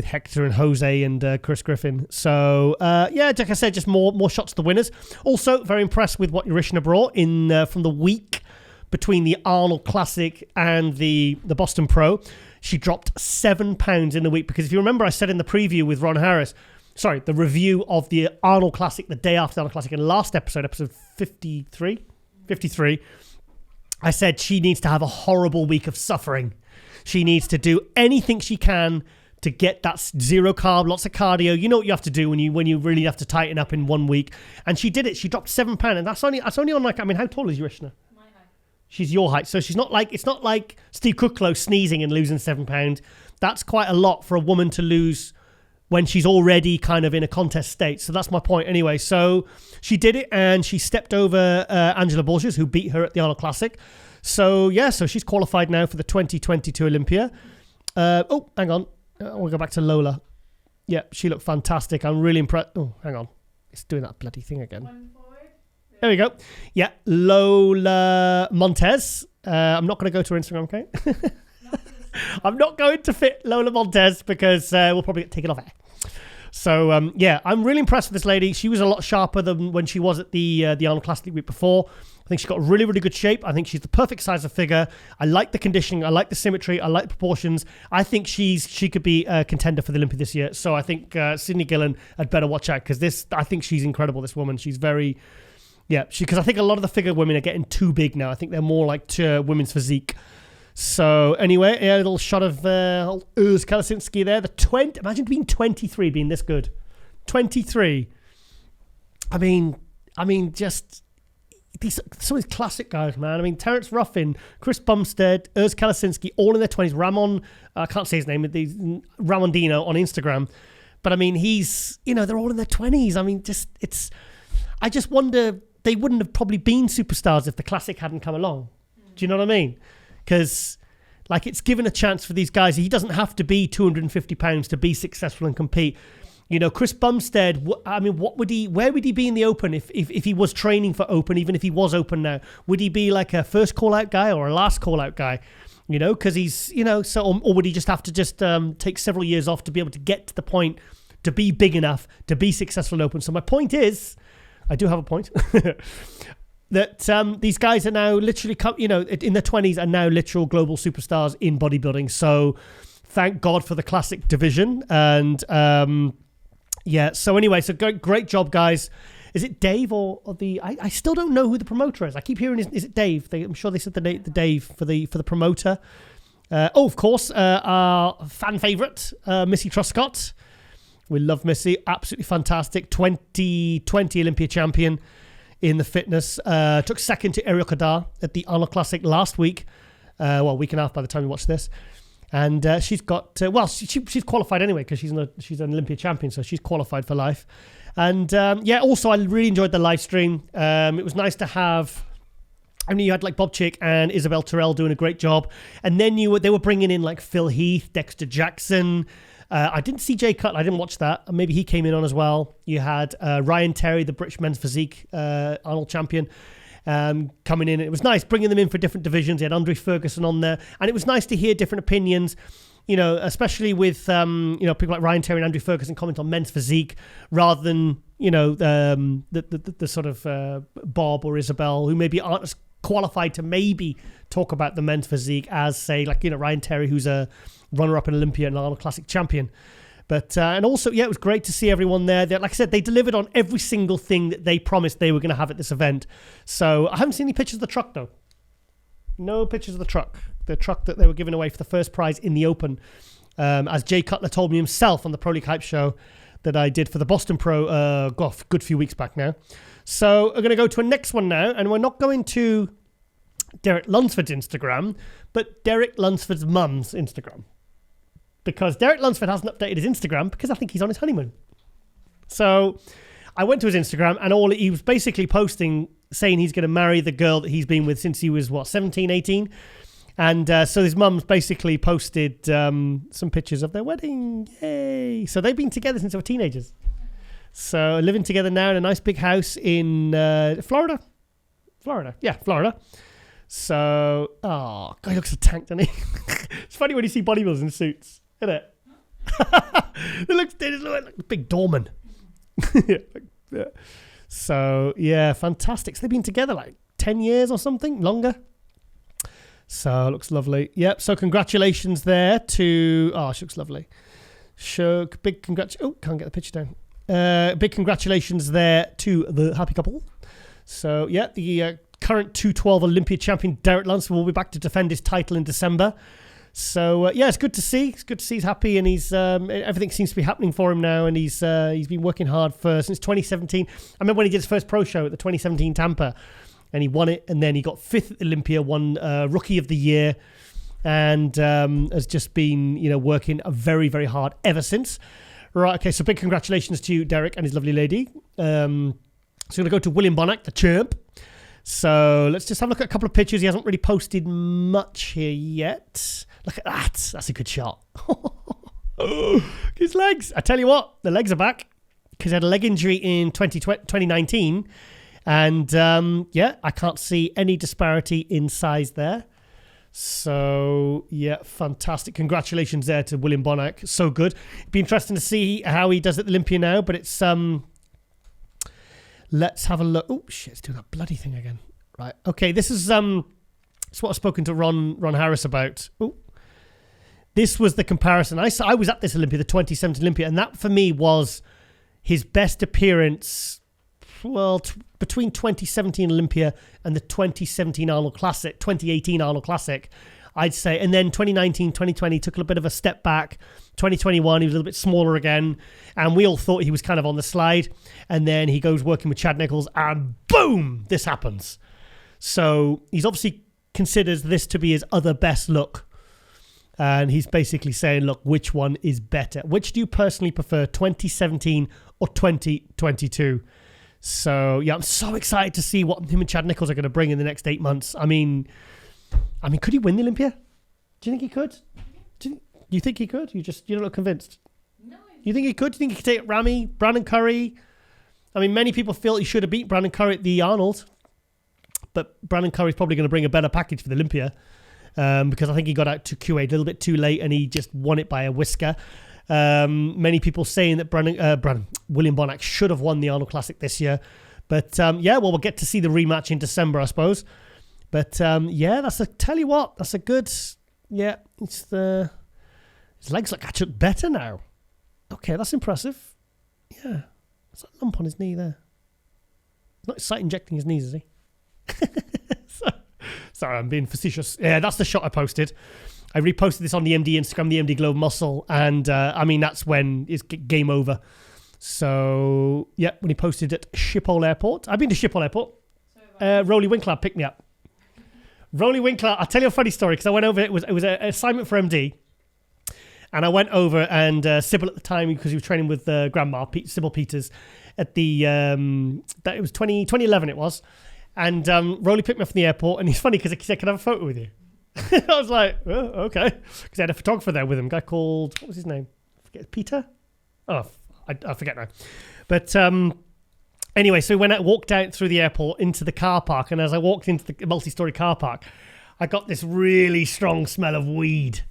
Hector and Jose and Chris Griffin. So, like I said, just more shots to the winners. Also, very impressed with what Urishna brought in from the week between the Arnold Classic and the Boston Pro. She dropped 7 pounds in the week, because if you remember, I said in the preview with Ron Harris, the review of the Arnold Classic, the day after the Arnold Classic, in the last episode 53, I said she needs to have a horrible week of suffering. She needs to do anything she can to get that zero carb, lots of cardio. You know what you have to do when you really have to tighten up in 1 week. And she did it. She dropped 7 pounds, and that's only on how tall is Urishna? My height. She's your height, so it's not like Steve Kuclo sneezing and losing 7 pounds. That's quite a lot for a woman to lose when she's already kind of in a contest state. So that's my point anyway. So she did it, and she stepped over Angela Borges, who beat her at the Arnold Classic. So she's qualified now for the 2022 Olympia. Hang on. We'll go back to Lola. Yeah, she looked fantastic. I'm really impressed. Oh, hang on. It's doing that bloody thing again. One forward. There we go. Yeah, Lola Montes. I'm not going to go to her Instagram, okay? I'm not going to fit Lola Montes because we'll probably get taken off air. So, I'm really impressed with this lady. She was a lot sharper than when she was at the Arnold Classic the week before. I think she's got really, really good shape. I think she's the perfect size of figure. I like the conditioning. I like the symmetry. I like the proportions. I think she could be a contender for the Olympia this year. So I think Sydney Gillen had better watch out, because I think she's incredible, this woman. She's very... Yeah, because I think a lot of the figure women are getting too big now. I think they're more like women's physique. So anyway, a little shot of Urs Kalasinski there. Imagine being 23, being this good. 23. I mean, just... some of these classic guys, man. I mean, Terence Ruffin, Chris Bumstead, Urs Kalasinski, all in their 20s. Ramon, I can't say his name, Ramondino on Instagram. But I mean, they're all in their 20s. I mean, I just wonder, they wouldn't have probably been superstars if the Classic hadn't come along. Do you know what I mean? Because like, it's given a chance for these guys. He doesn't have to be 250 pounds to be successful and compete. Chris Bumstead, where would he be in the Open if he was training for Open, even if he was Open now? Would he be like a first call-out guy or a last call-out guy? Because he's, or would he just have to take several years off to be able to get to the point to be big enough to be successful in Open? So my point is, I do have a point, that these guys are now literally, in their 20s are now literal global superstars in bodybuilding. So thank God for the Classic division. And so anyway, so great job, guys. Is it Dave or the? I still don't know who the promoter is. I keep hearing is it Dave? I'm sure they said the Dave for the promoter. Of course, our fan favorite, Missy Truscott. We love Missy. Absolutely fantastic. 2020 Olympia champion in the fitness. Took second to Ariel Kadar at the Arnold Classic last week. Week and a half by the time you watch this. And she's got she's qualified anyway because she's an Olympia champion, so she's qualified for life. And also I really enjoyed the live stream. It was nice to have. I mean, you had like Bob Chick and Isabel Terrell doing a great job, and then they were bringing in like Phil Heath, Dexter Jackson. I didn't see Jay Cutler. I didn't watch that. Maybe he came in on as well. You had Ryan Terry, the British men's physique Arnold champion. Coming in. It was nice bringing them in for different divisions. They had Andre Ferguson on there, and it was nice to hear different opinions, especially with people like Ryan Terry and Andre Ferguson comment on men's physique rather than the sort of Bob or Isabel, who maybe aren't as qualified to maybe talk about the men's physique as, say, like Ryan Terry, who's a runner-up in Olympia and Arnold Classic champion. But and also, it was great to see everyone there. Like I said, they delivered on every single thing that they promised they were going to have at this event. So I haven't seen any pictures of the truck, though. No pictures of the truck that they were giving away for the first prize in the Open. As Jay Cutler told me himself on the Pro League Hype show that I did for the Boston Pro a good few weeks back now. So we're going to go to a next one now, and we're not going to Derek Lunsford's Instagram, but Derek Lunsford's mum's Instagram. Because Derek Lunsford hasn't updated his Instagram because I think he's on his honeymoon. So I went to his Instagram, and he was basically posting saying he's going to marry the girl that he's been with since he was 17, 18. And so his mum's basically posted some pictures of their wedding. Yay! So they've been together since they were teenagers. So living together now in a nice big house in Florida. Yeah, Florida. So, God, he looks a tank, doesn't he? It's funny when you see bodybuilders in suits, isn't it? They look like a big doorman. Yeah. So, yeah, fantastic. So they've been together like 10 years or something, longer. So, it looks lovely. Yep, so congratulations there to... Oh, she looks lovely. Big congratulations... Oh, can't get the picture down. Big congratulations there to the happy couple. So, yeah, the current 212 Olympia champion Derek Lunsford will be back to defend his title in December. So, it's good to see. It's good to see he's happy, and he's everything seems to be happening for him now, and he's been working hard since 2017. I remember when he did his first pro show at the 2017 Tampa, and he won it, and then he got 5th at Olympia, won Rookie of the Year, and has just been, working very, very hard ever since. Right, okay, so big congratulations to you, Derek, and his lovely lady. So we're going to go to William Bonak, the champ. So let's just have a look at a couple of pictures. He hasn't really posted much here yet. Look at that. That's a good shot. His legs. I tell you what, the legs are back because he had a leg injury in 2019. And I can't see any disparity in size there. So, fantastic. Congratulations there to William Bonak. So good. It'd be interesting to see how he does at the Olympia now, but it's... Let's have a look. Oh, shit, it's doing that bloody thing again. Right. Okay, this is it's what I've spoken to Ron Harris about. Oh, this was the comparison. I was at this Olympia, the 2017 Olympia, and that for me was his best appearance, between 2017 Olympia and the 2017 Arnold Classic, 2018 Arnold Classic, I'd say. And then 2019, 2020 took a bit of a step back. 2021, he was a little bit smaller again. And we all thought he was kind of on the slide. And then he goes working with Chad Nichols and boom, this happens. So he's obviously considers this to be his other best look. And he's basically saying, look, which one is better? Which do you personally prefer, 2017 or 2022? So, yeah, I'm so excited to see what him and Chad Nichols are going to bring in the next 8 months. I mean, could he win the Olympia? Do you think he could? Do you think he could? You don't look convinced. No. You think he could? Do you think he could take Ramy, Brandon Curry? I mean, many people feel he should have beat Brandon Curry at the Arnold. But Brandon Curry's probably going to bring a better package for the Olympia. Because I think he got out to QA a little bit too late and he just won it by a whisker. Many people saying that William Bonak should have won the Arnold Classic this year. But we'll get to see the rematch in December, I suppose. But tell you what, that's a good, his legs look actually better now. Okay, that's impressive. Yeah, there's a lump on his knee there. He's not site injecting his knees, is he? Sorry, I'm being facetious. Yeah, that's the shot I posted. I reposted this on the MD Instagram, the MD Globe Muscle, and that's when it's game over. So, when he posted at Schiphol Airport. I've been to Schiphol Airport. Rolly Winkler picked me up. Rolly Winkler, I'll tell you a funny story, because I went over, it was an assignment for MD, and I went over, and Sybil at the time, because he was training with Grandma, Sybil Peters, at the, it was 2011 it was, and Rolly picked me up from the airport, and he's funny because he said, can I have a photo with you? I was like, oh, okay. Because I had a photographer there with him, a guy called, what was his name? Peter? Oh, I forget now. But anyway, so when I walked out through the airport into the car park, and as I walked into the multi-story car park, I got this really strong smell of weed.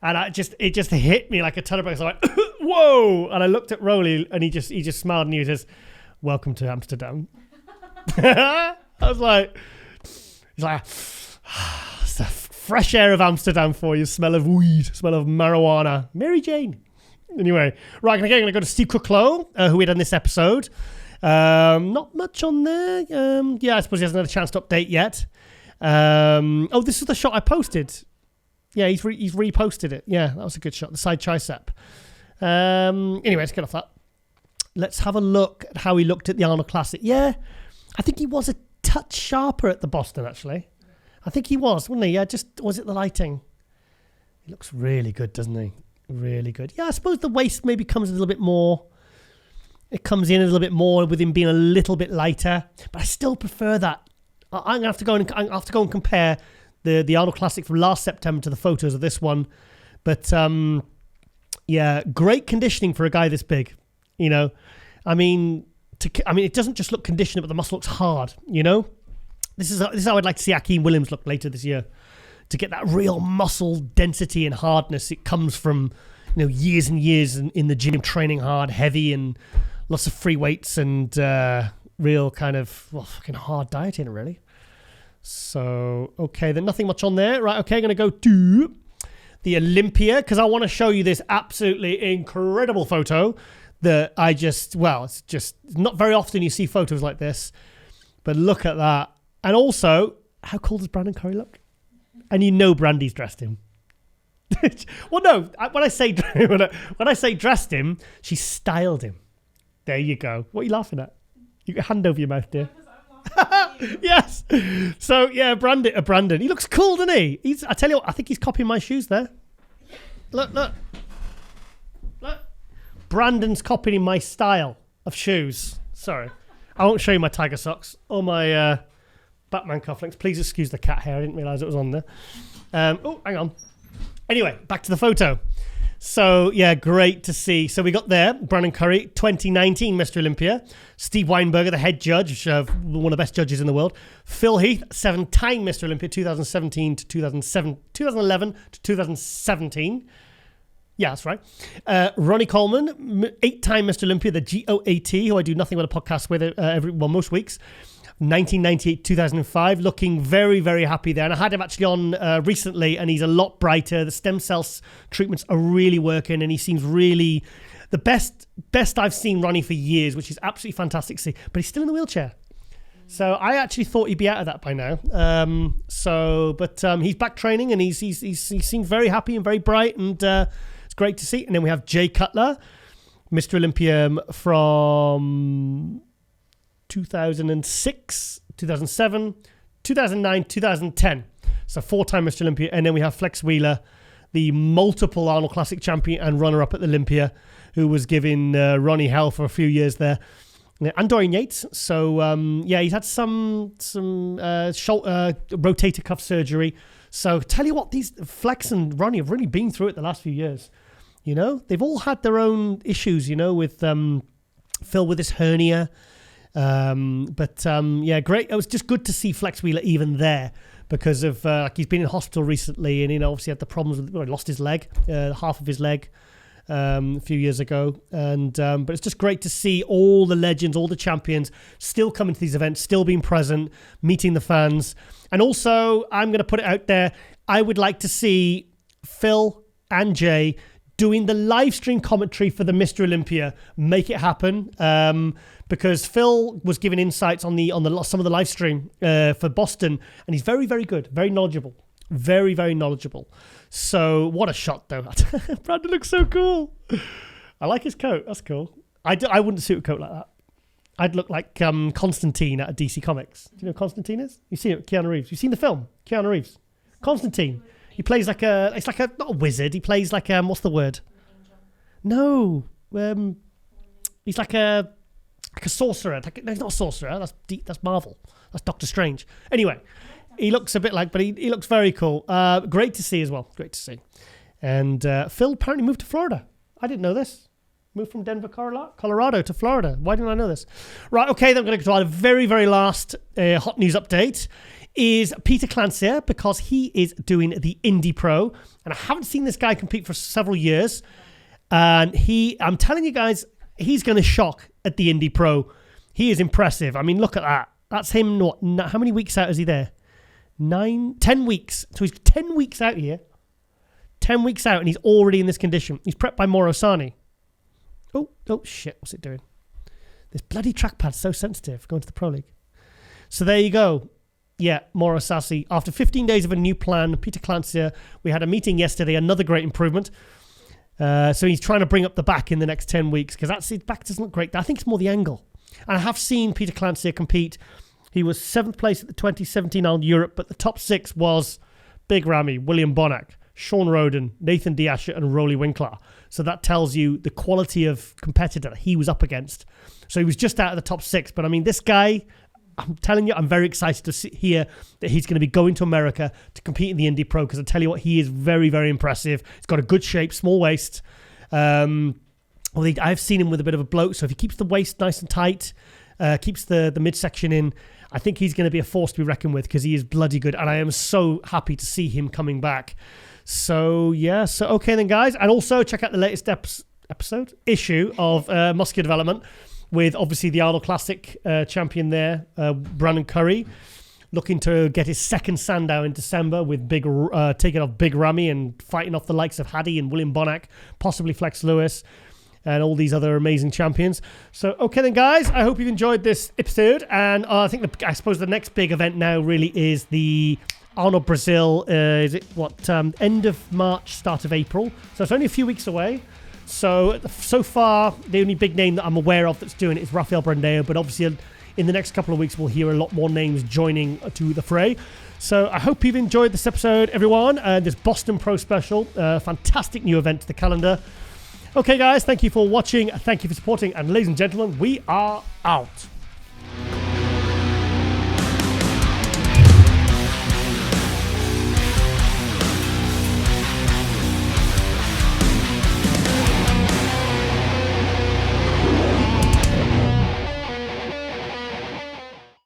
And it just hit me like a ton of bricks. I went, whoa! And I looked at Rolly, and he just smiled, and he says, welcome to Amsterdam. I was like, he's like, it's the fresh air of Amsterdam for you. Smell of weed, smell of marijuana. Mary Jane. Anyway, right, I'm going to go to Steve Kuclo, who we had on this episode. Not much on there. I suppose he hasn't had a chance to update yet. This is the shot I posted. Yeah, he's reposted it. Yeah, that was a good shot. The side tricep. Anyway, let's get off that. Let's have a look at how he looked at the Arnold Classic. Yeah, I think he was a touch sharper at the Boston, actually. I think he was, wasn't he? Yeah, was it the lighting? He looks really good, doesn't he? Really good. Yeah, I suppose the waist maybe comes a little bit more. It comes in a little bit more with him being a little bit lighter, but I still prefer that. I'm gonna have to go and compare the Arnold Classic from last September to the photos of this one. But great conditioning for a guy this big. You know, it doesn't just look conditioned, but the muscle looks hard. You know. This is how I'd like to see Akeem Williams look later this year. To get that real muscle density and hardness, it comes from years and years in the gym training hard, heavy, and lots of free weights and real kind of fucking hard dieting, really. So then nothing much on there, right? Okay, I'm gonna go to the Olympia because I want to show you this absolutely incredible photo that it's just not very often you see photos like this, but look at that. And also, how cool does Brandon Curry look? And Brandy's dressed him. Well, no. When I say dressed him, she styled him. There you go. What are you laughing at? You got a hand over your mouth, dear. Yes. So yeah, Brandon. He looks cool, doesn't he? I tell you what. I think he's copying my shoes there. Look. Brandon's copying my style of shoes. Sorry, I won't show you my tiger socks or my. Batman cufflinks. Please excuse the cat hair. I didn't realise it was on there. Hang on. Anyway, back to the photo. So, yeah, great to see. So we got there, Brandon Curry, 2019 Mr. Olympia. Steve Weinberger, the head judge, one of the best judges in the world. Phil Heath, 7-time Mr. Olympia, 2011 to 2017. Yeah, that's right. Ronnie Coleman, 8-time Mr. Olympia, the GOAT, who I do nothing but a podcast with most weeks. 1998-2005, looking very, very happy there. And I had him actually on recently, and he's a lot brighter. The stem cell treatments are really working, and he seems really the best I've seen Ronnie for years, which is absolutely fantastic to see. But he's still in the wheelchair. So I actually thought he'd be out of that by now. But he's back training, and he seems very happy and very bright, and it's great to see. And then we have Jay Cutler, Mr. Olympia from 2006, 2007, 2009, 2010. So 4-time Mr. Olympia. And then we have Flex Wheeler, the multiple Arnold Classic champion and runner-up at the Olympia, who was giving Ronnie hell for a few years there. And Dorian Yates. So, he's had some rotator cuff surgery. So, tell you what, these Flex and Ronnie have really been through it the last few years. You know, they've all had their own issues, you know, with Phil with his hernia. Great. It was just good to see Flex Wheeler even there because of, he's been in hospital recently and, you know, obviously had the problems with, he lost his leg, half of his leg. A few years ago, but it's just great to see all the legends, all the champions still coming to these events, still being present, meeting the fans. And also, I'm going to put it out there, I would like to see Phil and Jay doing the live stream commentary for the Mr. Olympia. Make it happen, because Phil was giving insights on some of the live stream for Boston, and he's very, very good, very knowledgeable, very, very knowledgeable. So, what a shot, though. Brandon looks so cool. I like his coat. That's cool. I wouldn't suit a coat like that. I'd look like Constantine out of DC Comics. Do you know who Constantine is? You see it, Keanu Reeves. You've seen the film? Keanu Reeves. Constantine. He plays not a wizard. He plays like, what's the word? No. He's like a sorcerer. No, he's not a sorcerer. That's Marvel. That's Doctor Strange. Anyway. He looks a bit like, but he looks very cool. Great to see as well. Great to see. And Phil apparently moved to Florida. I didn't know this. Moved from Denver, Colorado to Florida. Why didn't I know this? Right, okay, then I'm going to go to our very, very last hot news update is Peter Clancy, because he is doing the Indy Pro. And I haven't seen this guy compete for several years. And I'm telling you guys, he's going to shock at the Indy Pro. He is impressive. I mean, look at that. That's him. How many weeks out is he there? 10 weeks. So he's 10 weeks out here. 10 weeks out and he's already in this condition. He's prepped by Mauro Sani. Oh, shit. What's it doing? This bloody trackpad's so sensitive going to the Pro League. So there you go. Yeah, Mauro Sassi. After 15 days of a new plan, Peter Clancy, we had a meeting yesterday, another great improvement. So he's trying to bring up the back in the next 10 weeks because his back doesn't look great. I think it's more the angle. And I have seen Peter Clancy compete. He was 7th place at the 2017 Arnold Europe, but the top 6 was Big Ramy, William Bonak, Sean Roden, Nathan Diasha, and Rolly Winkler. So that tells you the quality of competitor that he was up against. So he was just out of the top 6. But I mean, this guy, I'm telling you, I'm very excited to hear that he's going to be going to America to compete in the Indy Pro, because I tell you what, he is very, very impressive. He's got a good shape, small waist. I've seen him with a bit of a bloat, so if he keeps the waist nice and tight, keeps the midsection in, I think he's going to be a force to be reckoned with, because he is bloody good, and I am so happy to see him coming back. So, yeah. So, okay then, guys. And also, check out the latest issue of Muscular Development with, obviously, the Arnold Classic champion there, Brandon Curry, looking to get his second Sandow in December with taking off Big Ramy and fighting off the likes of Hadi and William Bonak, possibly Flex Lewis, and all these other amazing champions. So, okay then, guys, I hope you've enjoyed this episode. And I suppose the next big event now really is the Arnold Brazil. Is it end of March, start of April? So it's only a few weeks away. So far, the only big name that I'm aware of that's doing it is Rafael Brandao. But obviously, in the next couple of weeks, we'll hear a lot more names joining to the fray. So I hope you've enjoyed this episode, everyone. This Boston Pro special, fantastic new event to the calendar. Okay, guys, thank you for watching. Thank you for supporting. And ladies and gentlemen, we are out.